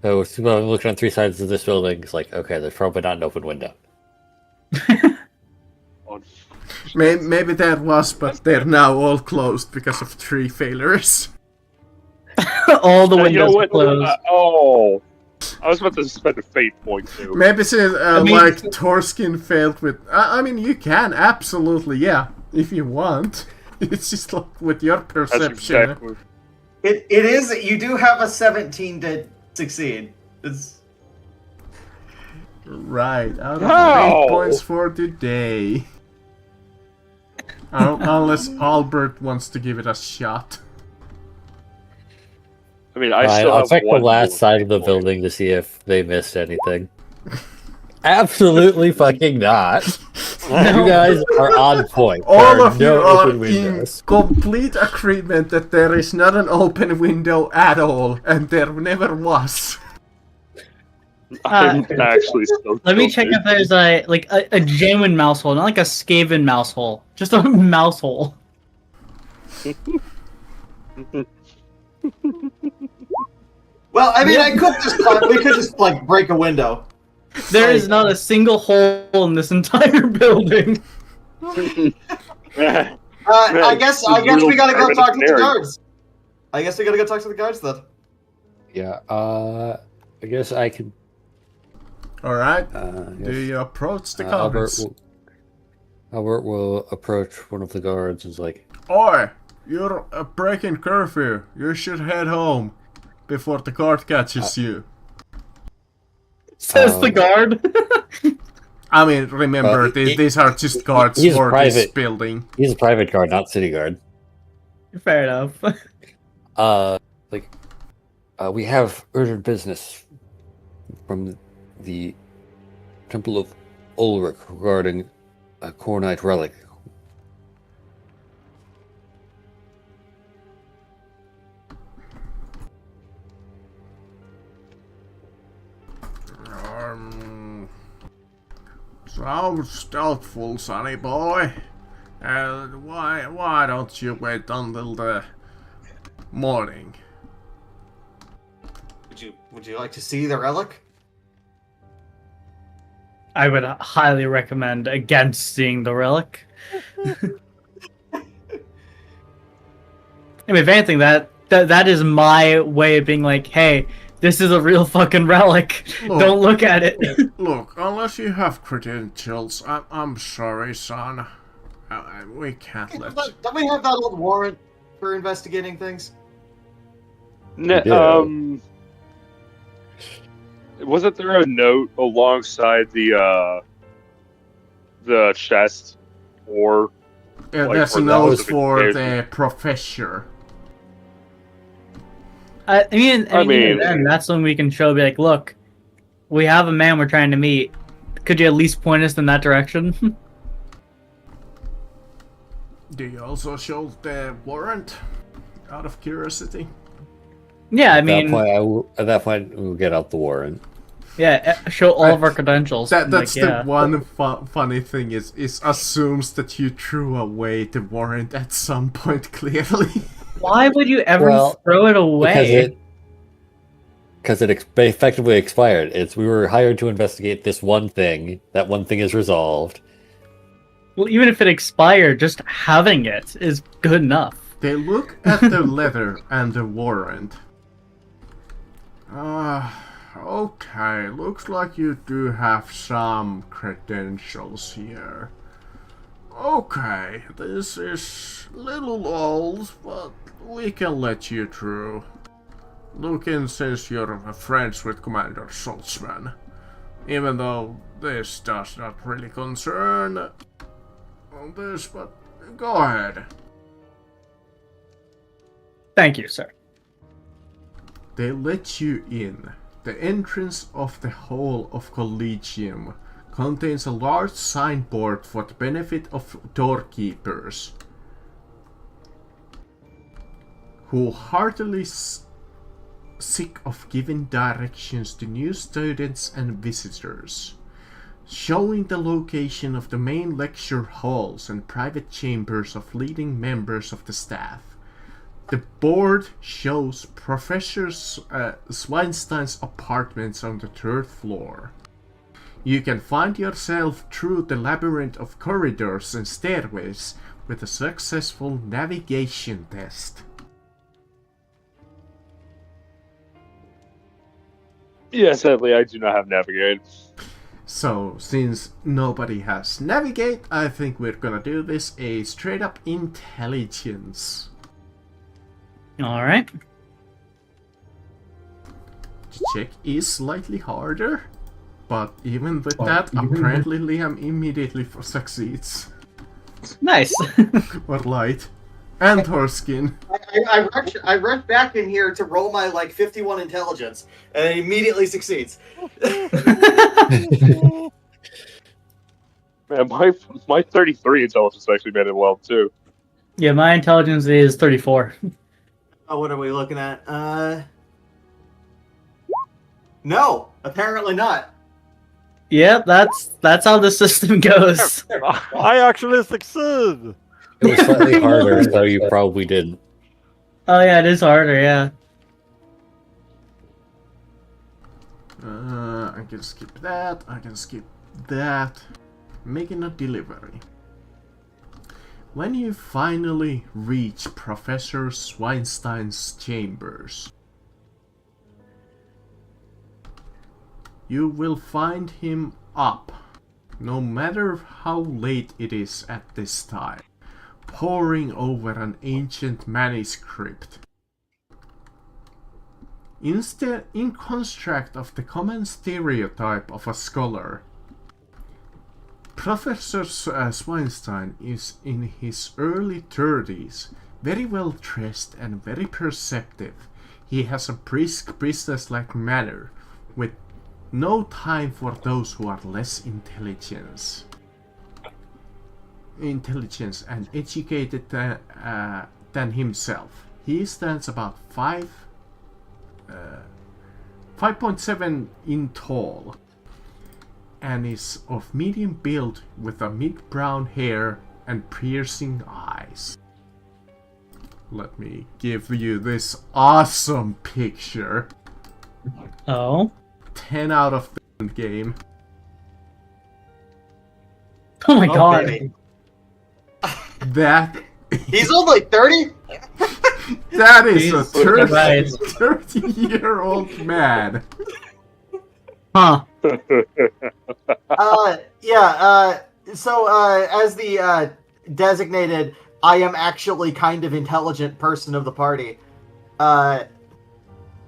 So I'm looking on three sides of this building. It's like, okay, there's probably not an open window. Maybe there was, but they're now all closed because of tree failures. All the You windows know are what? closed. I was about to spend a fate point too. Maybe since I mean- like Torskin failed with. I mean, you can absolutely, yeah, if you want. It's just like with your That's perception. exactly. It is. You do have a 17 to succeed. It's Right, out of How? 8 points for today. Unless Albert wants to give it a shot. I mean, I Fine, still I'll have check the one last more side of the point. building to see if they missed anything. Absolutely fucking not. You guys are on point. All There of you no are open in windows. complete agreement that there is not an open window at all, and there never was. I'm actually so. Let me check if there's a genuine mouse hole, not like a Skaven mouse hole, just a mouse hole. Well, I mean, we could just like break a window. There is not a single hole in this entire building. I guess we gotta go talk to the guards. I guess we gotta go talk to the guards then. Yeah, I guess I can. Alright, Yes. do you approach the Albert guards? will approach one of the guards and is like, Oi, you're breaking curfew. You should head home before the guard catches you. Says the guard. I mean, remember, these are just guards he's for this private. building. he's a private guard, not city guard. Fair enough. We have urgent business from the Temple of Ulrich regarding a Cornite relic. Sounds doubtful, sonny boy. Why don't you wait until the morning? Would you like to see the relic? I would highly recommend against seeing the relic. I mean, if anything, that is my way of being like, hey, this is a real fucking relic. Don't look at it. Look, unless you have credentials, I'm sorry, son. We can't let. Don't we have that old warrant for investigating things? Wasn't there a note alongside the chest, or That's for a the note house for of the professor. I mean, mean- then that's when we can show, be like, look, we have a man we're trying to meet. Could you at least point us in that direction? Do you also show the warrant? Out of curiosity. Yeah, I At mean, that point, we'll get out the warrant. yeah, show all of our credentials. That's Like, yeah. the one funny thing is assumes that you threw away the warrant at some point. Clearly, Why would you ever throw it away? Because it effectively expired. We were hired to investigate this one thing. That one thing is resolved. Well, even if it expired, just having it is good enough. they look at the letter and the warrant. Okay, looks like you do have some credentials here. Okay, this is little old, but we can let you through. Look in since you're friends with Commander Saltzman. Even though this does not really concern this, but go ahead. Thank you, sir. They let you in. The entrance of the Hall of Collegium contains a large signboard for the benefit of doorkeepers, who heartily sick of giving directions to new students and visitors, showing the location of the main lecture halls and private chambers of leading members of the staff. The board shows Professor Swinstein's apartments on the 3rd floor. You can find yourself through the labyrinth of corridors and stairways with a successful navigation test. Yeah, sadly, I do not have navigate. So, since nobody has navigate, I think we're gonna do this a straight up intelligence. Alright. The check is slightly harder, but even with that, apparently Liam immediately succeeds. Nice. Or light. And Horskin. I rushed back in here to roll my 51 intelligence, and it immediately succeeds. Man, my 33 intelligence actually made it well too. Yeah, my intelligence is 34. Oh, what are we looking at? No, apparently not. Yep, that's how the system goes. I actually succeed. It was slightly harder, so you probably didn't. Oh yeah, it is harder, yeah. I can skip that. I can skip that. Making a delivery. When you finally reach Professor Swinstein's chambers, you will find him up, no matter how late it is at this time, poring over an ancient manuscript. Instead, in construct of the common stereotype of a scholar, Professor Swinstein is in his early 30s, very well dressed and very perceptive. He has a brisk, business-like manner, with no time for those who are less intelligent and educated than himself. He stands about 5.7 in tall and is of medium build with a mid-brown hair and piercing eyes. Let me give you this awesome picture. Oh. 10 out of 10 game. Oh my god. Baby. That He's only 30? that is a Jesus Christ. 30-year-old man. Huh. So, as the designated I am actually kind of intelligent person of the party,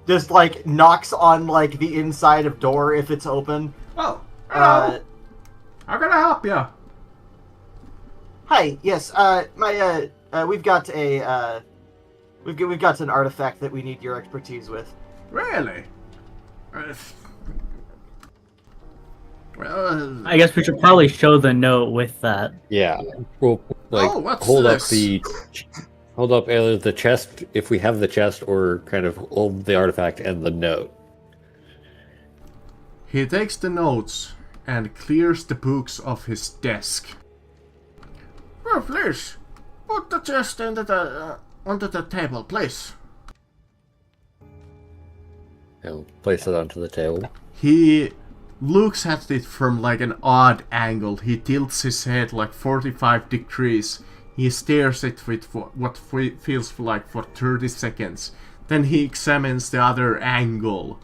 just, like, knocks on, like, the inside of door if it's open. Oh, hello. How can I help you? Hi, yes, we've got we've got an artifact that we need your expertise with. Really? Well, I guess we should probably show the note with that. Yeah. We'll what's hold this? hold up either the chest if we have the chest, or kind of hold the artifact and the note. He takes the notes and clears the books off his desk. Oh, please, put the chest onto the table, please. He'll place it onto the table. He looks at it from like an odd angle. He tilts his head like 45 degrees. He stares at it for what feels like for 30 seconds. Then he examines the other angle,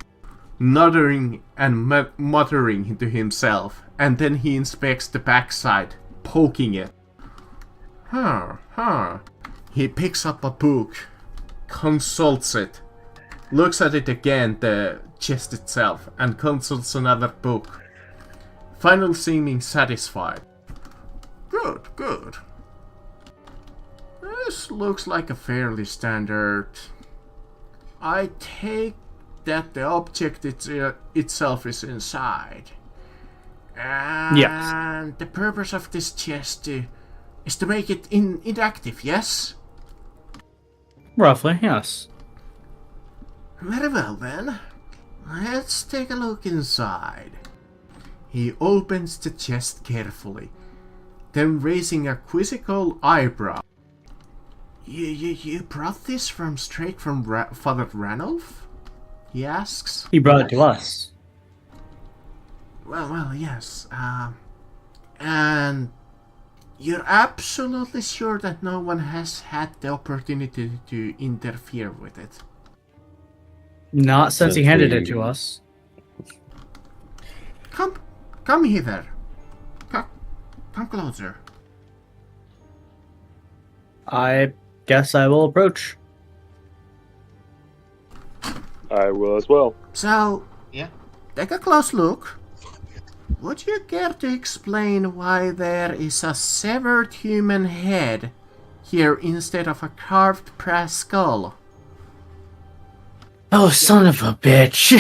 nodding and muttering to himself. And then he inspects the backside, poking it. He picks up a book, consults it, looks at it again, the chest itself, and consults another book, finally seeming satisfied. Good. This looks like a fairly standard. I take that the object itself is inside. And Yes. the purpose of this chest is to make it inactive, yes? Roughly, yes. Very well then. Let's take a look inside. He opens the chest carefully, then raising a quizzical eyebrow. You brought this straight from Father Ranulph? He asks. He brought it to us. Well, yes. And you're absolutely sure that no one has had the opportunity to interfere with it? Not since he handed it to us. Come hither. Come closer. I guess I will approach. I will as well. So, Yeah. take a close look. Would you care to explain why there is a severed human head here instead of a carved brass skull? Oh, son of a bitch.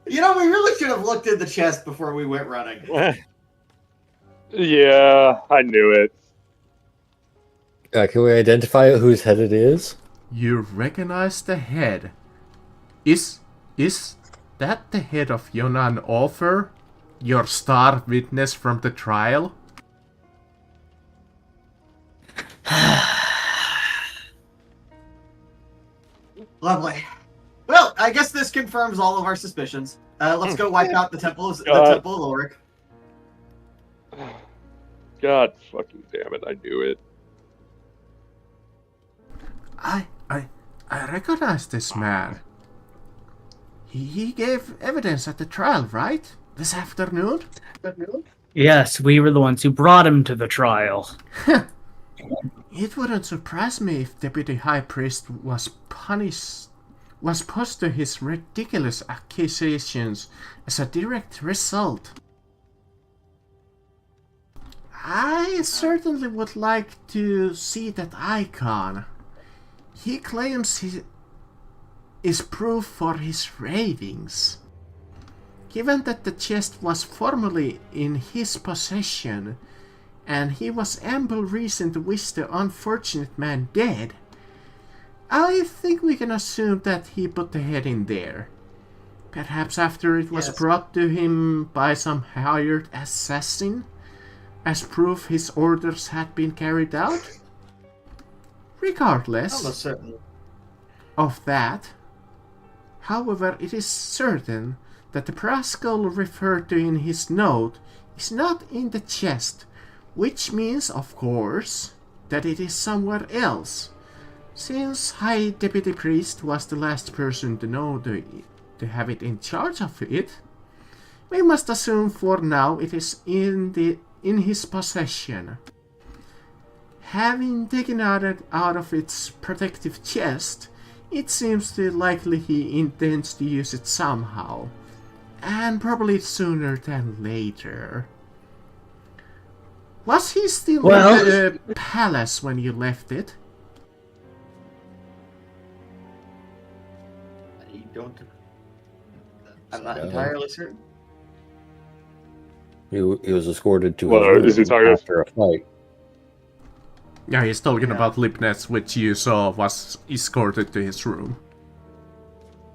You know, we really should have looked in the chest before we went running. Yeah, I knew it. Can we identify whose head it is? You recognize the head. Is that the head of Yonan Offer? Your star witness from the trial? Lovely. Well, I guess this confirms all of our suspicions. Let's go wipe out the Temple of Ulrich. God fucking damn it, I knew it. I recognize this man. He gave evidence at the trial, right? This afternoon? Yes, we were the ones who brought him to the trial. It wouldn't surprise me if Deputy High Priest was pushed to his ridiculous accusations as a direct result. I certainly would like to see that icon. He claims he is proof for his ravings. Given that the chest was formerly in his possession, and he was ample reason to wish the unfortunate man dead, I think we can assume that he put the head in there. Perhaps after it was brought to him by some hired assassin, as proof his orders had been carried out? Regardless of that, however, it is certain that the brass skull referred to in his note is not in the chest, which means, of course, that it is somewhere else. Since High Deputy Priest was the last person to know to have it in charge of it, we must assume for now it is in his possession. Having taken it out of its protective chest, it seems likely he intends to use it somehow, and probably sooner than later. Was he still in the palace when you left it? I'm not entirely certain. He was escorted to Well, his is he room talking- after a fight. Yeah, he's talking about Lipness, which you saw was escorted to his room.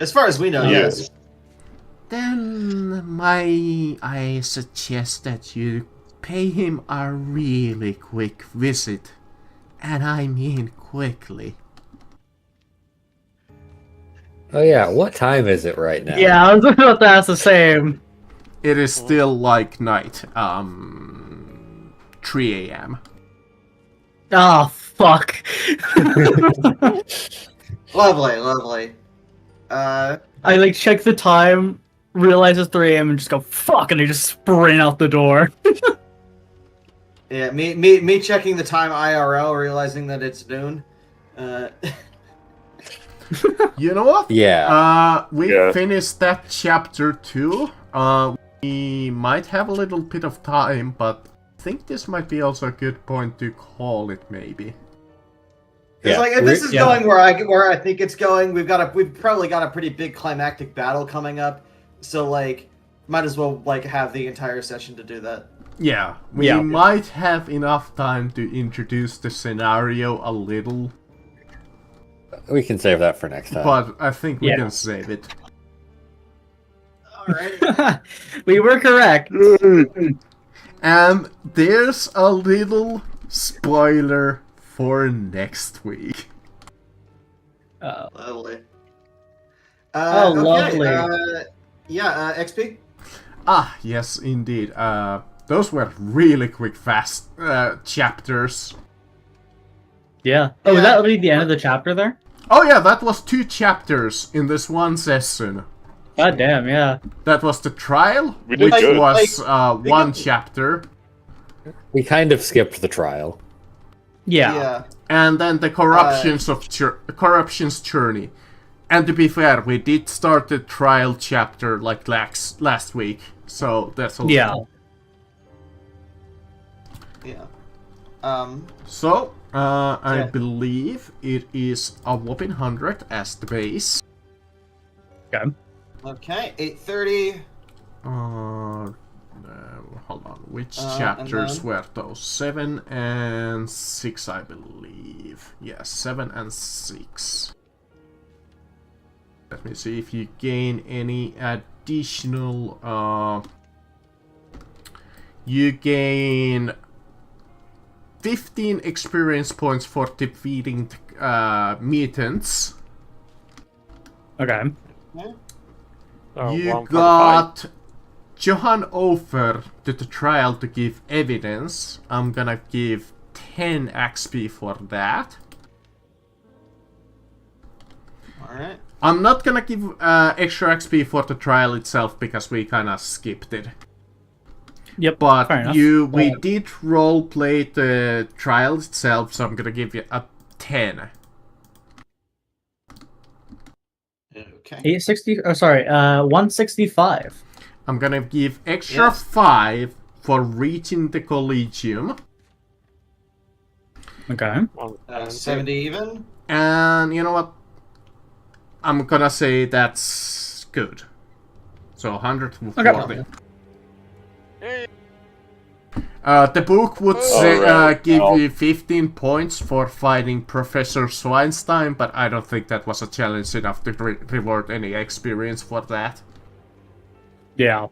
As far as we know, yes. Then I suggest that you pay him a really quick visit. And I mean quickly. Oh yeah, what time is it right now? Yeah, I was about to ask the same. It is still like night, 3 a.m. Oh, fuck. Lovely. I check the time, realize it's 3 a.m. and just go, fuck, and I just sprint out the door. Yeah, me checking the time IRL, realizing that it's noon. You know what? Yeah. We Yeah. finished that chapter 2. We might have a little bit of time, but I think this might be also a good point to call it, maybe. It's like if this is going where I think it's going, we've probably got a pretty big climactic battle coming up, so might as well have the entire session to do that. Yeah, we might have enough time to introduce the scenario a little, We can save that for next time. but I think we can save it. Alright. We were correct. And there's a little spoiler for next week. Lovely. Lovely. XP? Ah, yes, indeed. Those were really quick, fast chapters. Yeah. Oh, would that be the end of the chapter there? Oh yeah, that was 2 chapters in this one session. God damn, yeah. That was the trial, We did which good. was 1 chapter. We kind of skipped the trial. Yeah. And then the corruption's journey. And to be fair, we did start the trial chapter last week, so that's a Yeah. Yeah. So I believe it is a whopping 100 as the base. Okay. Okay, 8:30. Hold on. Which And chapters then- were those? 7 and 6, I believe. Yeah, 7 and 6. Let me see if you gain any additional. You gain 15 experience points for defeating mutants. Okay. So You 145. got Johan offer to the trial to give evidence. I'm gonna give 10 XP for that. Alright. I'm not gonna give extra XP for the trial itself because we kinda skipped it. Yep. But fair enough. we did roleplay the trial itself, so I'm gonna give you a 10. Okay. 860. Oh, sorry. 165. I'm gonna give extra 5 for reaching the Collegium. Okay. 70 even? And you know what? I'm gonna say that's good. So 140. Okay. The book would say, Alright, give well. you 15 points for fighting Professor Schweinstein, but I don't think that was a challenge enough to reward any experience for that. Yeah.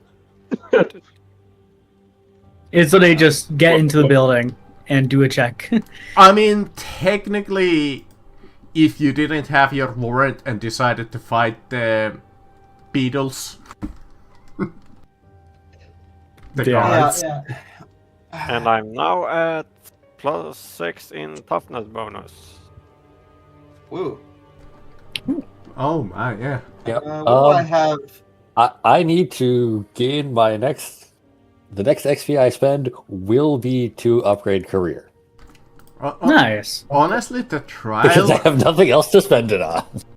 It's so they just get into the building and do a check. I mean, technically, if you didn't have your warrant and decided to fight the Beatles, the Yeah. guards. And I'm now at +6 in toughness bonus. Woo. Oh my, yeah. Yep. What do I have? I need to gain my the next XP I spend will be to upgrade career. Nice. Honestly, the Because I trial, have nothing else to spend it on.